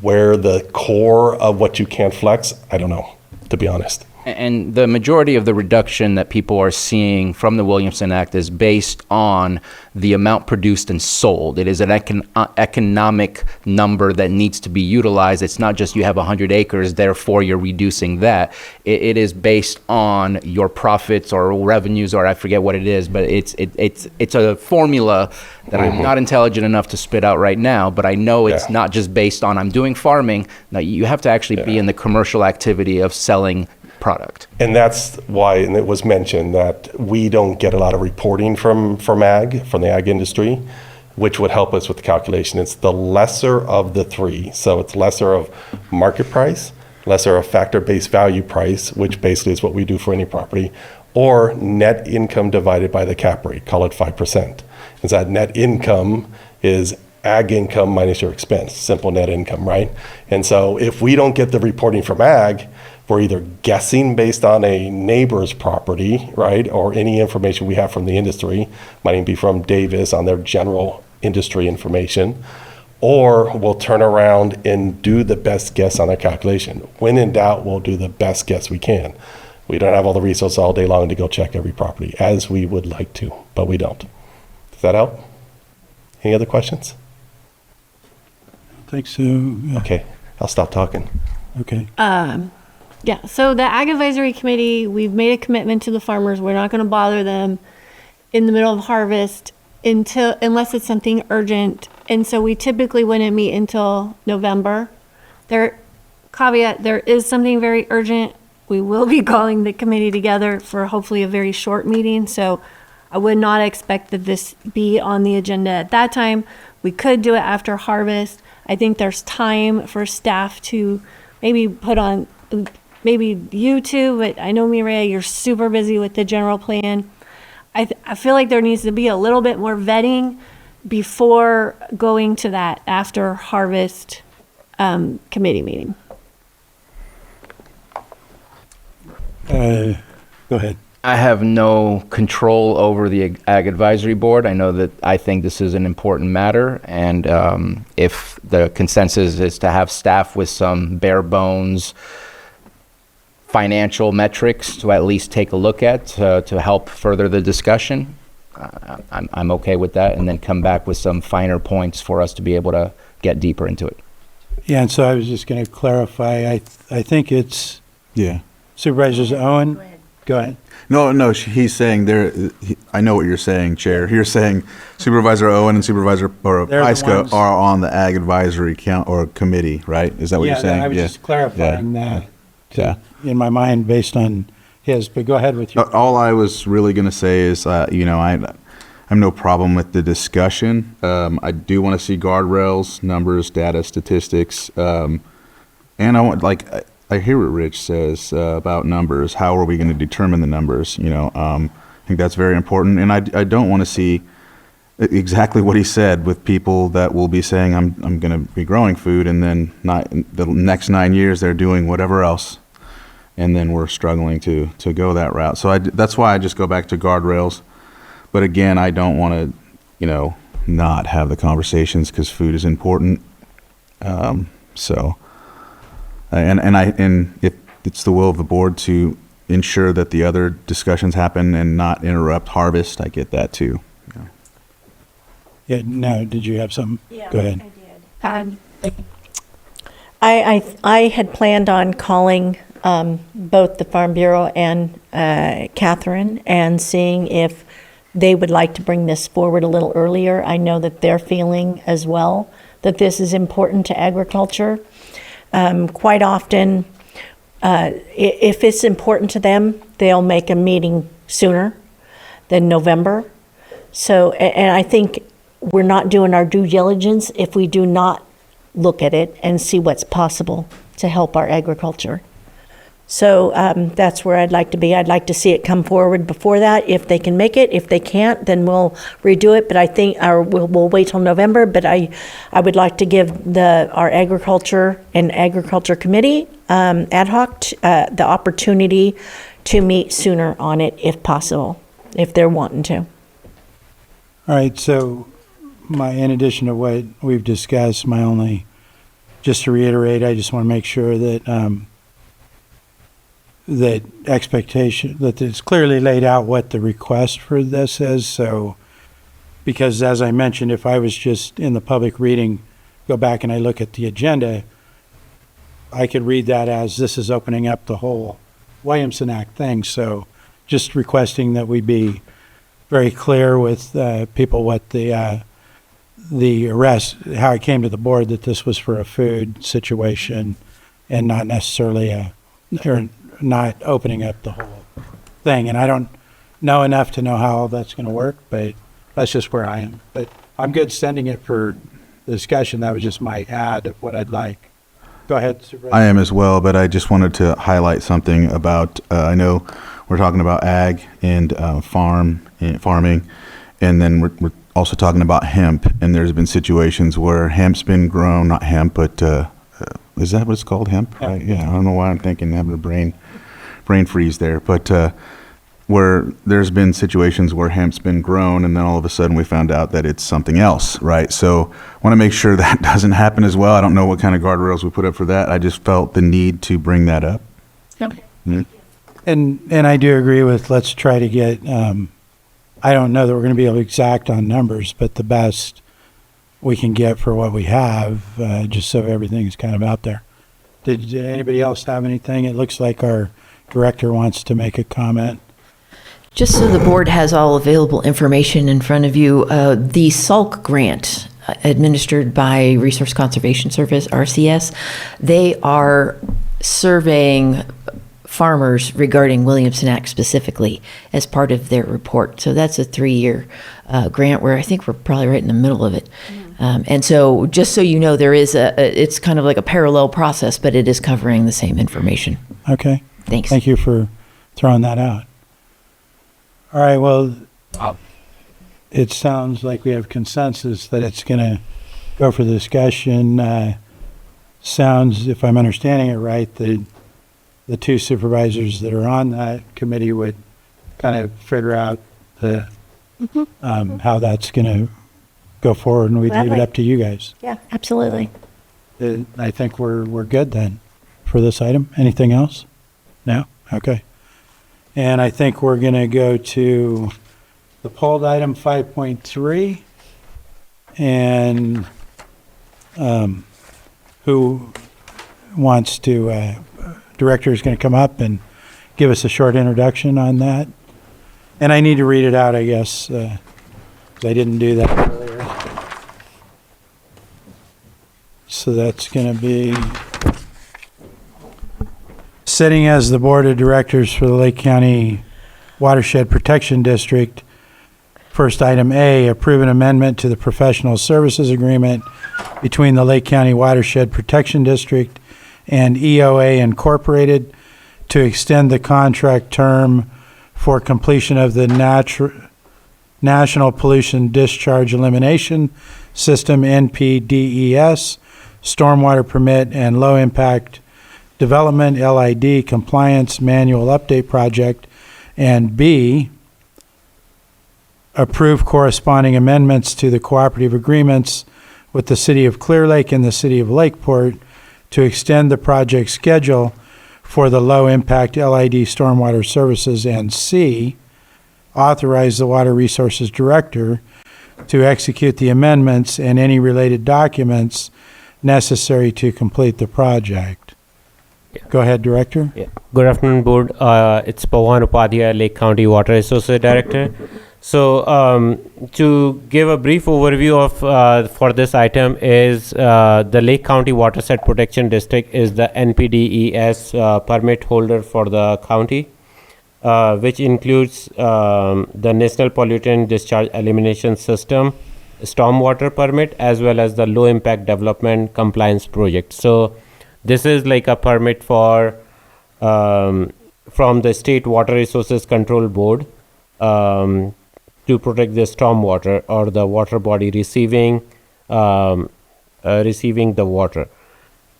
S5: Where the core of what you can flex, I don't know, to be honest.
S3: And the majority of the reduction that people are seeing from the Williamson Act is based on the amount produced and sold. It is an economic number that needs to be utilized. It's not just you have 100 acres, therefore you're reducing that. It is based on your profits or revenues, or I forget what it is, but it's a formula that I'm not intelligent enough to spit out right now, but I know it's not just based on I'm doing farming. No, you have to actually be in the commercial activity of selling product.
S5: And that's why, and it was mentioned, that we don't get a lot of reporting from the ag industry, which would help us with the calculation. It's the lesser of the three. So it's lesser of market price, lesser of factor-based value price, which basically is what we do for any property, or net income divided by the cap rate, call it 5%. Is that net income is ag income minus your expense, simple net income, right? And so if we don't get the reporting from ag, we're either guessing based on a neighbor's property, right, or any information we have from the industry, might even be from Davis on their general industry information, or we'll turn around and do the best guess on our calculation. When in doubt, we'll do the best guess we can. We don't have all the resources all day long to go check every property, as we would like to, but we don't. Does that help? Any other questions?
S1: I think so.
S5: Okay, I'll stop talking.
S1: Okay.
S7: Yeah, so the Ag Advisory Committee, we've made a commitment to the farmers. We're not going to bother them in the middle of harvest unless it's something urgent. And so we typically wouldn't meet until November. Caveat, there is something very urgent. We will be calling the committee together for hopefully a very short meeting. So I would not expect that this be on the agenda at that time. We could do it after harvest. I think there's time for staff to maybe put on, maybe you two, but I know Mireya, you're super busy with the general plan. I feel like there needs to be a little bit more vetting before going to that after harvest committee meeting.
S1: Go ahead.
S3: I have no control over the Ag Advisory Board. I know that I think this is an important matter, and if the consensus is to have staff with some bare bones financial metrics to at least take a look at to help further the discussion, I'm okay with that, and then come back with some finer points for us to be able to get deeper into it.
S1: Yeah, and so I was just going to clarify. I think it's Supervisors Owen. Go ahead.
S12: No, he's saying I know what you're saying, Chair. You're saying Supervisor Owen and Supervisor Pyska are on the Ag Advisory Committee, right? Is that what you're saying?
S1: I was just clarifying that.
S12: Yeah.
S1: in my mind based on his, but go ahead with your.
S12: All I was really going to say is, I have no problem with the discussion. I do want to see guardrails, numbers, data, statistics, and I want, I hear what Rich says about numbers. How are we going to determine the numbers? I think that's very important, and I don't want to see exactly what he said with people that will be saying I'm going to be growing food, and then the next 9 years they're doing whatever else, and then we're struggling to go that route. So that's why I just go back to guardrails. But again, I don't want to, not have the conversations because food is important. And if it's the will of the board to ensure that the other discussions happen and not interrupt harvest, I get that too.
S1: Yeah, no, did you have something?
S10: Yeah,
S1: Go ahead.
S10: I had planned on calling both the Farm Bureau and Catherine and seeing if they would like to bring this forward a little earlier. I know that they're feeling as well that this is important to agriculture. Quite often, if it's important to them, they'll make a meeting sooner than November. So, and I think we're not doing our due diligence if we do not look at it and see what's possible to help our agriculture. So that's where I'd like to be. I'd like to see it come forward before that, if they can make it. If they can't, then we'll redo it. But I think, we'll wait till November. But I would like to give our agriculture and agriculture committee ad hoc the opportunity to meet sooner on it, if possible, if they're wanting to.
S1: All right, so in addition to what we've discussed, just to reiterate, I just want to make sure that that expectation, that it's clearly laid out what the request for this is. So, because as I mentioned, if I was just in the public reading, go back and I look at the agenda, I could read that as this is opening up the whole Williamson Act thing. So just requesting that we be very clear with people what the arrest, how it came to the board that this was for a food situation and not necessarily or not opening up the whole thing. And I don't know enough to know how that's going to work, but that's just where I am. But I'm good sending it for the discussion. That was just my add of what I'd like. Go ahead, Supervisor.
S12: I am as well, but I just wanted to highlight something about, I know we're talking about ag and farming, and then we're also talking about hemp, and there's been situations where hemp's been grown, not hemp, but is that what it's called, hemp?
S1: Yeah.
S12: Right? Yeah, I don't know why I'm thinking, having a brain freeze there, but where there's been situations where hemp's been grown, and then all of a sudden we found out that it's something else, right? So I want to make sure that doesn't happen as well. I don't know what kind of guardrails we put up for that. I just felt the need to bring that up.
S1: Okay. Mm-hmm. And I do agree with, let's try to get, I don't know that we're going to be able to exact on numbers, but the best we can get for what we have, just so everything's kind of out there. Did anybody else have anything? It looks like our director wants to make a comment.
S17: Just so the board has all available information in front of you, the SALC grant administered by Resource Conservation Service, RCS, they are surveying farmers regarding Williamson Act specifically as part of their report. So that's a 3-year grant where I think we're probably right in the middle of it. And so just so you know, there is it's kind of like a parallel process, but it is covering the same information.
S1: Okay.
S17: Thanks.
S1: Thank you for throwing that out. All right, well, it sounds like we have consensus that it's going to go for the discussion. Sounds, if I'm understanding it right, the two supervisors that are on that committee would kind of figure out how that's going to go forward, and we'd leave it up to you guys.
S10: Yeah, absolutely.
S1: I think we're good then for this item. Anything else? No? Okay. And I think we're going to go to the polled item 5.3. And who wants to, director is going to come up and give us a short introduction on that. And I need to read it out, I guess, 'cause I didn't do that earlier. So that's going to be Sitting as the Board of Directors for the Lake County Watershed Protection District, first item A, approve an amendment to the professional services agreement between the Lake County Watershed Protection District and EOA Incorporated to extend the contract term for completion of the National Pollution Discharge Elimination System, NPDES, Stormwater Permit and Low Impact Development, LID, Compliance Manual Update Project, and B, approve corresponding amendments to the cooperative agreements with the City of Clear Lake and the City of Lakeport to extend the project schedule for the Low Impact LID Stormwater Services, and C, authorize the Water Resources Director to execute the amendments and any related documents necessary to complete the project. Go ahead, Director.
S13: Yeah. Good afternoon, Board. It's Pawan Upadhyay, Lake County Water Resources Director. So, to give a brief overview of for this item is the Lake County Watershed Protection District is the NPDES permit holder for the county, which includes the National Pollutant Discharge Elimination System, stormwater permit, as well as the Low Impact Development Compliance Project. So, this is like a permit for from the State Water Resources Control Board to protect the stormwater or the water body receiving the water.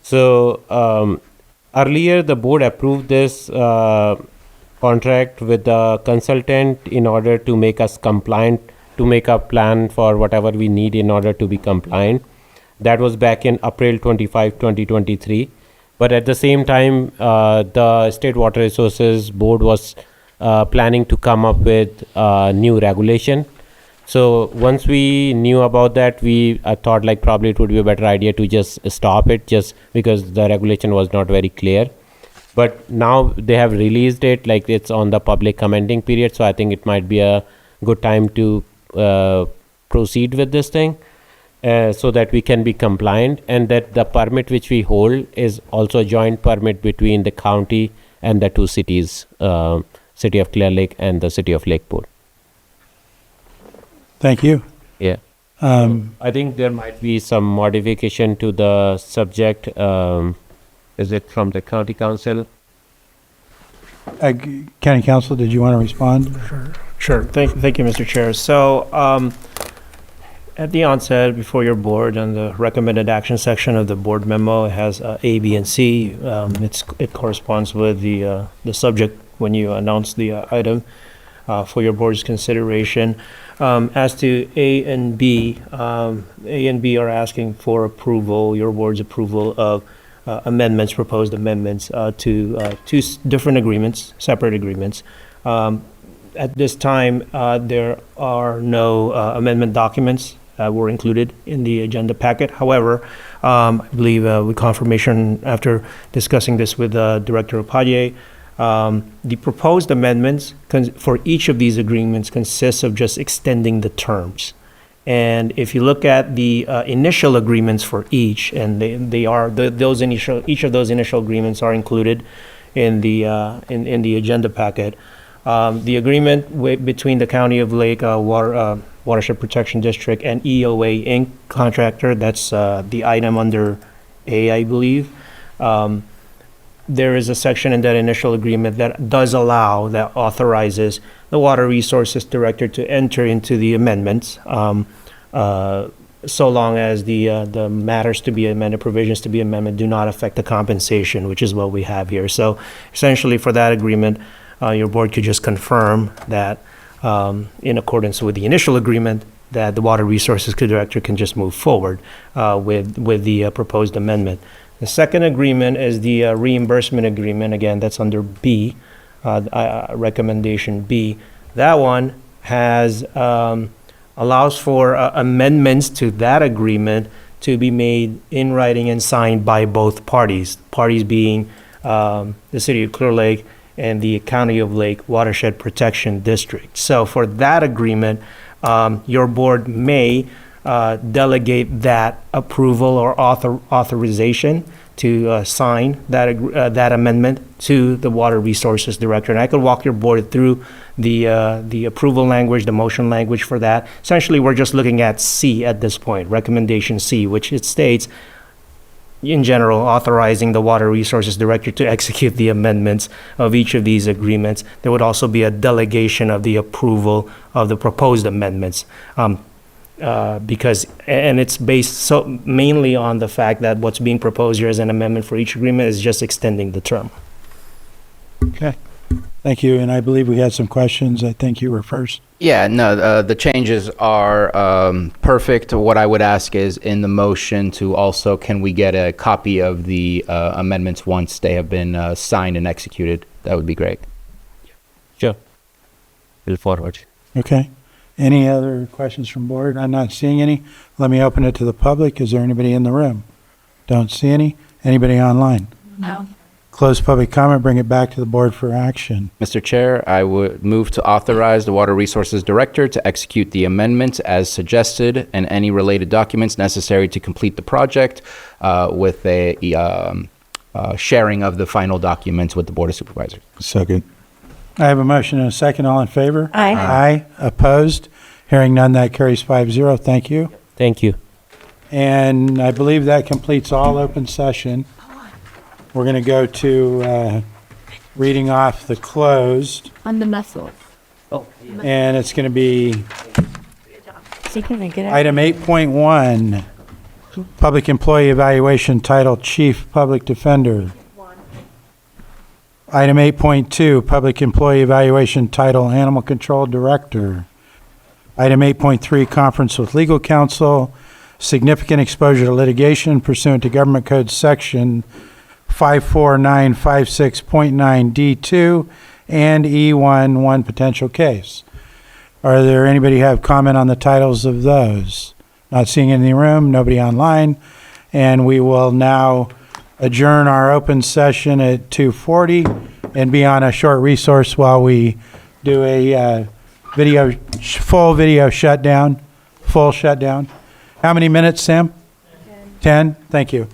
S13: So earlier the board approved this contract with the consultant in order to make us compliant, to make a plan for whatever we need in order to be compliant. That was back in April 25, 2023. But at the same time, the State Water Resources Board was planning to come up with new regulation. So once we knew about that, we thought like probably it would be a better idea to just stop it, just because the regulation was not very clear. But now they have released it, like it's on the public commenting period. So I think it might be a good time to proceed with this thing. So that we can be compliant, and that the permit which we hold is also a joint permit between the county and the two cities, City of Clear Lake and the City of Lakeport.
S1: Thank you.
S13: Yeah. I think there might be some modification to the subject. Is it from the county council?
S1: County Council, did you want to respond?
S14: Sure. Thank you, Mr. Chair. So, at the onset, before your board, and the recommended action section of the board memo, it has A, B, and C. It corresponds with the subject when you announce the item for your board's consideration. As to A and B are asking for approval, your board's approval of proposed amendments to two different agreements, separate agreements. At this time, there are no amendment documents were included in the agenda packet. However, I believe with confirmation after discussing this with Director Upadhyay, the proposed amendments for each of these agreements consists of just extending the terms. And if you look at the initial agreements for each, and they are each of those initial agreements are included in the agenda packet. The agreement between the County of Lake Watershed Protection District and EOA Inc. contractor, that's the item under A, I believe. There is a section in that initial agreement that authorizes the Water Resources Director to enter into the amendments, so long as the matters to be amended, provisions to be amended, do not affect the compensation, which is what we have here. So essentially for that agreement, your board could just confirm that in accordance with the initial agreement, that the Water Resources Director can just move forward with the proposed amendment. The second agreement is the reimbursement agreement. Again, that's under B, recommendation B. That one allows for amendments to that agreement to be made in writing and signed by both parties. Parties being the City of Clear Lake and the County of Lake Watershed Protection District. So for that agreement, your board may delegate that approval or authorization to sign that amendment to the Water Resources Director. And I could walk your board through the approval language, the motion language for that. Essentially, we're just looking at C at this point, recommendation C, which it states, in general, authorizing the Water Resources Director to execute the amendments of each of these agreements. There would also be a delegation of the approval of the proposed amendments. Because it's based so mainly on the fact that what's being proposed here as an amendment for each agreement is just extending the term.
S1: Okay. Thank you. And I believe we had some questions. I think you were first.
S3: Yeah, no, the changes are perfect. What I would ask is in the motion to also, can we get a copy of the amendments once they have been signed and executed? That would be great.
S13: Sure. We'll forward.
S1: Okay. Any other questions from board? I'm not seeing any. Let me open it to the public. Is there anybody in the room? Don't see any. Anybody online?
S21: No.
S1: Close public comment, bring it back to the board for action.
S3: Mr. Chair, I would move to authorize the Water Resources Director to execute the amendments as suggested and any related documents necessary to complete the project with a sharing of the final documents with the Board of Supervisors.
S1: Second. I have a motion and a second. All in favor?
S21: Aye.
S1: Aye. Opposed? Hearing none, that carries 5-0. Thank you.
S13: Thank you.
S1: And I believe that completes all open session. We're going to go to reading off the closed,
S21: On the muscle.
S1: and it's going to be
S21: So can I get out?
S1: item 8.1, Public Employee Evaluation Title Chief Public Defender. Item 8.2, Public Employee Evaluation Title Animal Control Director. Item 8.3, Conference with Legal Counsel, Significant Exposure to Litigation pursuant to Government Code Section 54956.9 D2 and E1, one potential case. Are there anybody have comment on the titles of those? Not seeing any in the room, nobody online, and we will now adjourn our open session at 2:40 and be on a short resource while we do a full video shutdown. How many minutes, Sam? 10. 10? Thank you.